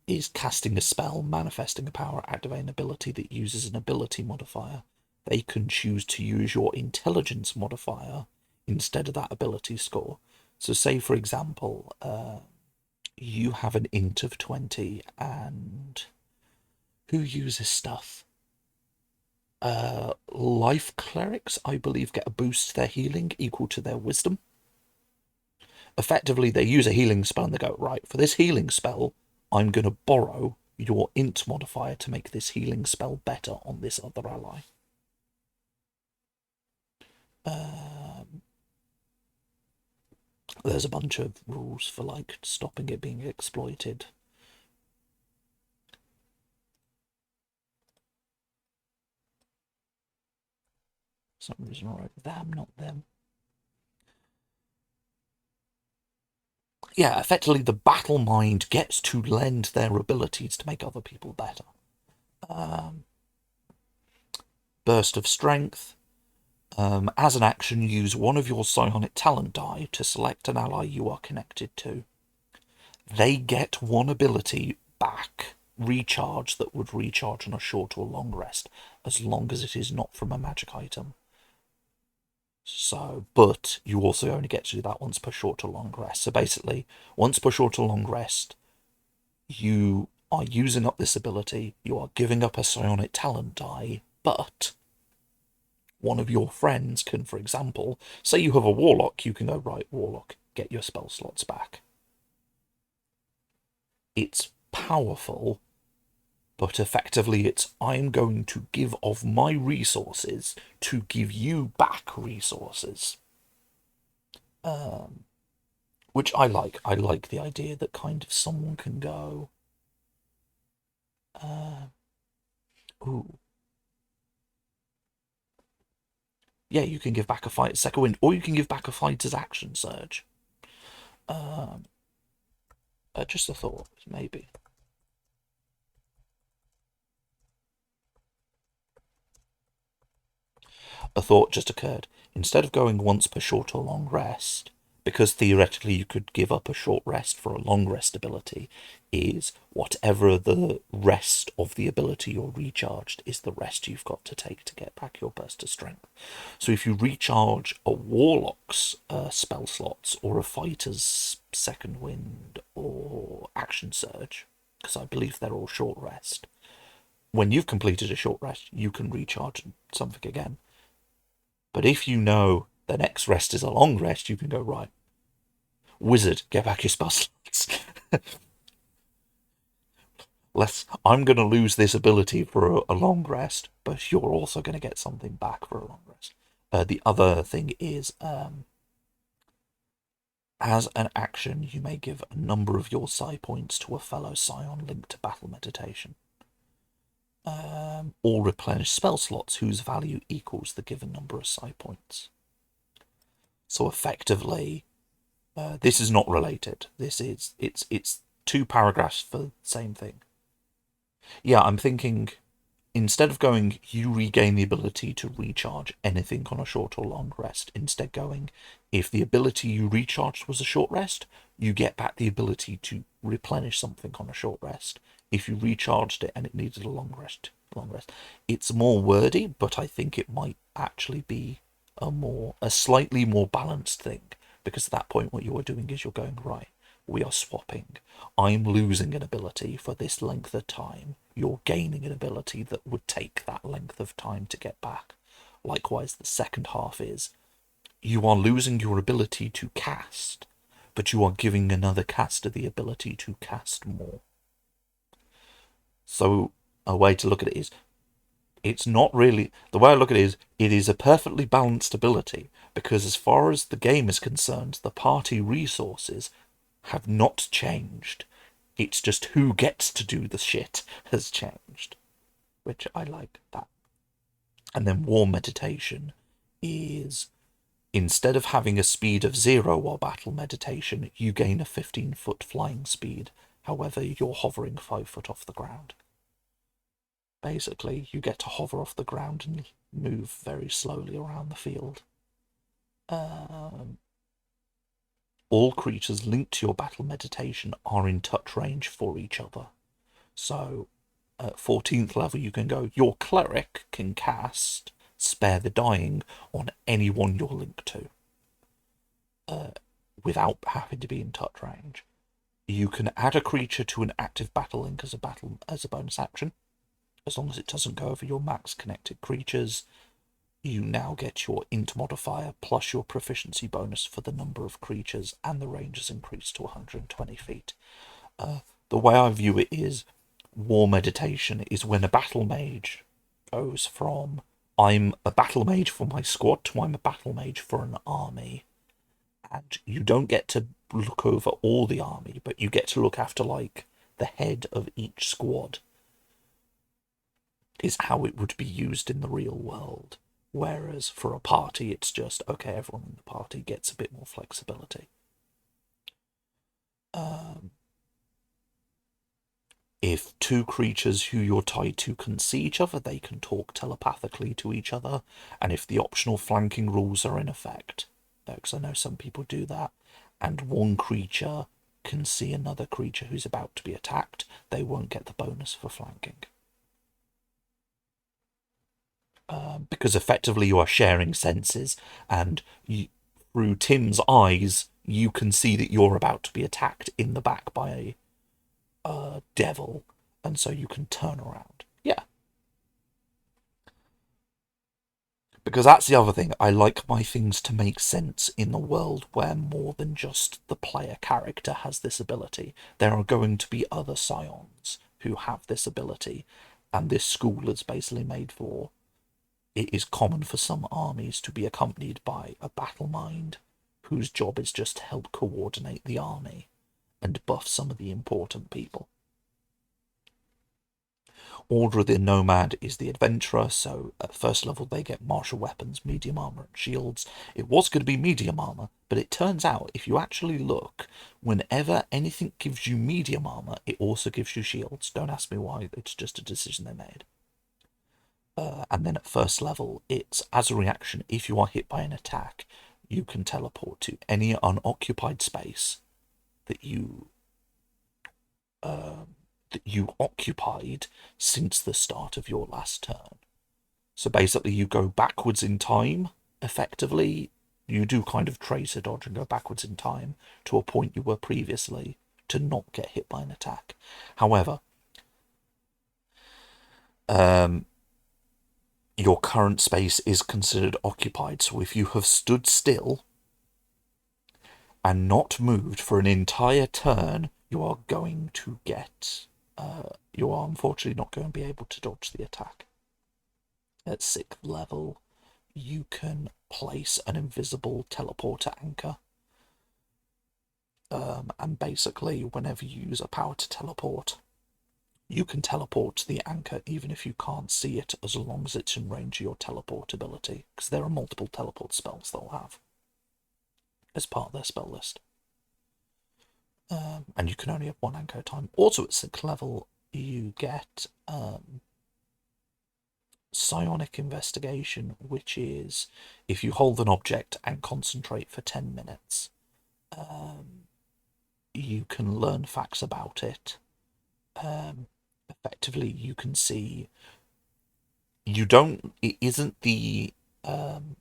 is casting a spell, manifesting a power, activating an ability that uses an ability modifier, they can choose to use your intelligence modifier instead of that ability score. So say, for example, you have an int of 20, and who uses stuff? Life clerics, I believe, get a boost to their healing equal to their wisdom. effectively they use a healing spell and they go, right, for this healing spell, I'm going to borrow your int modifier to make this healing spell better on this other ally. There's a bunch of rules for like stopping it being exploited. For some reason I wrote them, not them. Yeah, effectively the battle mind gets to lend their abilities to make other people better. Burst of Strength. As an action, use one of your psionic talent die to select an ally you are connected to. They get one ability back, recharge, that would recharge on a short or long rest, as long as it is not from a magic item. So, but you also only get to do that once per short or long rest. So basically, once per short or long rest, you are using up this ability, you are giving up a psionic talent die, but one of your friends can, for example, say you have a warlock, you can go, right, warlock, get your spell slots back. It's powerful, but effectively it's, I'm going to give of my resources to give you back resources. Which I like. I like the idea that kind of someone can go, ooh, yeah, you can give back a fight second wind, or you can give back a fighter's action surge. Just a thought, maybe. A thought just occurred. Instead of going once per short or long rest, because theoretically you could give up a short rest for a long rest ability, is whatever the rest of the ability you're recharged is the rest you've got to take to get back your burst of strength. So if you recharge a warlock's spell slots or a fighter's second wind or action surge, because I believe they're all short rest, when you've completed a short rest, you can recharge something again. But if you know the next rest is a long rest, you can go, right, wizard, get back your spell slots. I'm going to lose this ability for a long rest, but you're also going to get something back for a long rest. The other thing is, as an action, you may give a number of your psi points to a fellow scion linked to battle meditation. Or replenish spell slots whose value equals the given number of psi points. So effectively, this is not related. It's two paragraphs for the same thing. Yeah, I'm thinking, instead of going, you regain the ability to recharge anything on a short or long rest, instead going, if the ability you recharged was a short rest, you get back the ability to replenish something on a short rest. If you recharged it and it needed a long rest. It's more wordy, but I think it might actually be a slightly more balanced thing, because at that point what you are doing is you're going, right, we are swapping. I'm losing an ability for this length of time. You're gaining an ability that would take that length of time to get back. Likewise, the second half is, you are losing your ability to cast, but you are giving another caster the ability to cast more. So a way to look at it is, it's not really, the way I look at it is a perfectly balanced ability, because as far as the game is concerned, the party resources have not changed. It's just who gets to do the shit has changed, which I like that. And then war meditation is, instead of having a speed of 0 while battle meditation, you gain a 15-foot flying speed. However, you're hovering 5 foot off the ground. Basically, you get to hover off the ground and move very slowly around the field. All creatures linked to your battle meditation are in touch range for each other. So at 14th level you can go, your cleric can cast Spare the Dying on anyone you're linked to, without having to be in touch range. You can add a creature to an active battle link as a bonus action, as long as it doesn't go over your max connected creatures. you now get your int modifier plus your proficiency bonus for the number of creatures, and the range is increased to 120 feet. The way I view it is war meditation is when a battle mage goes from I'm a battle mage for my squad to I'm a battle mage for an army. And you don't get to look over all the army, but you get to look after, like, the head of each squad, is how it would be used in the real world. Whereas for a party, it's just, okay, everyone in the party gets a bit more flexibility. If two creatures who you're tied to can see each other, they can talk telepathically to each other. And if the optional flanking rules are in effect, because I know some people do that, and one creature can see another creature who's about to be attacked, they won't get the bonus for flanking. Because effectively you are sharing senses, and through Tim's eyes, you can see that you're about to be attacked in the back by a devil, and so you can turn around. Yeah. Because that's the other thing. I like my things to make sense in the world where more than just the player character has this ability. There are going to be other scions who have this ability, and this school is basically made for. It is common for some armies to be accompanied by a battle mind whose job is just to help coordinate the army and buff some of the important people. Order of the Nomad is the adventurer, so at first level they get martial weapons, medium armor, and shields. It was going to be medium armor, but it turns out if you actually look, whenever anything gives you medium armor, it also gives you shields. Don't ask me why, it's just a decision they made. And then at first level, it's as a reaction, if you are hit by an attack, you can teleport to any unoccupied space that you occupied since the start of your last turn. So basically you go backwards in time, effectively. You do kind of tracer dodge and go backwards in time to a point you were previously to not get hit by an attack. However, your current space is considered occupied, so if you have stood still and not moved for an entire turn, you are going to get you are unfortunately not going to be able to dodge the attack. At 6th level, you can place an invisible teleporter anchor. And basically, whenever you use a power to teleport, you can teleport to the anchor even if you can't see it, as long as it's in range of your teleport ability, because there are multiple teleport spells they'll have as part of their spell list. And you can only have one anchor at a time. Also at 6th level, you get psionic investigation, which is if you hold an object and concentrate for 10 minutes, you can learn facts about it. Effectively, you can see. It isn't the.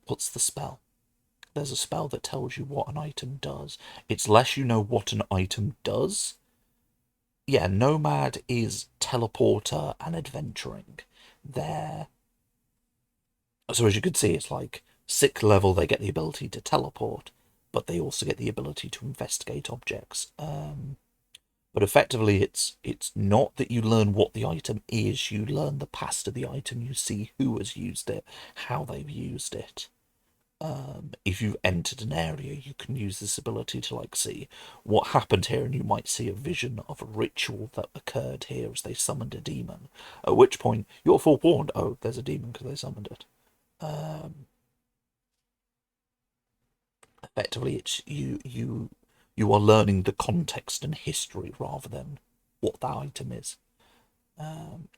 What's the spell? There's a spell that tells you what an item does. It's less you know what an item does. Yeah, Nomad is teleporter and adventuring. So as you can see, it's like 6th level they get the ability to teleport, but they also get the ability to investigate objects. But effectively, it's not that you learn what the item is, you learn the past of the item, you see who has used it, how they've used it. If you've entered an area, you can use this ability to, like, see what happened here, and you might see a vision of a ritual that occurred here as they summoned a demon, at which point you're forewarned, oh, there's a demon because they summoned it. Effectively, it's you are learning the context and history rather than what that item is.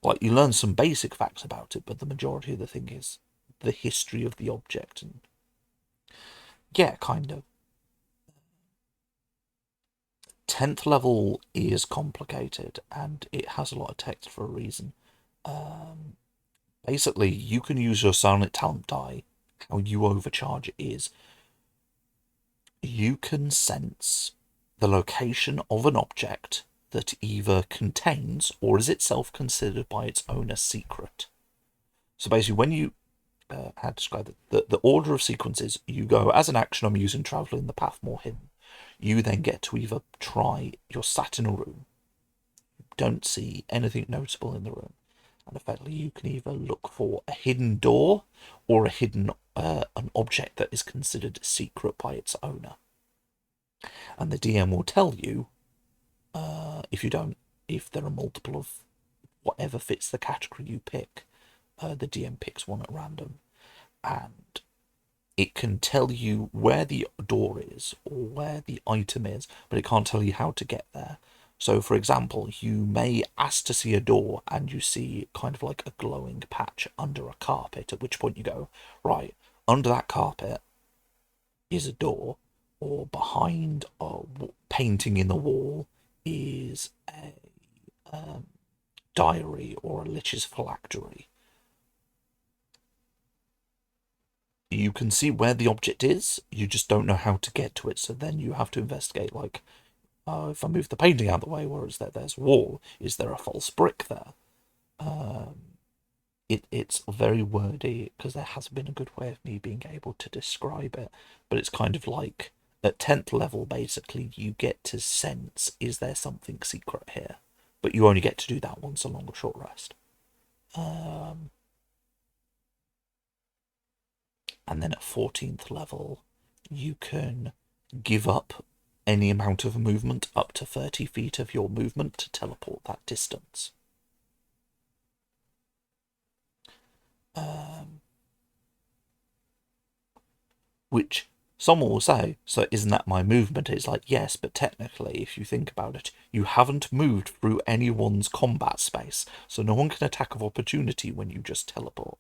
Like, you learn some basic facts about it, but the majority of the thing is the history of the object. And yeah, kind of. 10th level is complicated, and it has a lot of text for a reason. Basically, you can use your silent talent die. How you overcharge it is you can sense the location of an object that either contains or is itself considered by its owner secret. So basically, when you how to describe it. The order of sequences, you go as an action. I'm using travel in the path more hidden. You then get to either try, you're sat in a room, don't see anything noticeable in the room, and effectively you can either look for a hidden door or a hidden an object that is considered secret by its owner, and the DM will tell you if there are multiple of whatever fits the category you pick. The DM picks one at random, and it can tell you where the door is or where the item is, but it can't tell you how to get there. So, for example, you may ask to see a door and you see kind of like a glowing patch under a carpet, at which point you go, right, under that carpet is a door, or behind a painting in the wall is a diary or a lich's phylactery. You can see where the object is, you just don't know how to get to it, so then you have to investigate, like, if I move the painting out of the way, where is there? There's a wall. Is there a false brick there? It's very wordy, because there hasn't been a good way of me being able to describe it, but it's kind of like, at 10th level, basically, you get to sense, is there something secret here? But you only get to do that once a long or short rest. And then at 14th level, you can give up any amount of movement up to 30 feet of your movement to teleport that distance. Which someone will say, so isn't that my movement? It's like, yes, but technically, if you think about it, you haven't moved through anyone's combat space, so no one can attack of opportunity when you just teleport.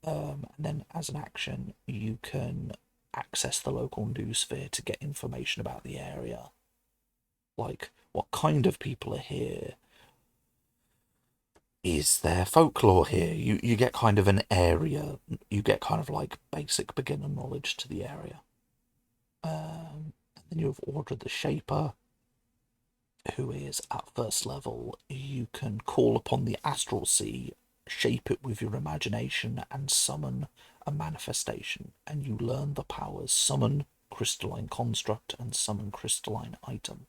And then as an action, you can access the local noosphere to get information about the area. Like, what kind of people are here? Is there folklore here? You get kind of an area, you get kind of like basic beginner knowledge to the area. And then you have ordered the Shaper, who is at first level. You can call upon the Astral Sea, shape it with your imagination, and summon a manifestation, and you learn the powers summon, crystalline construct, and summon crystalline item.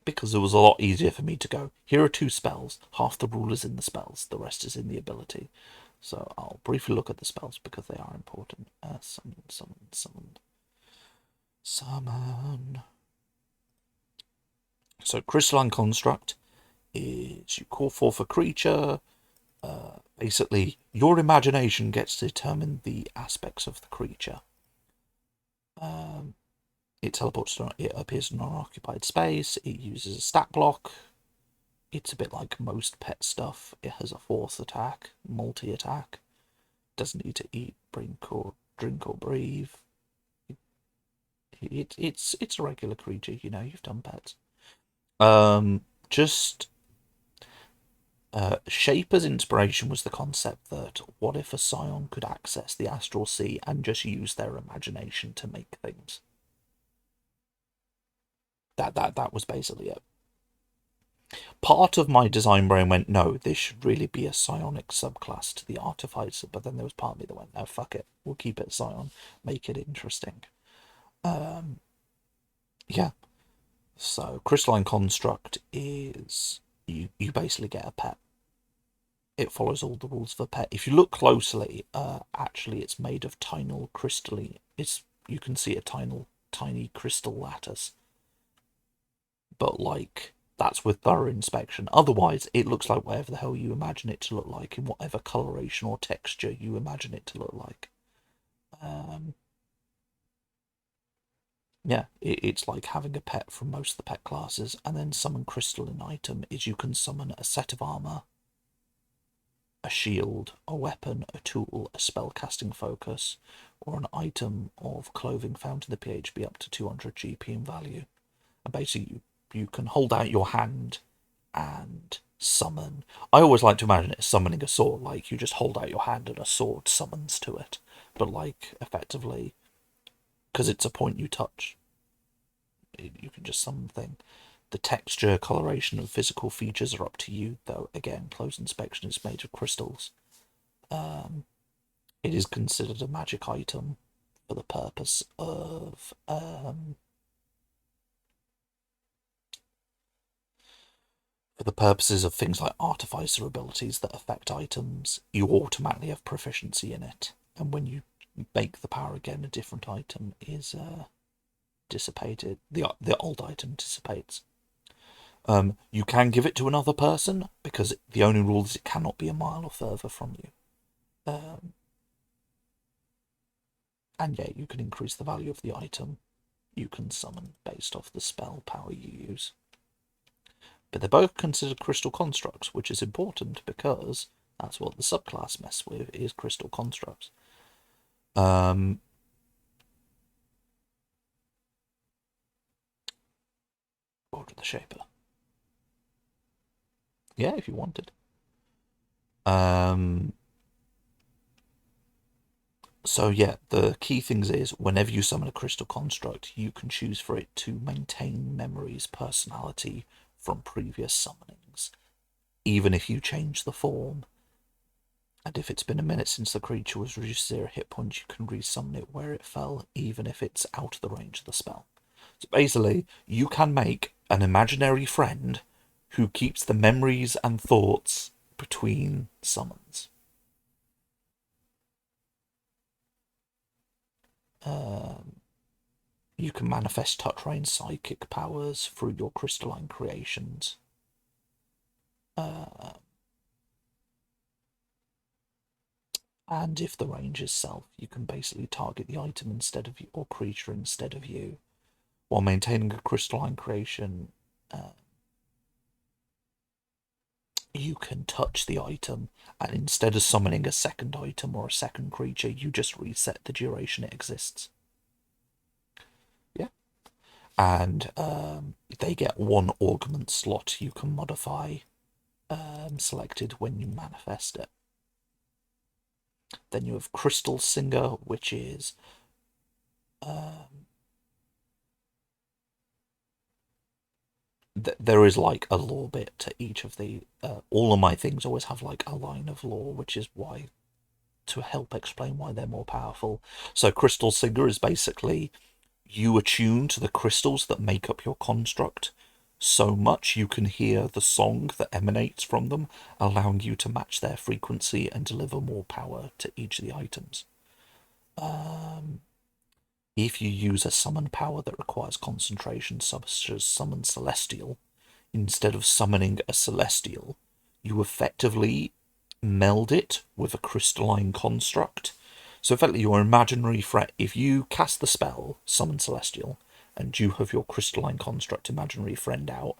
Because it was a lot easier for me to go, here are 2 spells, half the rule is in the spells, the rest is in the ability. So I'll briefly look at the spells because they are important. Summon. So crystalline construct is you call forth a creature. Basically, your imagination gets to determine the aspects of the creature. It teleports, it appears in an unoccupied space, it uses a stat block. It's a bit like most pet stuff. It has a 4th attack, multi-attack. Doesn't need to eat, drink or breathe. It's a regular creature, you've done pets. Shaper's inspiration was the concept that what if a scion could access the astral sea and just use their imagination to make things? That was basically it. Part of my design brain went, no, this should really be a psionic subclass to the artificer, but then there was part of me that went, no, fuck it, we'll keep it scion, make it interesting. Yeah. So crystalline construct is you basically get a pet. It follows all the rules of a pet. If you look closely, actually it's made of tiny crystalline. You can see a tiny crystal lattice. But like, that's with thorough inspection. Otherwise, it looks like whatever the hell you imagine it to look like, in whatever coloration or texture you imagine it to look like. Yeah, it's like having a pet from most of the pet classes. And then summon crystalline item is you can summon a set of armor, a shield, a weapon, a tool, a spellcasting focus, or an item of clothing found in the PHB up to 200 GP in value. And basically, you can hold out your hand and summon. I always like to imagine it as summoning a sword, like you just hold out your hand and a sword summons to it. But like, effectively, because it's a point you touch, you can just summon the thing. The texture, coloration, and physical features are up to you, though again, close inspection is made of crystals. It is considered a magic item for the purpose of for the purposes of things like artificer abilities that affect items. You automatically have proficiency in it, and when you make the power again, a different item is dissipated. The old item dissipates. You can give it to another person because the only rule is it cannot be a mile or further from you. And yeah, you can increase the value of the item you can summon based off the spell power you use. But they're both considered crystal constructs, which is important because that's what the subclass mess with, is crystal constructs. Order the Shaper. Yeah, if you wanted. So yeah, the key things is whenever you summon a crystal construct, you can choose for it to maintain memories, personality from previous summonings, even if you change the form. And if it's been a minute since the creature was reduced to 0 hit points, you can resummon it where it fell, even if it's out of the range of the spell. So basically, you can make an imaginary friend who keeps the memories and thoughts between summons. You can manifest touch range psychic powers through your crystalline creations. And if the range is self, you can basically target the item instead of you, or creature instead of you, while maintaining a crystalline creation. You can touch the item, and instead of summoning a second item or a second creature, you just reset the duration it exists. Yeah. And they get one augment slot you can modify selected when you manifest it. Then you have Crystal Singer, which is there is like a lore bit to each of the all of my things always have like a line of lore, which is why, to help explain why they're more powerful. So Crystal Singer is basically you attune to the crystals that make up your construct so much you can hear the song that emanates from them, allowing you to match their frequency and deliver more power to each of the items. If you use a summon power that requires concentration, such as Summon Celestial, instead of summoning a Celestial, you effectively meld it with a crystalline construct. So effectively your imaginary friend, if you cast the spell, Summon Celestial, and you have your crystalline construct imaginary friend out,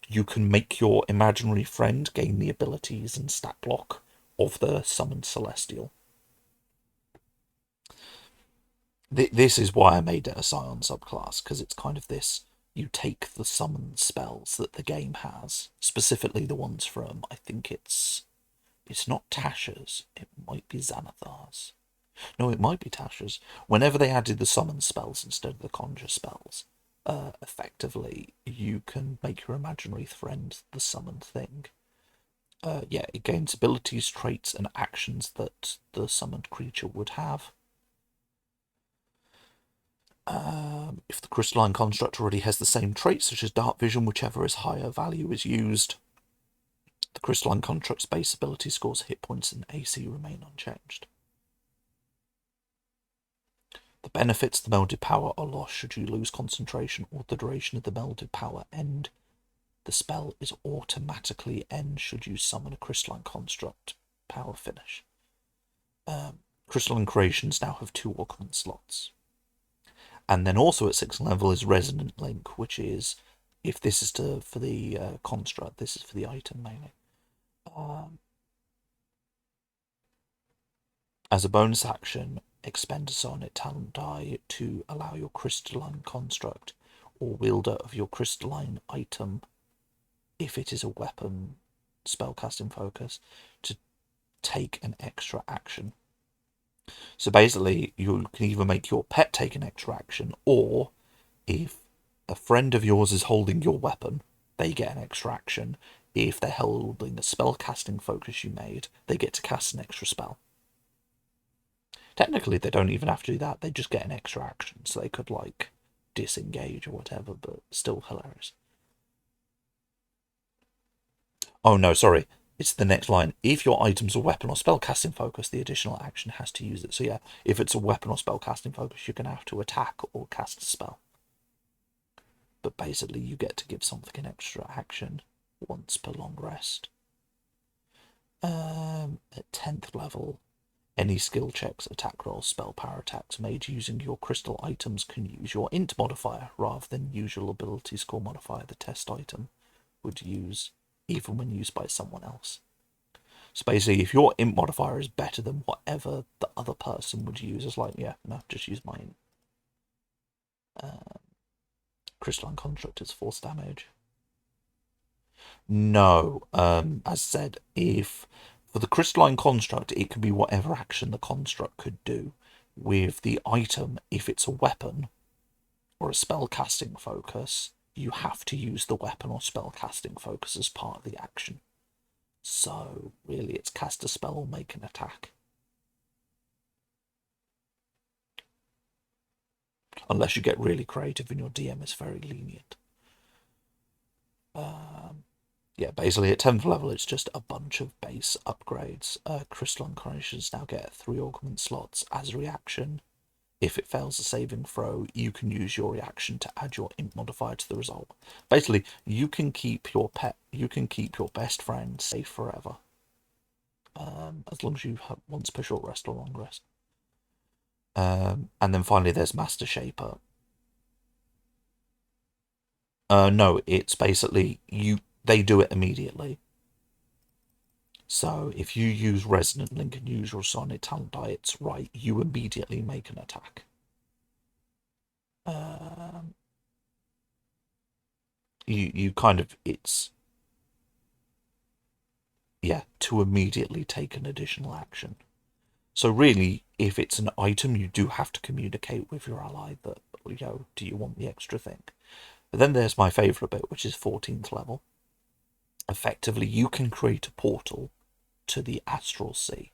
you can make your imaginary friend gain the abilities and stat block of the Summoned Celestial. This is why I made it a Scion subclass, because it's kind of this, you take the summon spells that the game has, specifically the ones from, I think it's not Tasha's, it might be Xanathar's. No, it might be Tasha's. Whenever they added the summon spells instead of the conjure spells, effectively, you can make your imaginary friend the summoned thing. Yeah, it gains abilities, traits, and actions that the summoned creature would have. If the crystalline construct already has the same traits, such as dark vision, whichever is higher value is used. The crystalline construct's base ability scores, hit points, and AC remain unchanged. The benefits of the melded power are lost should you lose concentration or the duration of the melded power end. The spell is automatically end should you summon a crystalline construct power finish. Crystalline creations now have 2 augment slots. And then also at 6th level is Resonant Link, which is, if this is for the construct, this is for the item mainly. As a bonus action, expend a Sonnet talent die to allow your crystalline construct or wielder of your crystalline item, if it is a weapon spellcasting focus, to take an extra action. So basically, you can either make your pet take an extra action, or if a friend of yours is holding your weapon, they get an extra action. If they're holding a spell casting focus you made, they get to cast an extra spell. Technically, they don't even have to do that. They just get an extra action, so they could, like, disengage or whatever, but still hilarious. Oh, no, sorry. It's the next line. If your item's a weapon or spell casting focus, the additional action has to use it. So yeah, if it's a weapon or spell casting focus, you're going to have to attack or cast a spell. But basically, you get to give something an extra action once per long rest. At 10th level, any skill checks, attack rolls, spell power attacks made using your crystal items can use your int modifier rather than usual ability score modifier the test item would use, even when used by someone else. So basically, if your int modifier is better than whatever the other person would use, it's like, yeah, no, just use my int. Crystalline Construct is force damage. No, as said, if for the Crystalline Construct, it can be whatever action the construct could do. With the item, if it's a weapon or a spell casting focus, you have to use the weapon or spell casting focus as part of the action. So, really, it's cast a spell or make an attack. Unless you get really creative and your DM is very lenient. Yeah, basically at 10th level, it's just a bunch of base upgrades. Crystal Incarnations now get 3 augment slots as a reaction. If it fails a saving throw, you can use your reaction to add your int modifier to the result. Basically, you can keep your pet, you can keep your best friend safe forever. As long as you have once per short rest or long rest. And then finally, there's Master Shaper. No, it's basically they do it immediately. So if you use Resonant Link and use your Sonic Talent Diets right, you immediately make an attack. You kind of, it's, yeah, to immediately take an additional action. So really, if it's an item, you do have to communicate with your ally that, do you want the extra thing? But then there's my favourite bit, which is 14th level. Effectively, you can create a portal to the Astral Sea.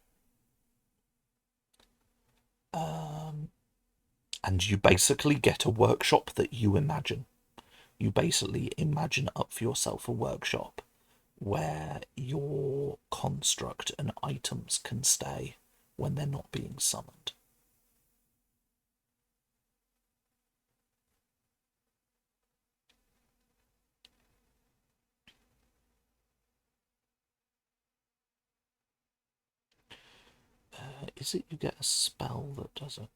And you basically get a workshop that you imagine. You basically imagine up for yourself a workshop where your construct and items can stay when they're not being summoned. Is it you get a spell that does it?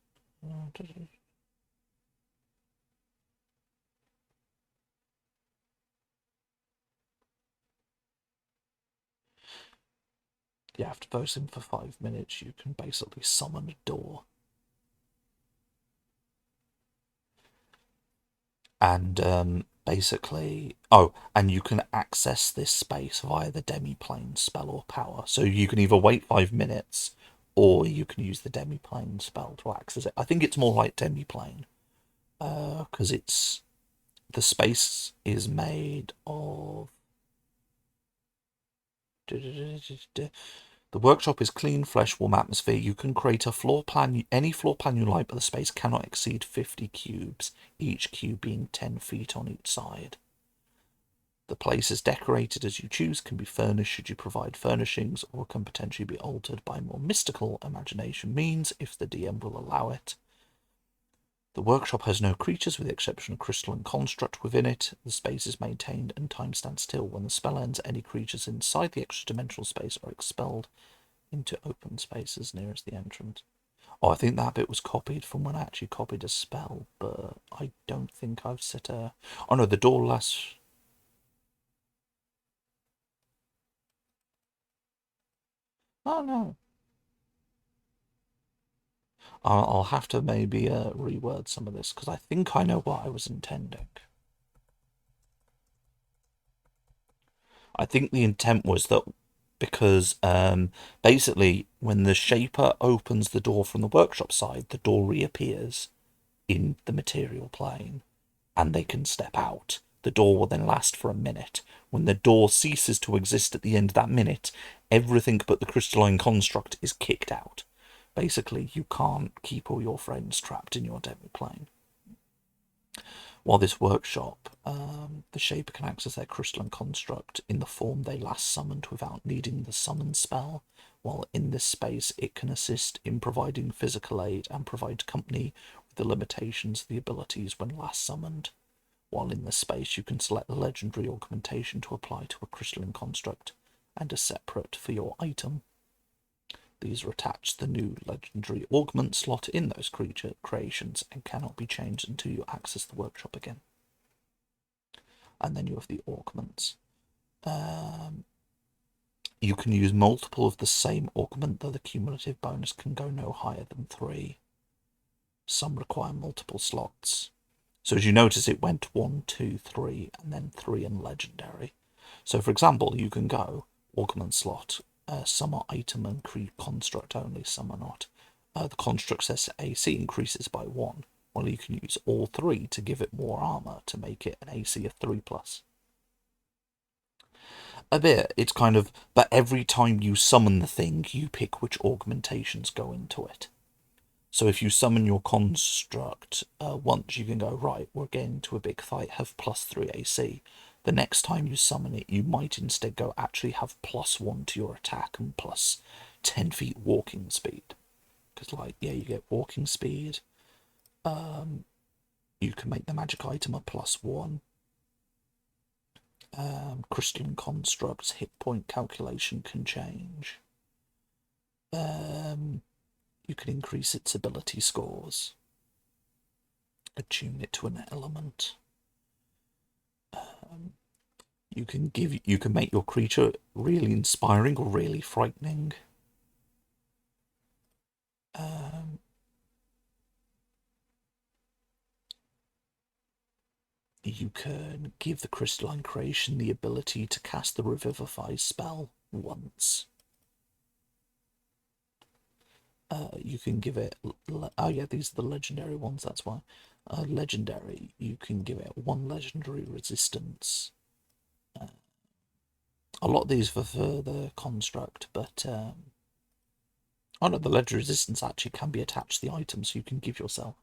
Yeah, after voting for 5 minutes, you can basically summon a door. And basically, and you can access this space via the demiplane spell or power. So you can either wait 5 minutes, or you can use the demiplane spell to access it. I think it's more like demiplane, because it's the space is made of. The workshop is clean, flesh, warm atmosphere. You can create a floor plan, any floor plan you like, but the space cannot exceed 50 cubes, each cube being 10 feet on each side. The place is decorated as you choose, can be furnished should you provide furnishings, or can potentially be altered by more mystical imagination means if the DM will allow it. The workshop has no creatures with the exception of crystalline construct within it. The space is maintained and time stands still. When the spell ends, any creatures inside the extra-dimensional space are expelled into open spaces nearest the entrance. Oh, I think that bit was copied from when I actually copied a spell, but I don't think I've set a... Oh no, the door lasts... Oh no. I'll have to maybe reword some of this, because I think I know what I was intending. I think the intent was that because basically when the shaper opens the door from the workshop side, the door reappears in the material plane. and they can step out. The door will then last for a minute. When the door ceases to exist at the end of that minute, everything but the crystalline construct is kicked out. Basically, you can't keep all your friends trapped in your demo plane. While this workshop, the Shaper can access their crystalline construct in the form they last summoned without needing the summon spell. While in this space, it can assist in providing physical aid and provide company with the limitations of the abilities when last summoned. While in this space, you can select the legendary augmentation to apply to a crystalline construct and a separate for your item. These are attached to the new legendary augment slot in those creature creations and cannot be changed until you access the workshop again. And then you have the augments. You can use multiple of the same augment, though the cumulative bonus can go no higher than 3. Some require multiple slots. So as you notice, it went 1, 2, 3, and then 3 and legendary. So for example, you can go augment slot, summer item and construct only, summer not. The construct says AC increases by 1. Well, you can use all 3 to give it more armor to make it an AC of 3+. A bit, it's kind of, but every time you summon the thing, you pick which augmentations go into it. So if you summon your construct once, you can go, right, we're getting to a big fight, have +3 AC. The next time you summon it, you might instead go actually have +1 to your attack and plus 10 feet walking speed. Because, like, yeah, you get walking speed. You can make the magic item a +1. Crystalline constructs hit point calculation can change. You can increase its ability scores. Attune it to an element. You can make your creature really inspiring or really frightening. You can give the crystalline creation the ability to cast the Revivify spell once. You can give it, oh yeah, these are the legendary ones, that's why. Legendary, you can give it 1 legendary resistance. A lot of these for the construct, but oh no, the legendary resistance actually can be attached to the item, so you can give yourself.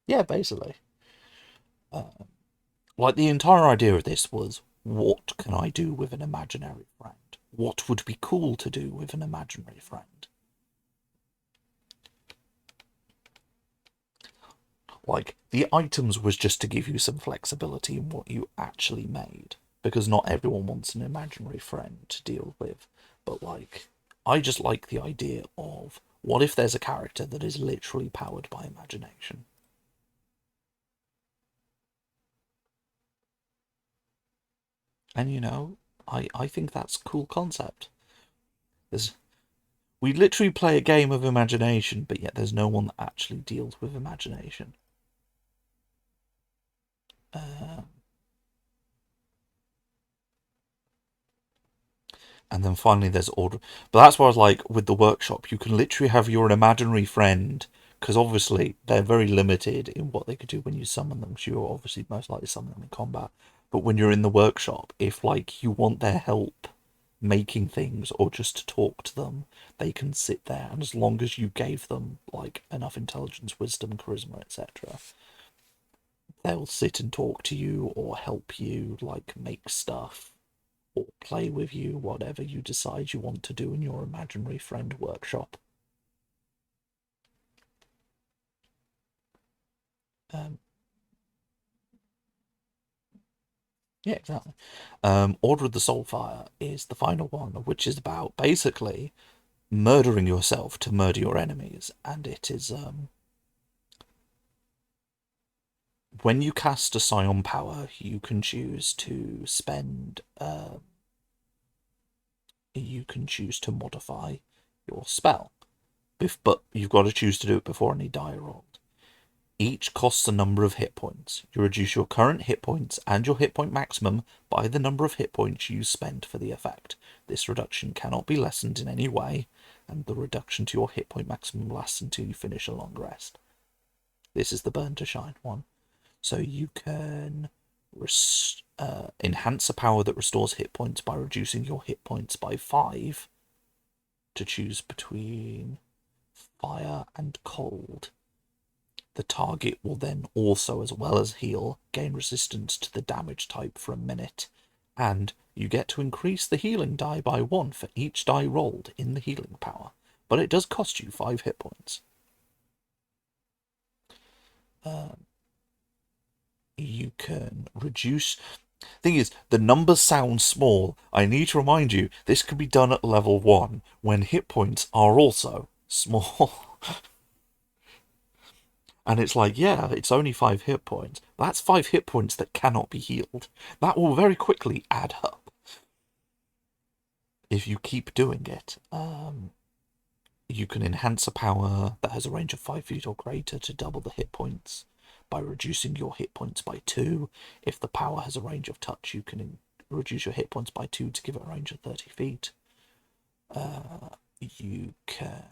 Yeah, basically. Like, the entire idea of this was, what can I do with an imaginary friend? What would be cool to do with an imaginary friend? Like, the items was just to give you some flexibility in what you actually made, because not everyone wants an imaginary friend to deal with. But, like, I just like the idea of, what if there's a character that is literally powered by imagination? And, you know, I think that's a cool concept. We literally play a game of imagination, but yet there's no one that actually deals with imagination. And then finally there's order. But that's why I was like, with the workshop, you can literally have your imaginary friend, because obviously they're very limited in what they could do when you summon them. So you're obviously most likely summon them in combat. But when you're in the workshop, if, like, you want their help making things or just to talk to them, they can sit there, and as long as you gave them, like, enough intelligence, wisdom, charisma, etc., they'll sit and talk to you or help you, like, make stuff or play with you, whatever you decide you want to do in your imaginary friend workshop. Yeah, exactly. Order of the Soulfire is the final one, which is about basically murdering yourself to murder your enemies, and it is when you cast a Scion power, you can choose to spend you can choose to modify your spell, but you've got to choose to do it before any die rolled. Each costs a number of hit points. You reduce your current hit points and your hit point maximum by the number of hit points you spend for the effect. This reduction cannot be lessened in any way, and the reduction to your hit point maximum lasts until you finish a long rest. This is the burn to shine one. So you can enhance a power that restores hit points by reducing your hit points by 5 to choose between fire and cold. The target will then also, as well as heal, gain resistance to the damage type for a minute, and you get to increase the healing die by 1 for each die rolled in the healing power, but it does cost you 5 hit points. You can reduce... Thing is, the numbers sound small. I need to remind you, this can be done at level 1, when hit points are also small. And it's like, yeah, it's only 5 hit points. That's 5 hit points that cannot be healed. That will very quickly add up if you keep doing it. You can enhance a power that has a range of 5 feet or greater to double the hit points by reducing your hit points by 2. If the power has a range of touch, you can reduce your hit points by 2 to give it a range of 30 feet. You can...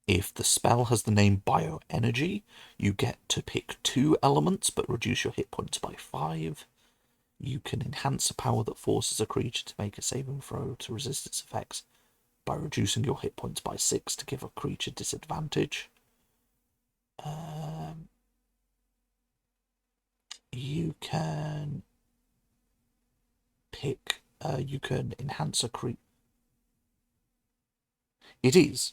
If the spell has the name Bioenergy, you get to pick 2 elements but reduce your hit points by 5. You can enhance a power that forces a creature to make a saving throw to resist its effects by reducing your hit points by 6 to give a creature disadvantage. You can pick... you can enhance a creature... It is.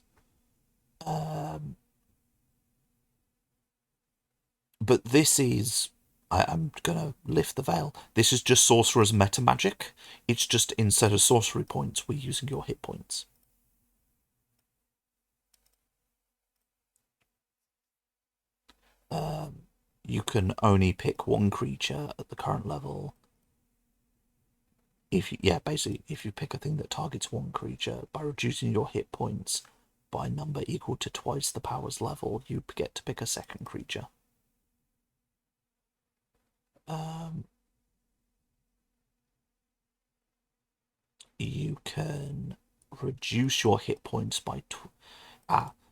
But this is... I'm gonna lift the veil. This is just Sorcerer's meta magic. It's just instead of sorcery points, we're using your hit points. You can only pick 1 creature at the current level. If you pick a thing that targets 1 creature, by reducing your hit points by a number equal to twice the power's level, you get to pick a 2nd creature. You can reduce your hit points by...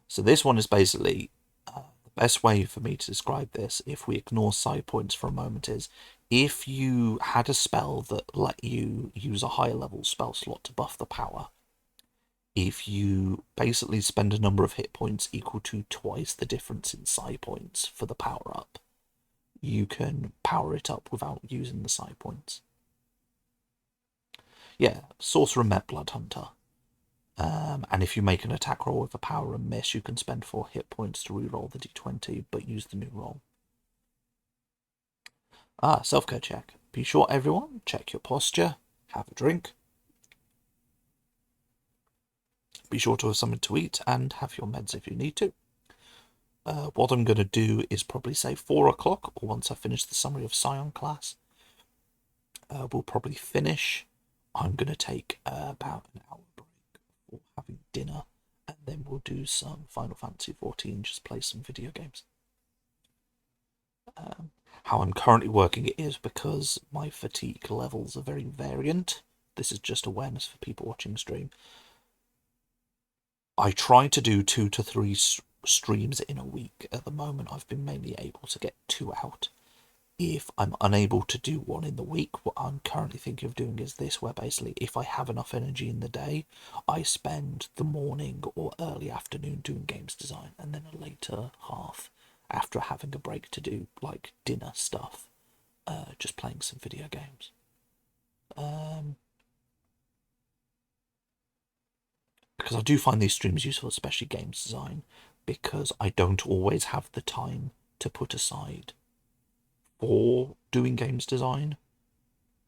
so this one is basically... the best way for me to describe this, if we ignore side points for a moment, is if you had a spell that let you use a higher level spell slot to buff the power, if you basically spend a number of hit points equal to twice the difference in side points for the power up, you can power it up without using the side points. Yeah, Sorcerer met Blood Hunter. And if you make an attack roll with a power and miss, you can spend 4 hit points to reroll the d20, but use the new roll. Self-care check. Be sure, everyone, check your posture, have a drink. Be sure to have something to eat and have your meds if you need to. What I'm going to do is probably say 4 o'clock, or once I finish the summary of Scion class. We'll probably finish. I'm going to take about an hour break for having dinner, and then we'll do some Final Fantasy XIV, just play some video games. How I'm currently working it is because my fatigue levels are very variant. This is just awareness for people watching stream. I try to do 2 to 3 streams in a week. At the moment, I've been mainly able to get 2 out. If I'm unable to do 1 in the week, what I'm currently thinking of doing is this, where basically if I have enough energy in the day, I spend the morning or early afternoon doing games design, and then a later half after having a break to do like dinner stuff, just playing some video games. Because I do find these streams useful, especially games design, because I don't always have the time to put aside for doing games design.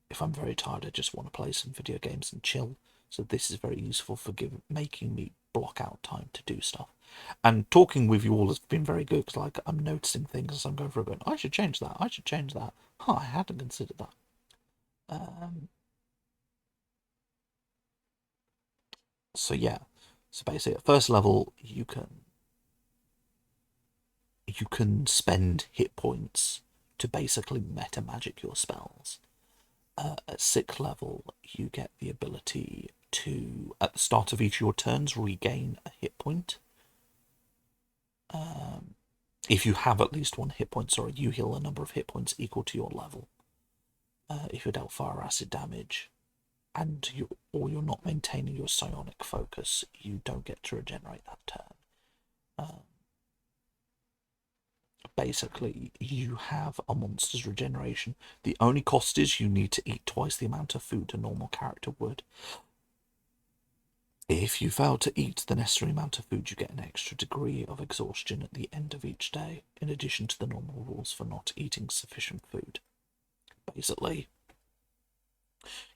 If I'm very tired, I just want to play some video games and chill. So this is very useful for making me block out time to do stuff. And talking with you all has been very good, because like I'm noticing things as I'm going through it. I should change that. I should change that. I hadn't considered that. So yeah. So basically, at first level, you can spend hit points to basically meta magic your spells. At 6th level, you get the ability to, at the start of each of your turns, regain a hit point. If you have at least 1 hit point, sorry, you heal a number of hit points equal to your level. If you're dealt fire acid damage, and you're not maintaining your psionic focus, you don't get to regenerate that turn. Basically, you have a monster's regeneration. The only cost is you need to eat twice the amount of food a normal character would. If you fail to eat the necessary amount of food, you get an extra degree of exhaustion at the end of each day, in addition to the normal rules for not eating sufficient food. Basically,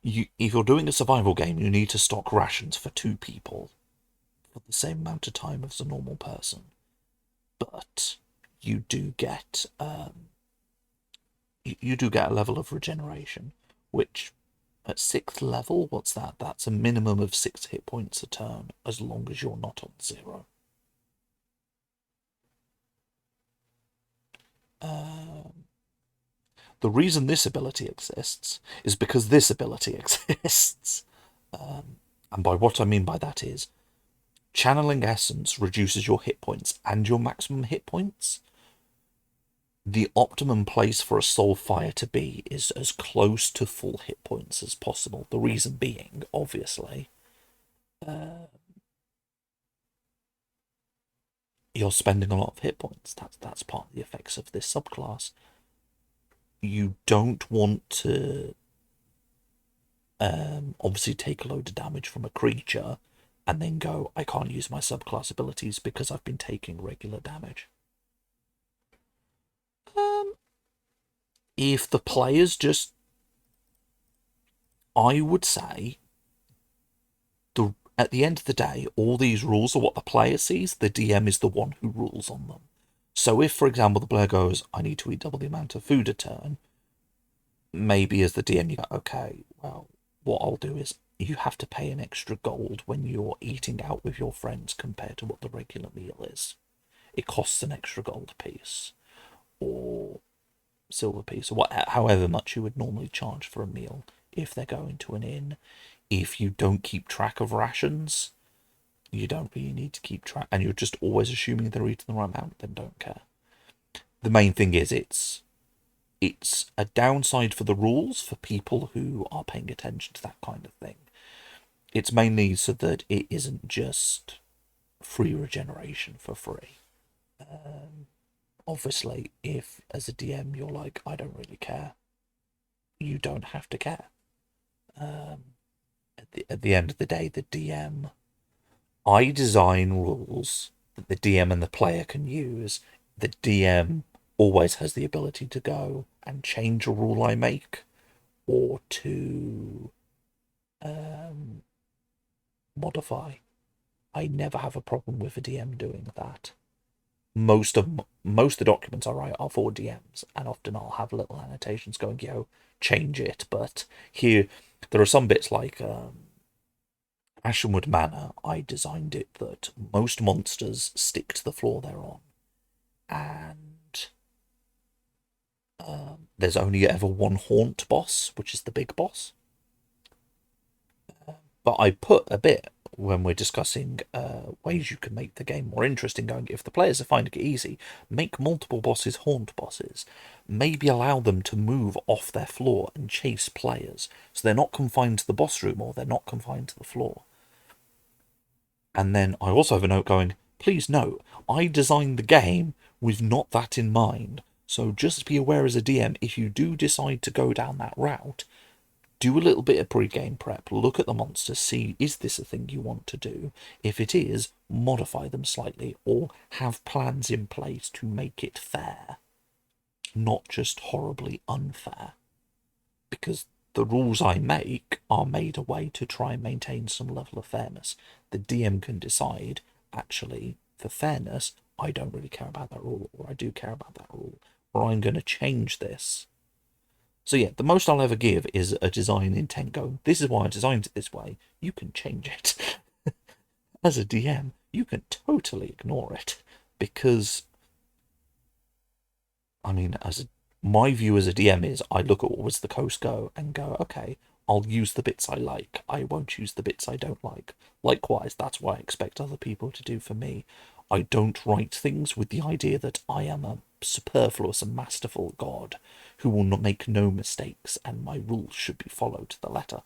if you're doing a survival game, you need to stock rations for 2 people for the same amount of time as a normal person. But you do get a level of regeneration, which at 6th level, what's that? That's a minimum of 6 hit points a turn, as long as you're not on 0. The reason this ability exists is because this ability exists. And by what I mean by that is, channeling essence reduces your hit points and your maximum hit points. The optimum place for a soul fire to be is as close to full hit points as possible. The reason being, obviously, you're spending a lot of hit points. That's part of the effects of this subclass. You don't want to obviously take a load of damage from a creature and then go, I can't use my subclass abilities because I've been taking regular damage. If the players just, I would say, at the end of the day, all these rules are what the player sees. The DM is the one who rules on them. So if, for example, the player goes, I need to eat double the amount of food a turn, maybe as the DM you go, okay, well, what I'll do is you have to pay an extra gold when you're eating out with your friends compared to what the regular meal is. It costs an extra gold piece, or silver piece, or however much you would normally charge for a meal if they're going to an inn. If you don't keep track of rations, you don't really need to keep track, and you're just always assuming they're eating the right amount, then don't care. The main thing is it's a downside for the rules for people who are paying attention to that kind of thing. It's mainly so that it isn't just free regeneration for free. Obviously, if as a DM you're like, I don't really care, you don't have to care. At the end of the day, the DM, I design rules that the DM and the player can use. The DM always has the ability to go and change a rule I make, or to modify. I never have a problem with a DM doing that. Most of the documents I write are for DMs, and often I'll have little annotations going, yo, change it. But here, there are some bits like Ashenwood Manor. I designed it that most monsters stick to the floor they're on, and there's only ever one haunt boss, which is the big boss. But I put a bit when we're discussing ways you can make the game more interesting, going, if the players are finding it easy, make multiple bosses haunt bosses. Maybe allow them to move off their floor and chase players, so they're not confined to the boss room, or they're not confined to the floor. And then I also have a note going, please note, I designed the game with not that in mind. So just be aware as a DM, if you do decide to go down that route, do a little bit of pre-game prep, look at the monsters, see, is this a thing you want to do? If it is, modify them slightly, or have plans in place to make it fair, not just horribly unfair. Because the rules I make are made a way to try and maintain some level of fairness. The DM can decide, actually, for fairness, I don't really care about that rule, or I do care about that rule, or I'm going to change this. So yeah, the most I'll ever give is a design intent going, this is why I designed it this way, you can change it. As a DM, you can totally ignore it, because, I mean, my view as a DM is, I look at what was the coast go and go, okay, I'll use the bits I like, I won't use the bits I don't like. Likewise, that's what I expect other people to do for me. I don't write things with the idea that I am a superfluous and masterful god who will not make no mistakes and my rules should be followed to the letter.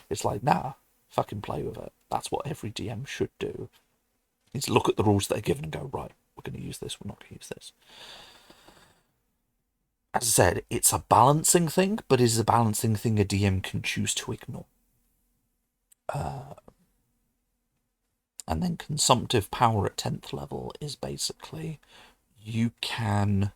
It's like, nah, fucking play with it. That's what every DM should do. Is look at the rules that are given and go, right, we're going to use this, we're not going to use this. As I said, it's a balancing thing, but it is a balancing thing a DM can choose to ignore. And then consumptive power at 10th level is basically you can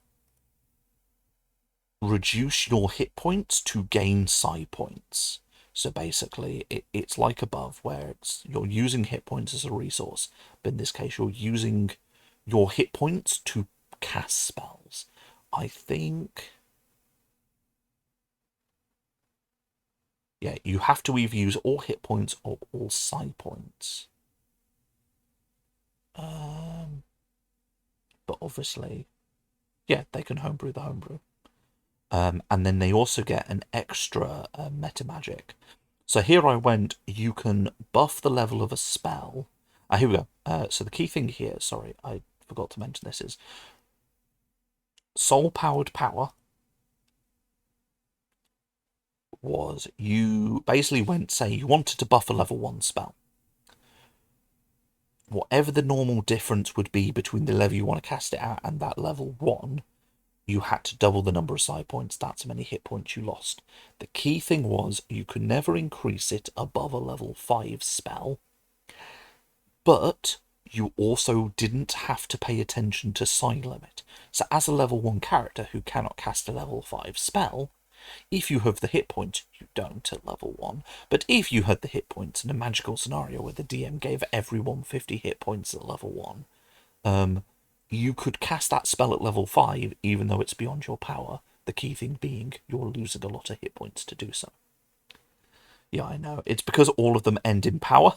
reduce your hit points to gain psi points. So basically, it's like above, where you're using hit points as a resource, but in this case, you're using your hit points to cast spells. I think, yeah, you have to either use all hit points or all psi points. But obviously, yeah, they can homebrew the homebrew. And then they also get an extra meta magic. So here I went, you can buff the level of a spell. Here we go. So the key thing here, sorry, I forgot to mention this, is soul-powered power was you basically went, say, you wanted to buff a level 1 spell. Whatever the normal difference would be between the level you want to cast it at and that level 1, you had to double the number of psi points. That's how many hit points you lost. The key thing was you could never increase it above a level 5 spell, but you also didn't have to pay attention to psi limit. So as a level 1 character who cannot cast a level 5 spell, if you have the hit points, you don't at level 1. But if you had the hit points in a magical scenario where the DM gave everyone 50 hit points at level 1, you could cast that spell at level 5, even though it's beyond your power. The key thing being, you're losing a lot of hit points to do so. Yeah, I know. It's because all of them end in power,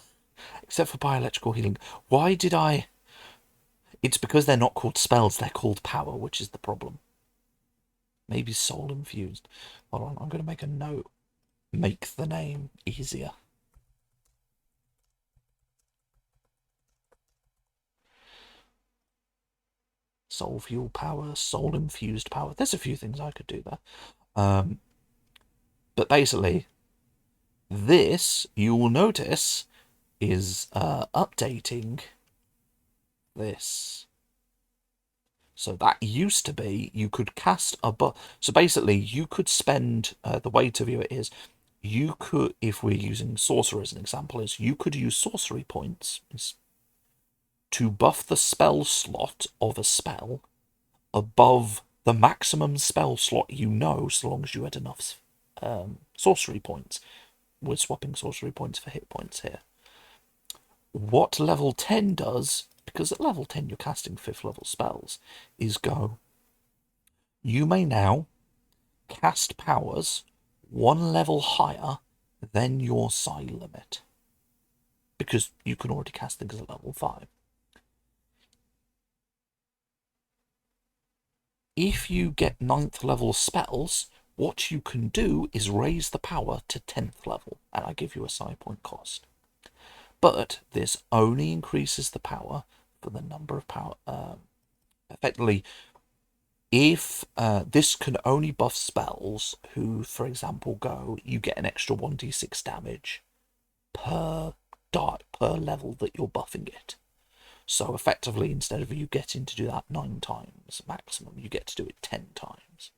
except for bioelectrical healing. Why did I... It's because they're not called spells, they're called power, which is the problem. Maybe soul infused. Hold on, I'm going to make a note. Make the name easier. Soul fuel power, soul infused power. There's a few things I could do there. But basically, this, you will notice, is updating this. So that used to be, you could cast a... So basically, you could spend... the way to view it is, you could, if we're using sorcerer as an example, is you could use sorcery points to buff the spell slot of a spell above the maximum spell slot you know, so long as you had enough sorcery points. We're swapping sorcery points for hit points here. What level 10 does, because at level 10 you're casting 5th level spells, is go, you may now cast powers 1 level higher than your psi limit, because you can already cast things at level 5. If you get 9th level spells, what you can do is raise the power to 10th level, and I give you a psi point cost. But this only increases the power for the number of power. Effectively, if this can only buff spells who, for example, go, you get an extra 1d6 damage per level that you're buffing it. So effectively, instead of you getting to do that 9 times maximum, you get to do it 10 times.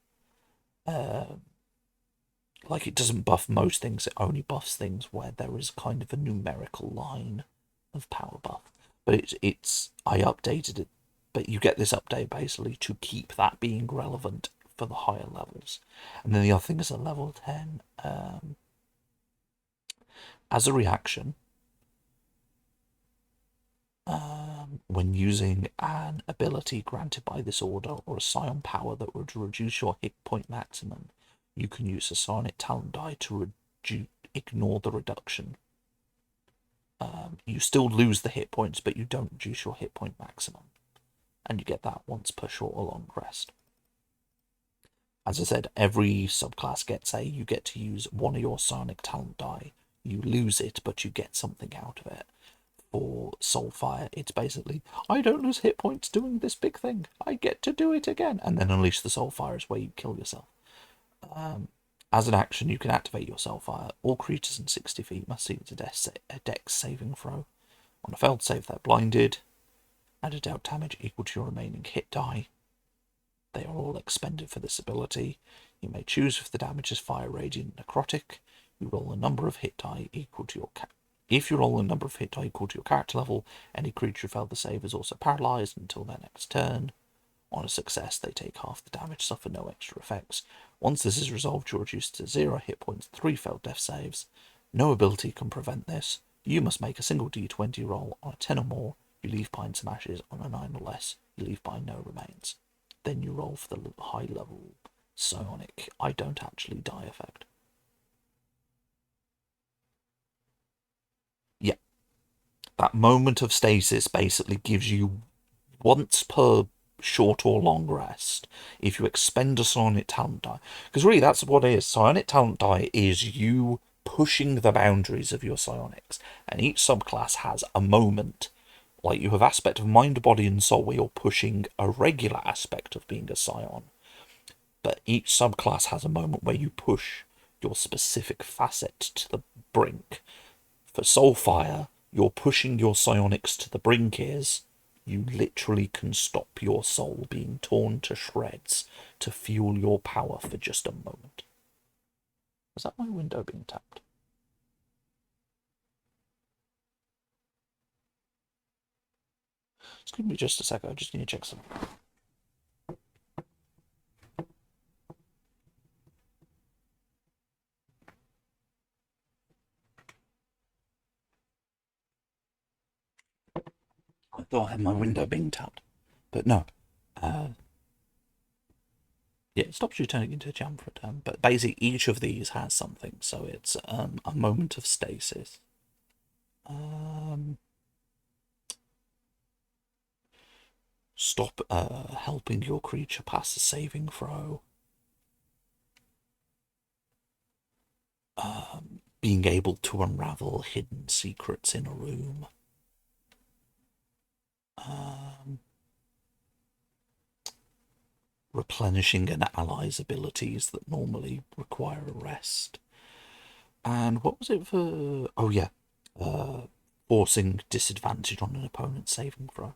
Like, it doesn't buff most things, it only buffs things where there is kind of a numerical line of power buff. But I updated it, but you get this update basically to keep that being relevant for the higher levels. And then the other thing is at level 10, as a reaction, when using an ability granted by this order or a scion power that would reduce your hit point maximum, you can use a psionic talent die to ignore the reduction. You still lose the hit points, but you don't reduce your hit point maximum. And you get that once per short or long rest. As I said, every subclass gets you get to use one of your psionic talent die. You lose it, but you get something out of it. For Soulfire, it's basically, I don't lose hit points doing this big thing. I get to do it again. And then Unleash the Soulfire is where you kill yourself. As an action, you can activate your Soulfire. All creatures in 60 feet must see a dex saving throw. On a failed save, they're blinded. Add a dealt damage equal to your remaining hit die. They are all expended for this ability. You may choose if the damage is fire, radiant, necrotic. You roll a number of hit die equal to your If you roll a number of hit die equal to your character level, any creature who failed the save is also paralyzed until their next turn. On a success, they take half the damage, suffer no extra effects. Once this is resolved, you're reduced to 0 hit points, 3 failed death saves. No ability can prevent this. You must make a single d20 roll. On a 10 or more, you leave behind some ashes. On a 9 or less, you leave behind no remains. Then you roll for the high level psionic I don't actually die effect. Yeah. That moment of stasis basically gives you once per short or long rest if you expend a psionic talent die. Because really that's what it is. Psionic talent die is you pushing the boundaries of your psionics. And each subclass has a moment. Like you have aspect of mind, body and soul where you're pushing a regular aspect of being a psion. But each subclass has a moment where you push your specific facet to the brink. For Soulfire, you're pushing your psionics to the brink is you literally can stop your soul being torn to shreds to fuel your power for just a moment. Was that my window being tapped? Just give me just a second, I just need to check something. I thought I had my window being tapped, but no. Yeah, it stops you turning into a jam for a turn, but basically each of these has something, so it's a moment of stasis. Stop helping your creature pass a saving throw. Being able to unravel hidden secrets in a room. Replenishing an ally's abilities that normally require a rest. And what was it for? Oh yeah, forcing disadvantage on an opponent's saving throw.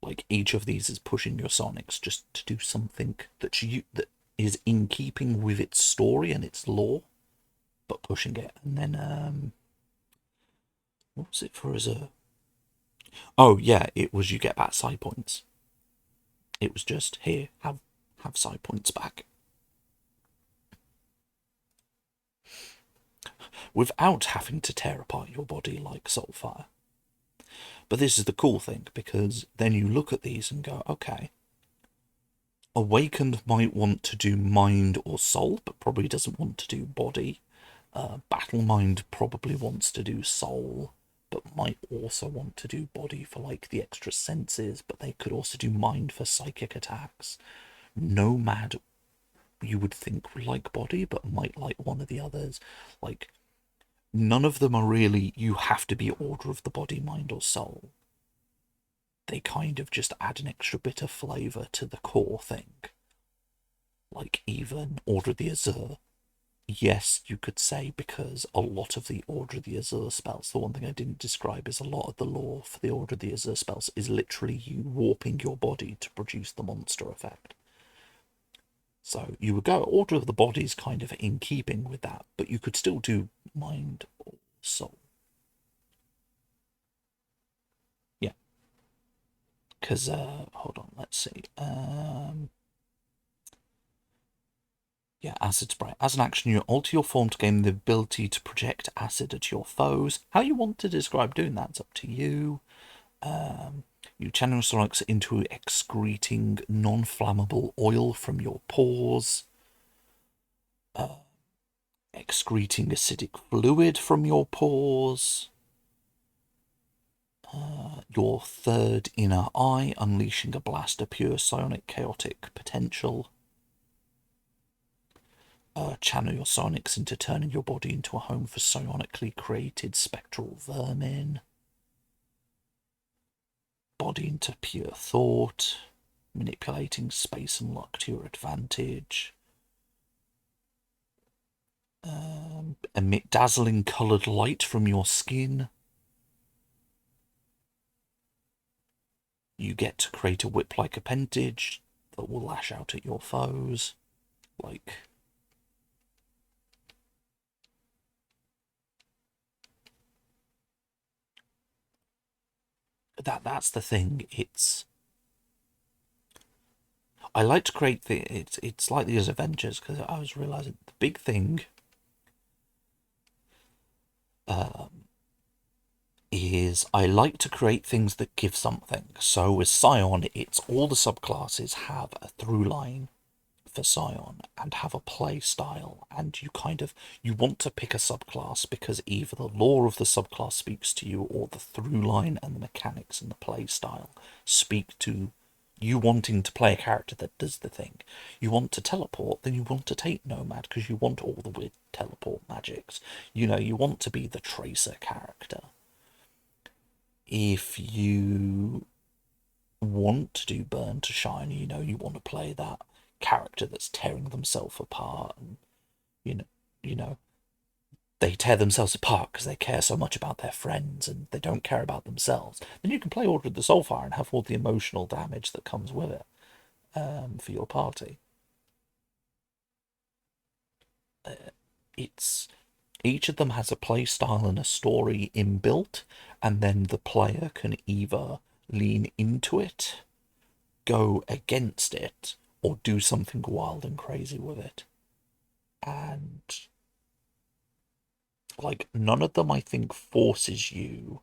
Like each of these is pushing your sonics just to do something that is in keeping with its story and its lore, but pushing it. And then what was it for as a? Oh yeah, it was you get back side points. It was just here, have side points back. Without having to tear apart your body like Soulfire. But this is the cool thing, because then you look at these and go, okay, Awakened might want to do mind or soul, but probably doesn't want to do body. Battle Mind probably wants to do soul, but might also want to do body for like the extra senses, but they could also do mind for psychic attacks. Nomad, you would think would like body, but might like one of the others. Like, none of them are really, you have to be order of the body, mind, or soul. They kind of just add an extra bit of flavour to the core thing. Like even Order of the Azure. Yes, you could say, because a lot of the Order of the Azure spells, the one thing I didn't describe is a lot of the lore for the Order of the Azure spells is literally you warping your body to produce the monster effect. So you would go, Order of the Body is kind of in keeping with that, but you could still do mind or soul. Yeah. Because, hold on, let's see. Yeah, Acid Spray. As an action, you alter your form to gain the ability to project acid at your foes. How you want to describe doing that's up to you. You channel Sonics into excreting non-flammable oil from your pores. Excreting acidic fluid from your pores. Your third inner eye, unleashing a blast of pure psionic chaotic potential. Channel your sonics into turning your body into a home for psionically created spectral vermin. body into pure thought, manipulating space and luck to your advantage, emit dazzling coloured light from your skin. You get to create a whip-like appendage that will lash out at your foes. Like, that's the thing. I like to create it's like these adventures, because I was realizing the big thing is I like to create things that give something. So with Scion, it's all the subclasses have a through line for Scion and have a play style, and you want to pick a subclass because either the lore of the subclass speaks to you, or the through line and the mechanics and the play style speak to you wanting to play a character that does the thing. You want to teleport, then you want to take Nomad because you want all the weird teleport magics. You want to be the Tracer character. If you want to do Burn to Shine, you want to play that character that's tearing themselves apart, and you know they tear themselves apart because they care so much about their friends and they don't care about themselves, then you can play Order of the Soulfire and have all the emotional damage that comes with it for your party. It's each of them has a play style and a story inbuilt, and then the player can either lean into it, go against it, or do something wild and crazy with it. And like, none of them, I think, forces you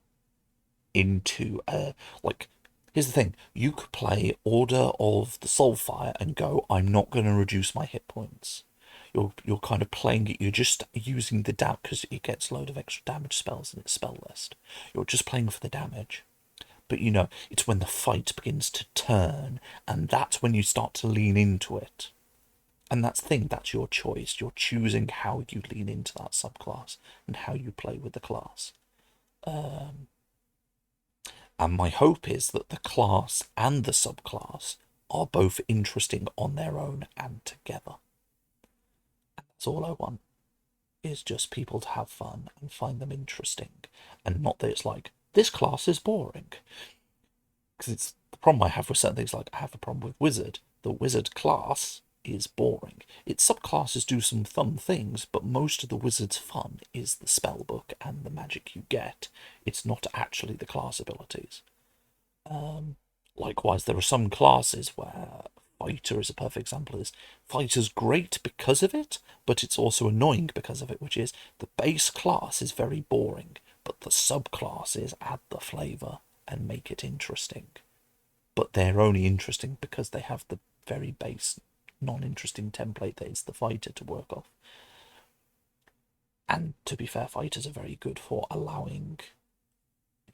into here's the thing. You could play Order of the Soulfire and go, I'm not going to reduce my hit points. You're kind of playing it. You're just using the damage because it gets a load of extra damage spells in its spell list. You're just playing for the damage. But it's when the fight begins to turn, and that's when you start to lean into it. And that's the thing, that's your choice. You're choosing how you lean into that subclass and how you play with the class. And my hope is that the class and the subclass are both interesting on their own and together. And that's all I want, is just people to have fun and find them interesting, and not that it's like, this class is boring. Because it's the problem I have with certain things. Like, I have a problem with Wizard. The Wizard class is boring. Its subclasses do some fun things, but most of the Wizard's fun is the spellbook and the magic you get. It's not actually the class abilities. Likewise, there are some classes where Fighter is a perfect example of this. Fighter's great because of it, but it's also annoying because of it, which is the base class is very boring, but the subclasses add the flavour and make it interesting. But they're only interesting because they have the very base, non-interesting template that is the Fighter to work off. And to be fair, Fighters are very good for allowing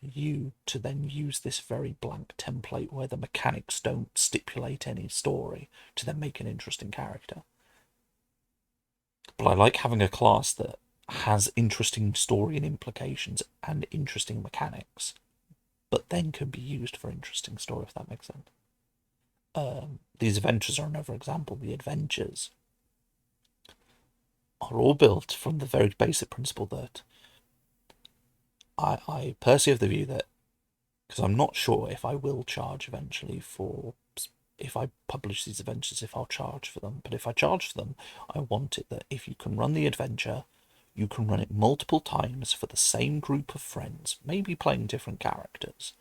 you to then use this very blank template where the mechanics don't stipulate any story to then make an interesting character. But I like having a class that has interesting story and implications and interesting mechanics, but then can be used for interesting story, if that makes sense. These adventures are another example. The adventures are all built from the very basic principle that I personally have the view that, because I'm not sure if I will charge eventually for, if I publish these adventures, if I'll charge for them, but if I charge for them, I want it that if you can run the adventure, you can run it multiple times for the same group of friends, maybe playing different characters,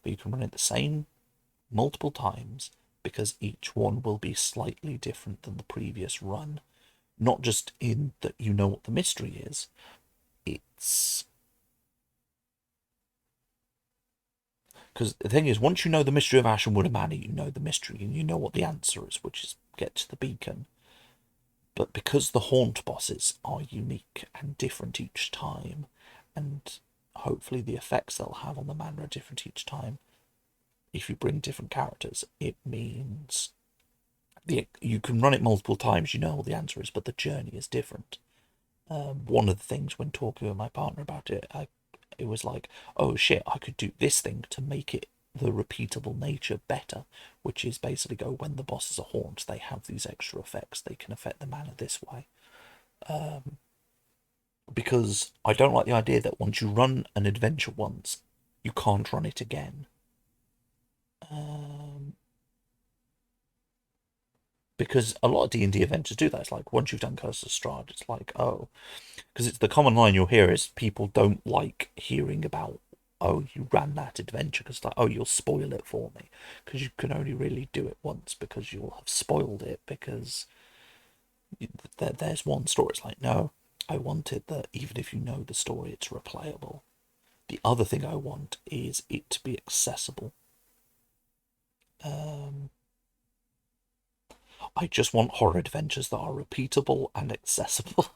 but you can run it the same multiple times, because each one will be slightly different than the previous run. Not just in that you know what the mystery is, it's because the thing is, once you know the mystery of Ashenwood and Manor, you know the mystery and you know what the answer is, which is get to the beacon. But because the haunt bosses are unique and different each time, and hopefully the effects they'll have on the manor are different each time, if you bring different characters, it means you can run it multiple times, you know what the answer is, but the journey is different. One of the things when talking with my partner about it, it was like, oh shit, I could do this thing to make it the repeatable nature better, which is basically go when the bosses are haunt, they have these extra effects. They can affect the mana this way. Because I don't like the idea that once you run an adventure once, you can't run it again. Because a lot of D&D adventures do that. It's like once you've done Curse of Strahd, it's like, oh, because it's the common line you'll hear is people don't like hearing about, oh, you ran that adventure, because like, oh, you'll spoil it for me, because you can only really do it once, because you'll have spoiled it, because there's one story. It's like, no, I want it that even if you know the story, it's replayable. The other thing I want is it to be accessible. I just want horror adventures that are repeatable and accessible.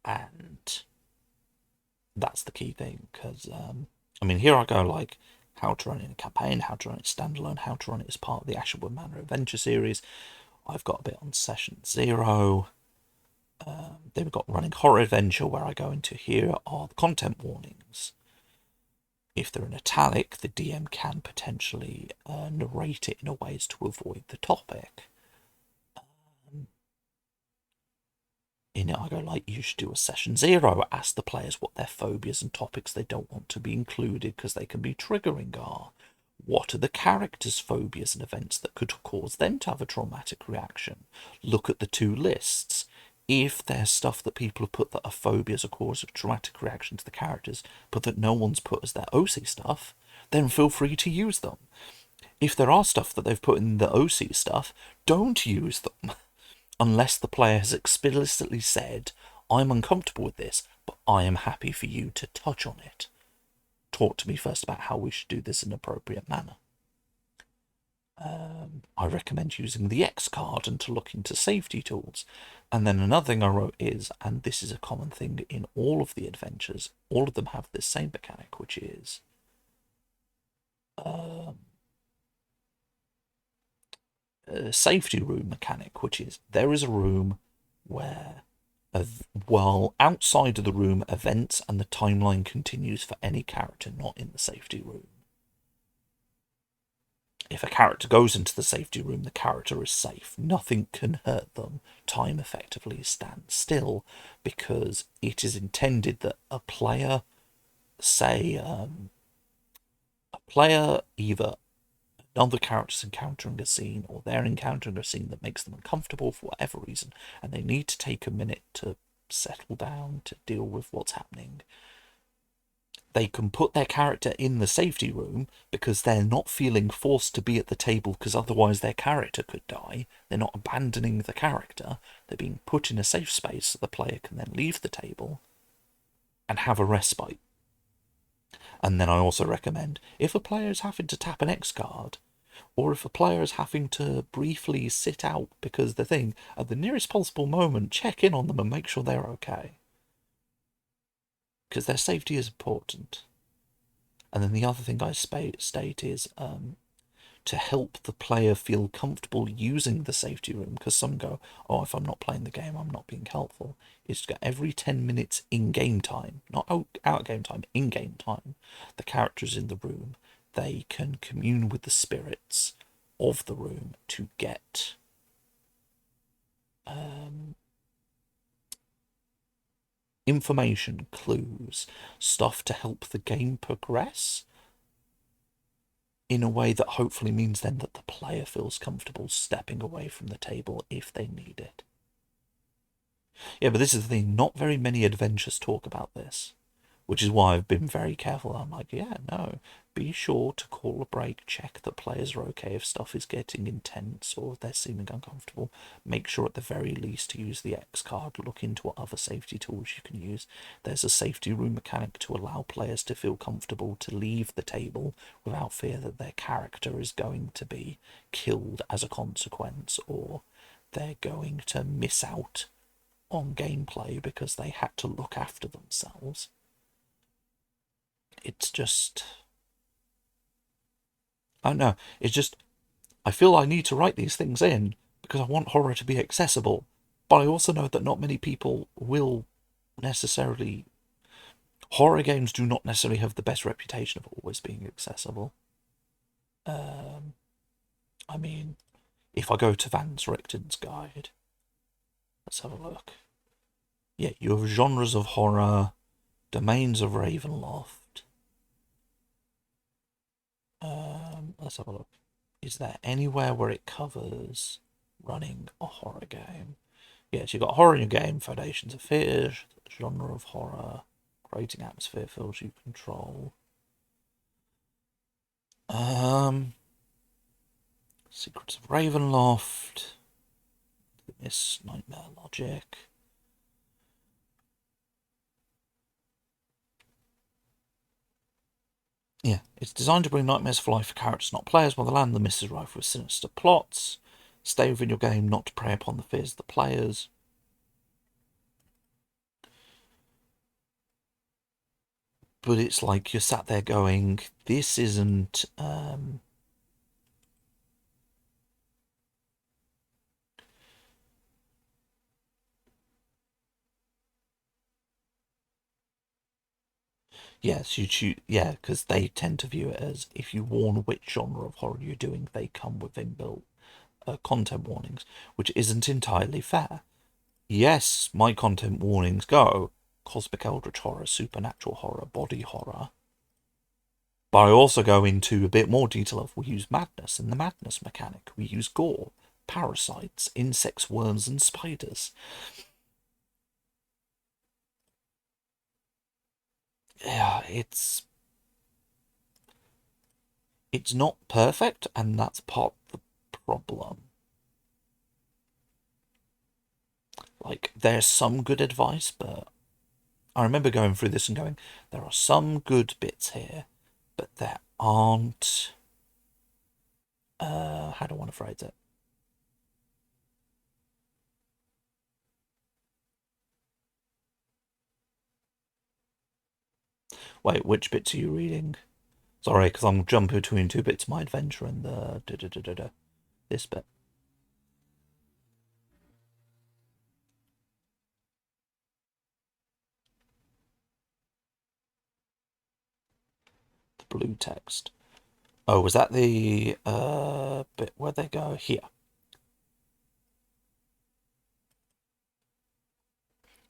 And that's the key thing, because I mean, here I go, like how to run it in a campaign, how to run it standalone, how to run it as part of the Asherwood Manor adventure series. I've got a bit on session 0. Then we've got running horror adventure, where I go into here are the content warnings. If they're in italic, the DM can potentially narrate it in a way as to avoid the topic. In it, I go like, you should do a session 0. Ask the players what their phobias and topics they don't want to be included because they can be triggering are. What are the characters' phobias and events that could cause them to have a traumatic reaction? Look at the 2 lists. If there's stuff that people have put that are phobias or cause of traumatic reaction to the characters, but that no one's put as their OC stuff, then feel free to use them. If there are stuff that they've put in the OC stuff, don't use them. Unless the player has explicitly said, I'm uncomfortable with this, but I am happy for you to touch on it. Talk to me first about how we should do this in an appropriate manner. I recommend using the X card and to look into safety tools. And then another thing I wrote is, and this is a common thing in all of the adventures, all of them have this same mechanic, which is a safety room mechanic, which is there is a room where, while outside of the room, events and the timeline continues for any character not in the safety room. If a character goes into the safety room, the character is safe. Nothing can hurt them. Time effectively stands still, because it is intended that a player, say, a player either another character's encountering a scene or they're encountering a scene that makes them uncomfortable for whatever reason, and they need to take a minute to settle down, to deal with what's happening. They can put their character in the safety room because they're not feeling forced to be at the table, because otherwise their character could die. They're not abandoning the character. They're being put in a safe space so the player can then leave the table and have a respite. And then I also recommend, if a player is having to tap an X card, or if a player is having to briefly sit out because the thing, at the nearest possible moment, check in on them and make sure they're okay. Because their safety is important. And then the other thing I state is to help the player feel comfortable using the safety room, because some go, oh, if I'm not playing the game, I'm not being helpful, is to get every 10 minutes in-game time, not out-game time, in-game time, the characters in the room, they can commune with the spirits of the room to get information, clues, stuff to help the game progress in a way that hopefully means then that the player feels comfortable stepping away from the table if they need it. Yeah, but this is the thing, not very many adventures talk about this, which is why I've been very careful. I'm like, yeah, no, be sure to call a break, check that players are okay if stuff is getting intense or they're seeming uncomfortable. Make sure at the very least to use the X card, look into what other safety tools you can use. There's a safety room mechanic to allow players to feel comfortable to leave the table without fear that their character is going to be killed as a consequence, or they're going to miss out on gameplay because they had to look after themselves. It's just, I don't know, it's just, I feel I need to write these things in because I want horror to be accessible, but I also know that not many people will necessarily Horror games do not necessarily have the best reputation of always being accessible. I mean, if I go to Van Richten's guide, let's have a look. Yeah, you have genres of horror, domains of Ravenloft. Let's have a look. Is there anywhere where it covers running a horror game? Yes, you've got horror in your game, foundations of fear, genre of horror, creating atmosphere, feels you control. Secrets of Ravenloft, Misc, Nightmare Logic. Yeah, it's designed to bring nightmares to life for characters, not players, while the land of the Misc is rife with sinister plots. Stay within your game, not to prey upon the fears of the players. But it's like you're sat there going, this isn't... Yes, you choose. Yeah, because they tend to view it as if you warn which genre of horror you're doing, they come with inbuilt content warnings, which isn't entirely fair. Yes, my content warnings go cosmic eldritch horror, supernatural horror, body horror. But I also go into a bit more detail of we use madness and the madness mechanic. We use gore, parasites, insects, worms, and spiders. Yeah, it's not perfect, and that's part of the problem. Like, there's some good advice, but I remember going through this and going, there are some good bits here, but there aren't. How do I want to phrase it? Wait, which bits are you reading? Sorry, because I'm jumping between two bits of my adventure and the this bit. The blue text. Oh, was that the bit where they go here?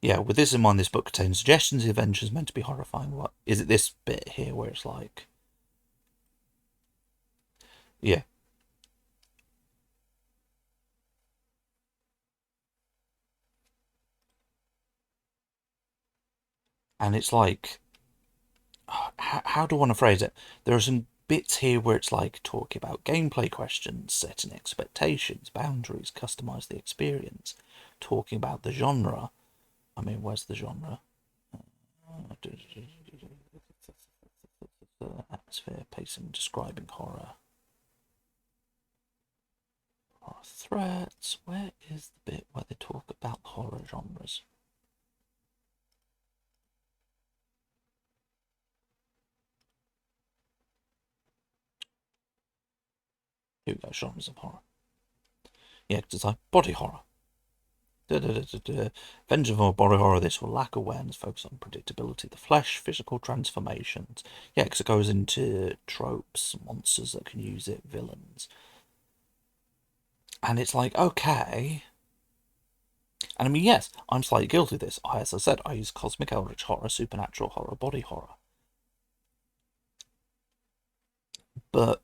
Yeah, with this in mind, this book contains suggestions the adventure is meant to be horrifying. What is it? This bit here where it's like, yeah, and it's like, how do I want to phrase it? There are some bits here where it's like talking about gameplay questions, setting expectations, boundaries, customize the experience, talking about the genre. I mean, where's the genre? Atmosphere, pacing, describing horror. Horror threats. Where is the bit where they talk about horror genres? Here we go, genres of horror. Yeah, because it's like body horror. Vengeance of body horror, this will lack awareness, focus on predictability of the flesh, physical transformations. Yeah, because it goes into tropes, monsters that can use it, villains. And it's like, okay. And I mean, yes, I'm slightly guilty of this. As I said, I use cosmic eldritch horror, supernatural horror, body horror. But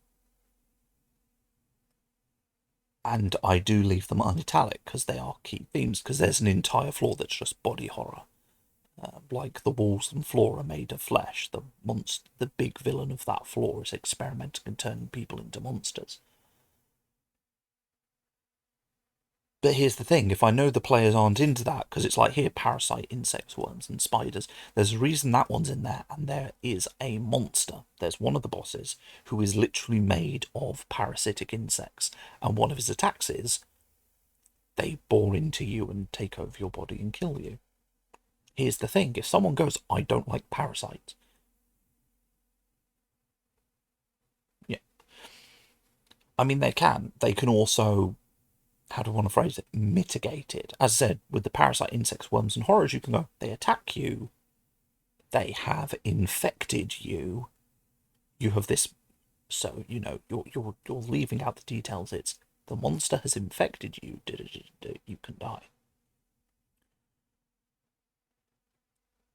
and I do leave them unitalic because they are key themes, because there's an entire floor that's just body horror. Like the walls and floor are made of flesh. The big villain of that floor is experimenting and turning people into monsters. But here's the thing, if I know the players aren't into that, because it's like here, parasite, insects, worms, and spiders, there's a reason that one's in there, and there is a monster. There's one of the bosses who is literally made of parasitic insects, and one of his attacks is they bore into you and take over your body and kill you. Here's the thing, if someone goes, I don't like parasites, yeah, I mean, they can also, how do I want to phrase it, mitigate it. As I said, with the parasite, insects, worms, and horrors, you can go, they attack you, they have infected you. You have this, so you know you're leaving out the details. It's the monster has infected you. You can die.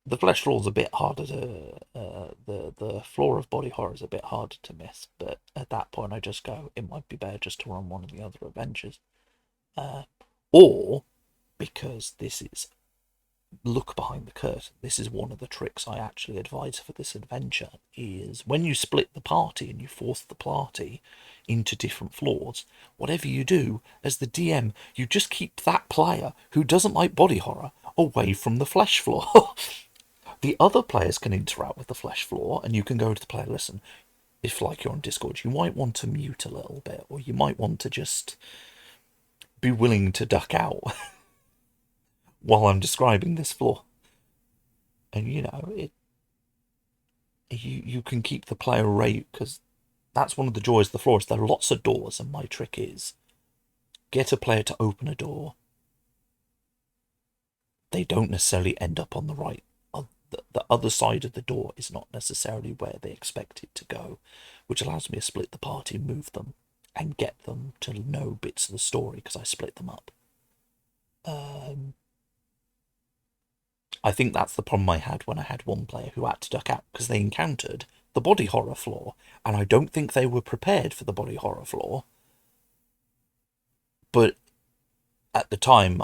The flesh floor is a bit harder to the floor of body horror is a bit harder to miss. But at that point, I just go, it might be better just to run one of the other adventures, or because this is look behind the curtain. This is one of the tricks I actually advise for this adventure, is when you split the party and you force the party into different floors, whatever you do as the DM, you just keep that player who doesn't like body horror away from the flesh floor. The other players can interact with the flesh floor, and you can go to the player, listen, if like you're on Discord, you might want to mute a little bit, or you might want to just be willing to duck out while I'm describing this floor. And you know, you can keep the player rate, because that's one of the joys of the floor, is there are lots of doors, and my trick is get a player to open a door. They don't necessarily end up on the right. The other side of the door is not necessarily where they expect it to go, which allows me to split the party, move them, and get them to know bits of the story because I split them up. I think that's the problem I had when I had one player who had to duck out because they encountered the body horror floor, and I don't think they were prepared for the body horror floor. But at the time,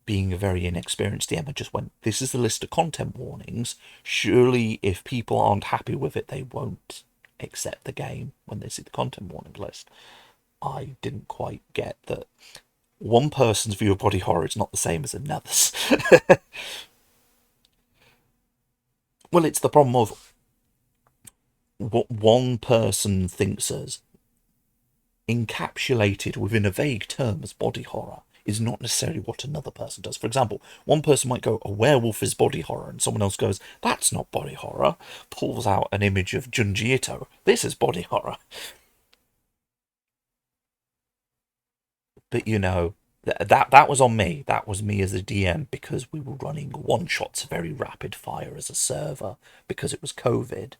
being a very inexperienced DM, I just went, this is the list of content warnings. Surely if people aren't happy with it, they won't accept the game when they see the content warning list. I didn't quite get that one person's view of body horror is not the same as another's. Well, it's the problem of what one person thinks as encapsulated within a vague term as body horror is not necessarily what another person does. For example, one person might go, a werewolf is body horror, and someone else goes, that's not body horror, pulls out an image of Junji Ito, this is body horror. But you know, that was on me. That was me as a DM, because we were running one-shots very rapid fire as a server because it was COVID.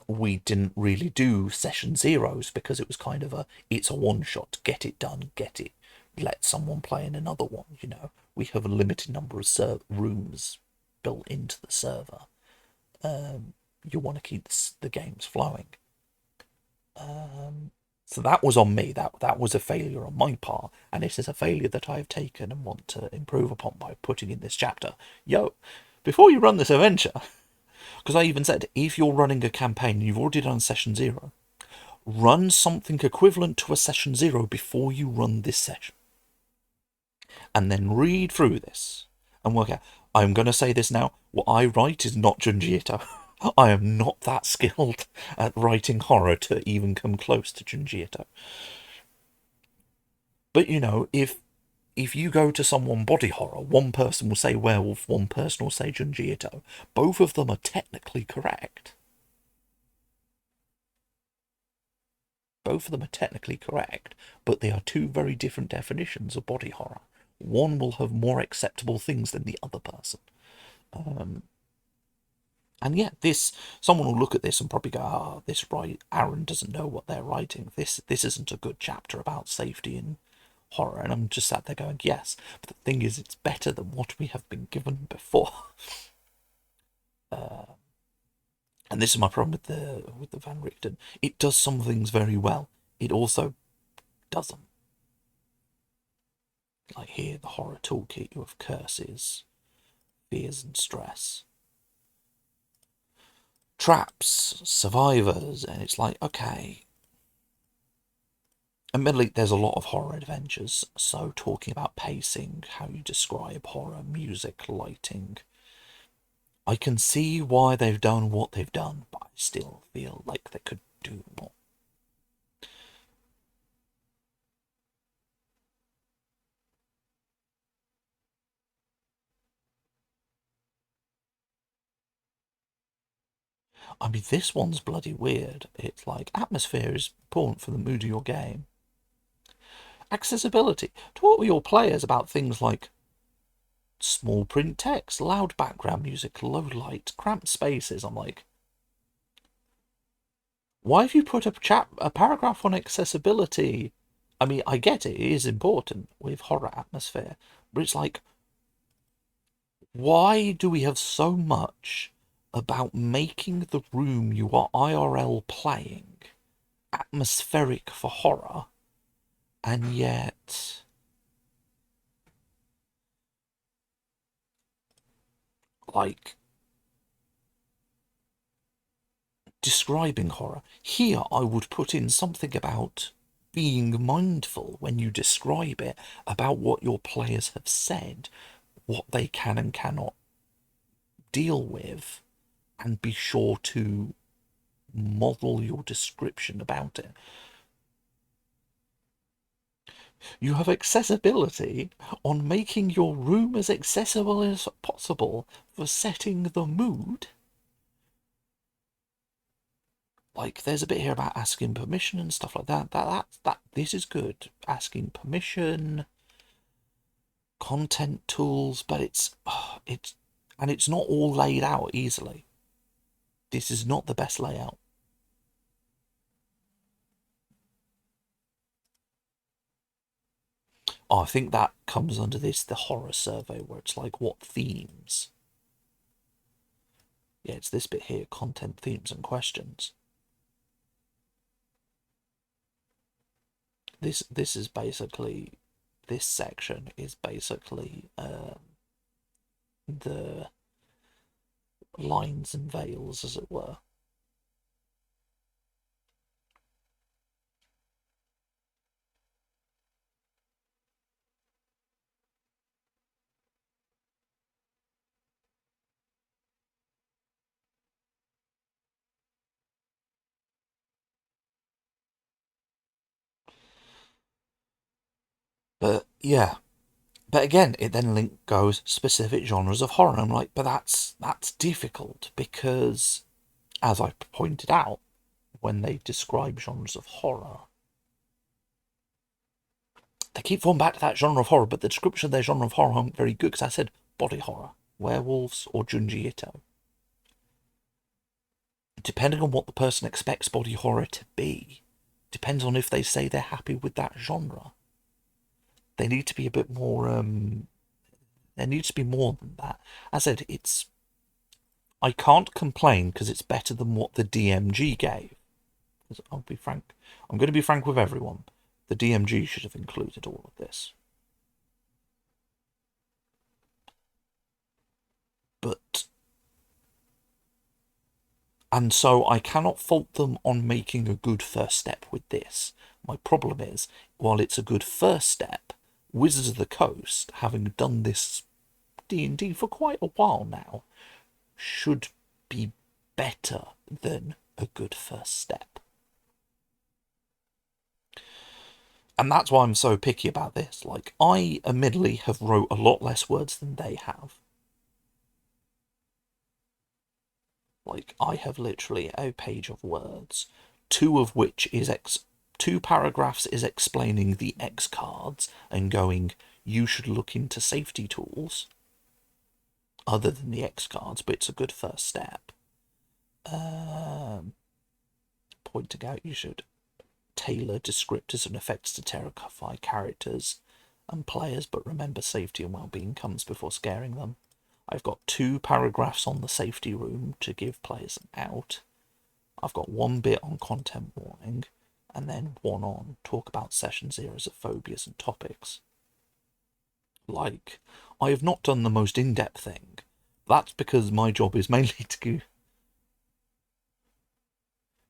We didn't really do session zeros because it was kind of it's a one-shot, get it done, get it, let someone play in another one. You know, we have a limited number of rooms built into the server. You want to keep the games flowing. So that was on me. That was a failure on my part, and it is a failure that I have taken and want to improve upon by putting in this chapter. Yo, before you run this adventure, because I even said, if you're running a campaign and you've already done session 0, run something equivalent to a session 0 before you run this session. And then read through this and work out, I'm going to say this now, what I write is not Junji Ito. I am not that skilled at writing horror to even come close to Junji Ito. But you know, if you go to someone body horror, one person will say werewolf, one person will say Junji Ito. Both of them are technically correct. Both of them are technically correct, but they are two very different definitions of body horror. One will have more acceptable things than the other person. And yeah, someone will look at this and probably go, Aaron doesn't know what they're writing. This isn't a good chapter about safety in horror. And I'm just sat there going, yes. But the thing is, it's better than what we have been given before. And this is my problem with the Van Richten. It does some things very well. It also doesn't. Like here, the horror toolkit, you have curses, fears and stress, traps, survivors, and it's like, okay. Admittedly, there's a lot of horror adventures, so talking about pacing, how you describe horror, music, lighting, I can see why they've done what they've done, but I still feel like they could do more. I mean, this one's bloody weird. It's like, atmosphere is important for the mood of your game. Accessibility. Talk with your players about things like small print text, loud background music, low light, cramped spaces. I'm like, why have you put a paragraph on accessibility? I mean, I get it is important with horror atmosphere, but it's like, why do we have so much about making the room you are IRL playing atmospheric for horror, and yet like describing horror? Here I would put in something about being mindful when you describe it about what your players have said, what they can and cannot deal with, and be sure to model your description about it. You have accessibility on making your room as accessible as possible for setting the mood. Like, there's a bit here about asking permission and stuff like that. This is good. Asking permission, content tools, but it's not all laid out easily. This is not the best layout. Oh, I think that comes under the horror survey, where it's like, what themes? Yeah, it's this bit here, content, themes, and questions. This is basically, this section is basically the lines and veils, as it were. But yeah, but again, it then goes specific genres of horror. I'm like, but that's difficult because, as I pointed out, when they describe genres of horror, they keep falling back to that genre of horror, but the description of their genre of horror aren't very good, because I said body horror, werewolves, or Junji Ito. Depending on what the person expects body horror to be, depends on if they say they're happy with that genre. They need to be a bit more, there needs to be more than that. As I said, I can't complain because it's better than what the DMG gave. I'll be frank. I'm going to be frank with everyone. The DMG should have included all of this. But... and so I cannot fault them on making a good first step with this. My problem is, while it's a good first step, Wizards of the Coast, having done this D&D for quite a while now, should be better than a good first step. And that's why I'm so picky about this. Like, I admittedly have wrote a lot less words than they have. Like, I have literally a page of words, two paragraphs is explaining the X cards and going, you should look into safety tools other than the X cards, but it's a good first step. Pointing out you should tailor descriptors and effects to terrify characters and players, but remember safety and well-being comes before scaring them. I've got 2 paragraphs on the safety room to give players an out. I've got 1 bit on content warning, and then 1 on talk about sessions, eras of phobias and topics. Like, I have not done the most in-depth thing. That's because my job is mainly to go...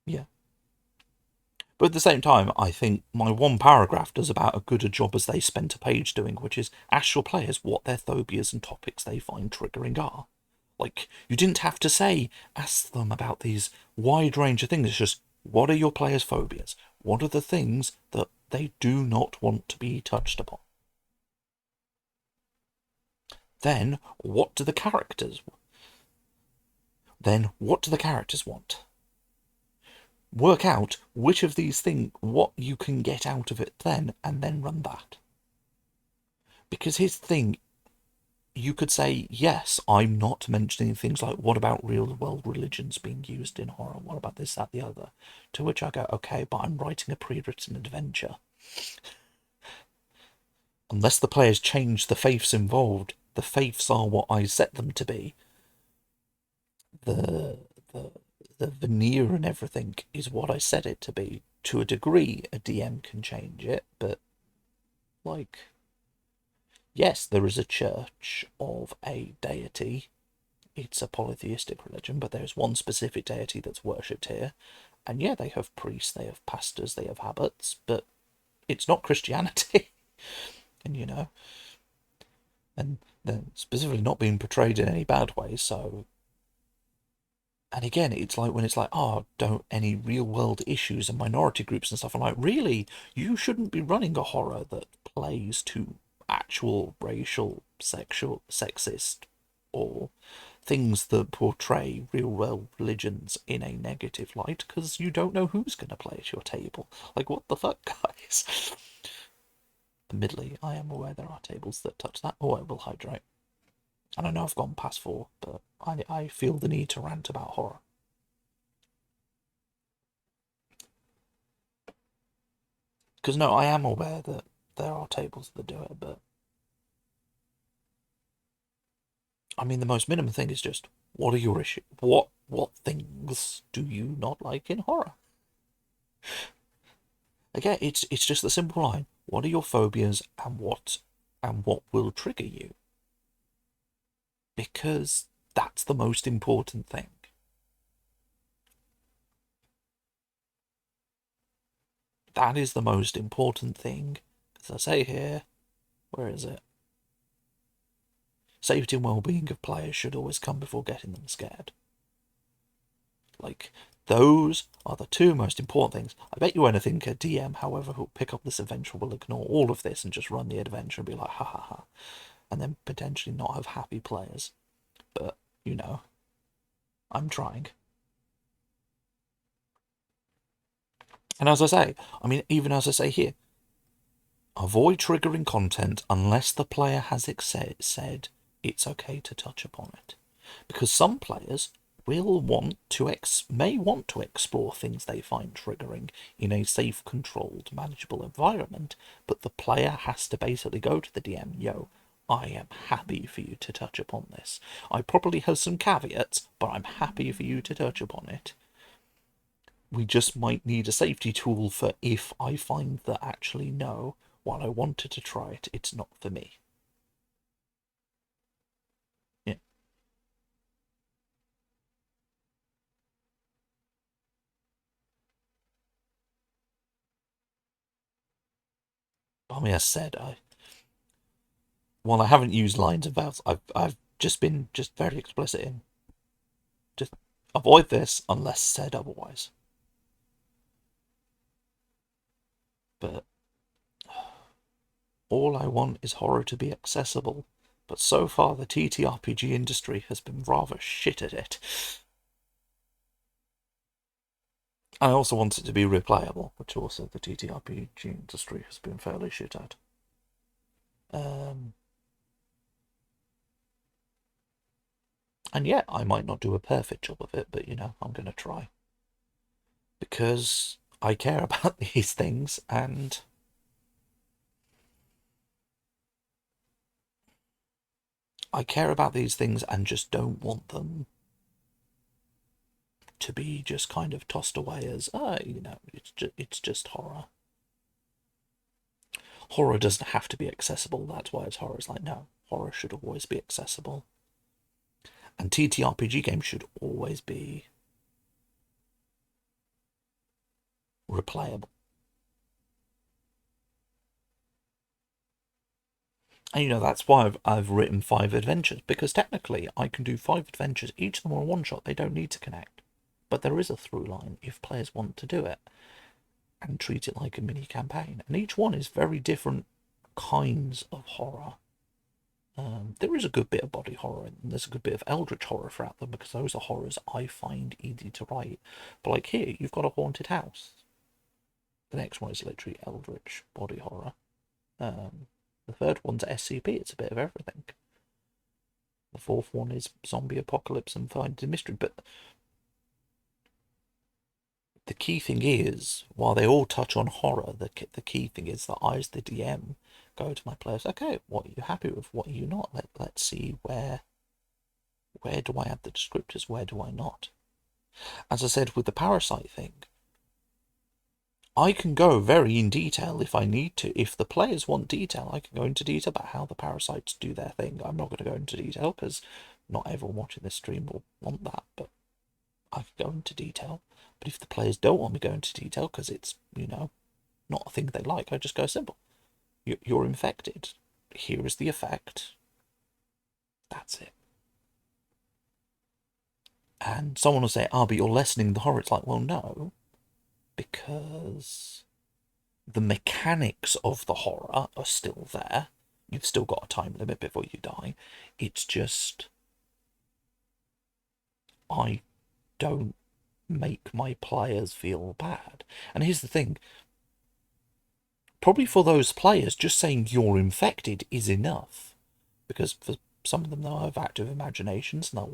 yeah. But at the same time, I think my 1 paragraph does about as good a job as they spent a page doing, which is ask your players what their phobias and topics they find triggering are. Like, you didn't have to say, ask them about these wide range of things. It's just, what are your players' phobias? What are the things that they do not want to be touched upon? Then, what do the characters want? Work out which of these things, what you can get out of it then, and then run that. Because his thing, you could say, yes, I'm not mentioning things like, what about real world religions being used in horror? What about this, that, the other? To which I go, okay, but I'm writing a pre-written adventure. Unless the players change the faiths involved, the faiths are what I set them to be. The the the veneer and everything is what I set it to be. To a degree, a DM can change it, but like, yes, there is a church of a deity. It's a polytheistic religion, but there's one specific deity that's worshipped here. And yeah, they have priests, they have pastors, they have abbots, but it's not Christianity. And and they're specifically not being portrayed in any bad way, so. And again, it's like when it's like, oh, don't any real world issues and minority groups and stuff. I'm like, really? You shouldn't be running a horror that plays to actual racial, sexual, sexist, or things that portray real world religions in a negative light, because you don't know who's going to play at your table. Like, what the fuck, guys? Admittedly, I am aware there are tables that touch that. Oh, I will hydrate. And I know I've gone past 4, but I feel the need to rant about horror. Because no, I am aware that there are tables that do it, but I mean, the most minimum thing is just, what are your issues? What things do you not like in horror? Again, it's just the simple line. What are your phobias and what will trigger you? Because that's the most important thing. That is the most important thing. As I say here, where is it? Safety and well-being of players should always come before getting them scared. Like, those are the 2 most important things. I bet you anything a DM, however, who'll pick up this adventure will ignore all of this and just run the adventure and be like, ha ha ha, and then potentially not have happy players. But, I'm trying. And as I say, I mean, even as I say here, avoid triggering content unless the player has said it's okay to touch upon it. Because some players will may want to explore things they find triggering in a safe, controlled, manageable environment, but the player has to basically go to the DM, yo, I am happy for you to touch upon this. I probably have some caveats, but I'm happy for you to touch upon it. We just might need a safety tool for if I find that actually no, while I wanted to try it, it's not for me. Yeah. I mean, as said, while I haven't used lines of vows, I've just been very explicit in just avoid this unless said otherwise. But all I want is horror to be accessible. But so far, the TTRPG industry has been rather shit at it. I also want it to be replayable, which also the TTRPG industry has been fairly shit at. And yeah, I might not do a perfect job of it, but I'm going to try. Because I care about these things, and I care about these things and just don't want them to be just kind of tossed away as, it's just horror. Horror doesn't have to be accessible, that's why it's horror. It's like, no, horror should always be accessible. And TTRPG games should always be replayable. And that's why I've written 5 adventures, because technically I can do 5 adventures, each of them are one shot, they don't need to connect. But there is a through line if players want to do it and treat it like a mini campaign. And each one is very different kinds of horror. There is a good bit of body horror and there's a good bit of eldritch horror throughout them, because those are horrors I find easy to write. But like here, you've got a haunted house. The next one is literally eldritch body horror. The third one's SCP. It's a bit of everything. The fourth one is zombie apocalypse and finding a mystery. But the key thing is, while they all touch on horror, the key thing is that I, as the DM, go to my players. Okay, what are you happy with? What are you not? Let's see where do I add the descriptors? Where do I not? As I said with the parasite thing, I can go very in detail if I need to. If the players want detail, I can go into detail about how the parasites do their thing. I'm not going to go into detail because not everyone watching this stream will want that, but I can go into detail. But if the players don't want me to go into detail because it's, not a thing they like, I just go simple. You're infected. Here is the effect. That's it. And someone will say, but you're lessening the horror. It's like, well, no, because the mechanics of the horror are still there. You've still got a time limit before you die. It's just I don't make my players feel bad. And here's the thing. Probably for those players, just saying you're infected is enough. Because for some of them, they'll have active imaginations and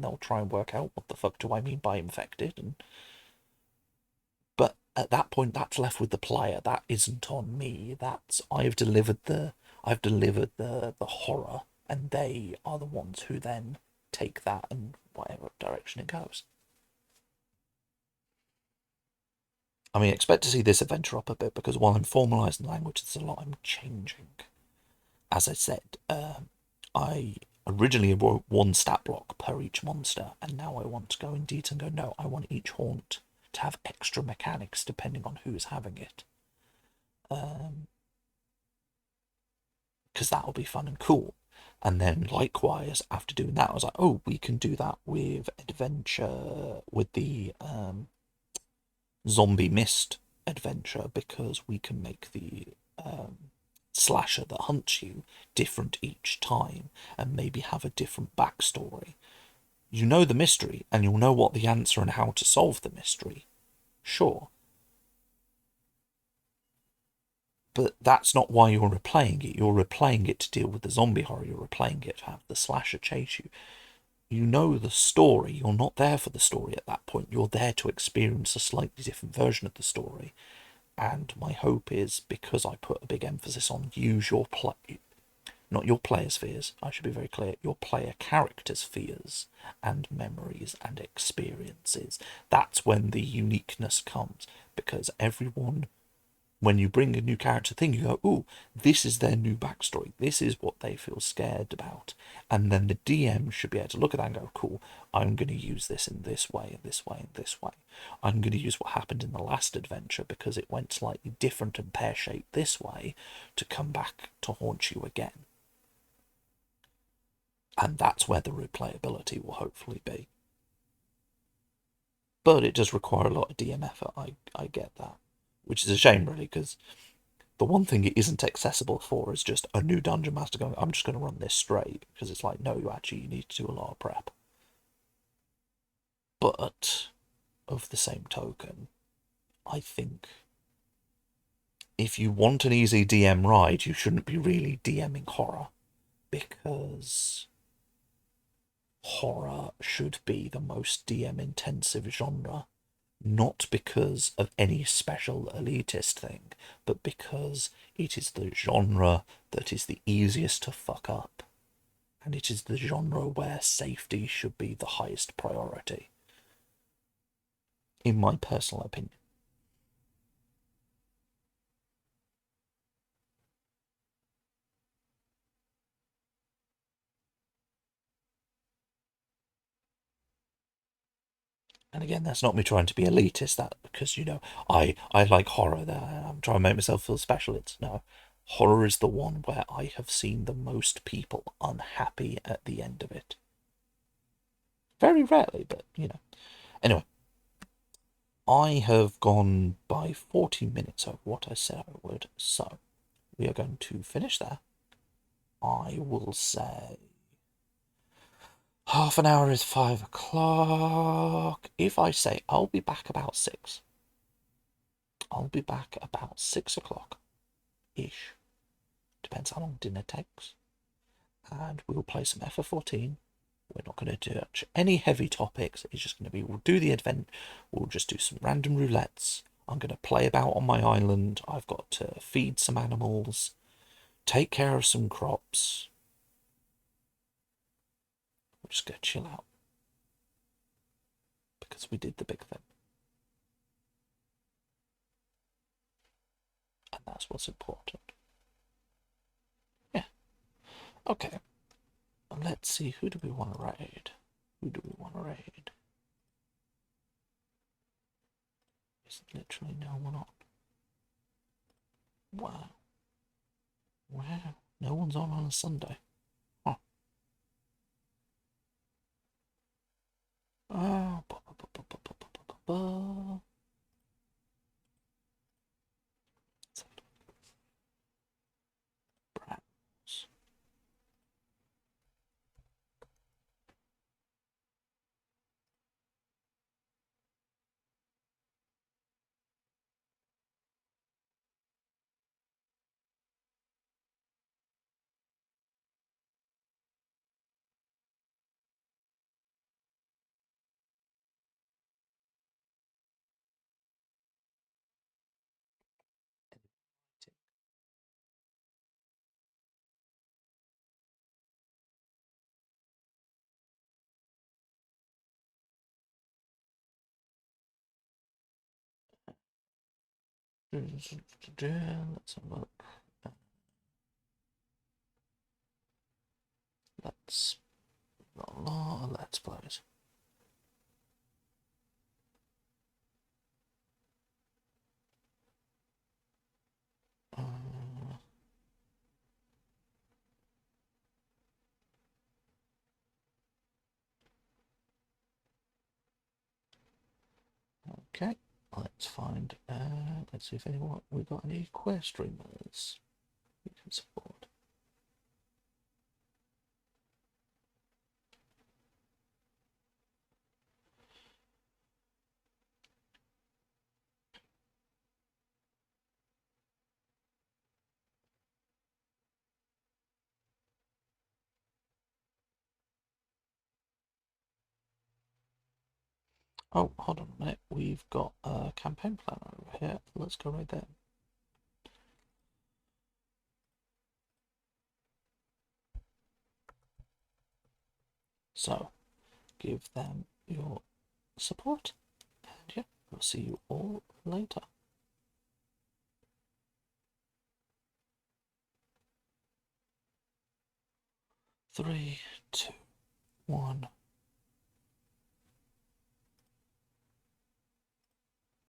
they'll try and work out what the fuck do I mean by infected. But at that point, that's left with the player. That isn't on me. I've delivered the horror, and they are the ones who then take that and whatever direction it goes. I mean, expect to see this adventure up a bit because while I'm formalising the language, there's a lot I'm changing. As I said, I originally wrote one stat block per each monster, and now I want to go in detail and go, no, I want each haunt to have extra mechanics depending on who's having it. Because that'll be fun and cool. And then likewise, after doing that, I was like, oh, we can do that with adventure, with the zombie mist adventure, because we can make the slasher that hunts you different each time and maybe have a different backstory. You know the mystery and you'll know what the answer and how to solve the mystery. Sure. But that's not why you're replaying it. You're replaying it to deal with the zombie horror. You're replaying it to have the slasher chase you. You know the story. You're not there for the story at that point. You're there to experience a slightly different version of the story. And my hope is, because I put a big emphasis on use your not your player's fears, I should be very clear, your player character's fears and memories and experiences. That's when the uniqueness comes, because everyone, when you bring a new character thing, you go, ooh, this is their new backstory. This is what they feel scared about. And then the DM should be able to look at that and go, cool, I'm going to use this in this way, and this way, and this way. I'm going to use what happened in the last adventure because it went slightly different and pear-shaped this way to come back to haunt you again. And that's where the replayability will hopefully be. But it does require a lot of DM effort, I get that. Which is a shame, really, because the one thing it isn't accessible for is just a new dungeon master going, I'm just going to run this straight. Because it's like, no, you need to do a lot of prep. But, of the same token, I think if you want an easy DM ride, you shouldn't be really DMing horror. Because horror should be the most DM-intensive genre. Not because of any special elitist thing, but because it is the genre that is the easiest to fuck up. And it is the genre where safety should be the highest priority. In my personal opinion. And again, that's not me trying to be elitist, that because, I like horror, that I'm trying to make myself feel special. It's no. Horror is the one where I have seen the most people unhappy at the end of it. Very rarely, but, Anyway, I have gone by 40 minutes of what I said I would, so we are going to finish there. I will say half an hour is 5 o'clock. If I say I'll be back about 6, I'll be back about 6 o'clock-ish. Depends how long dinner takes. and we'll play some FF14. We're not going to touch any heavy topics. It's just going to be, we'll do the event, we'll just do some random roulettes. I'm going to play about on my island. I've got to feed some animals, take care of some crops. We're just going to chill out because we did the big thing. And that's what's important. Yeah. Okay. Let's see, who do we want to raid? Who do we want to raid? There's literally no one on. Wow. Wow. No one's on a Sunday. Huh. Oh. Browse. Let's have a look. Let's plays. Okay, let's find. Let's see if anyone we got any quest streamers we can support. Oh, hold on a minute. We've got a campaign plan over here. Let's go right there. So, give them your support. And yeah, we'll see you all later. 3, 2, 1.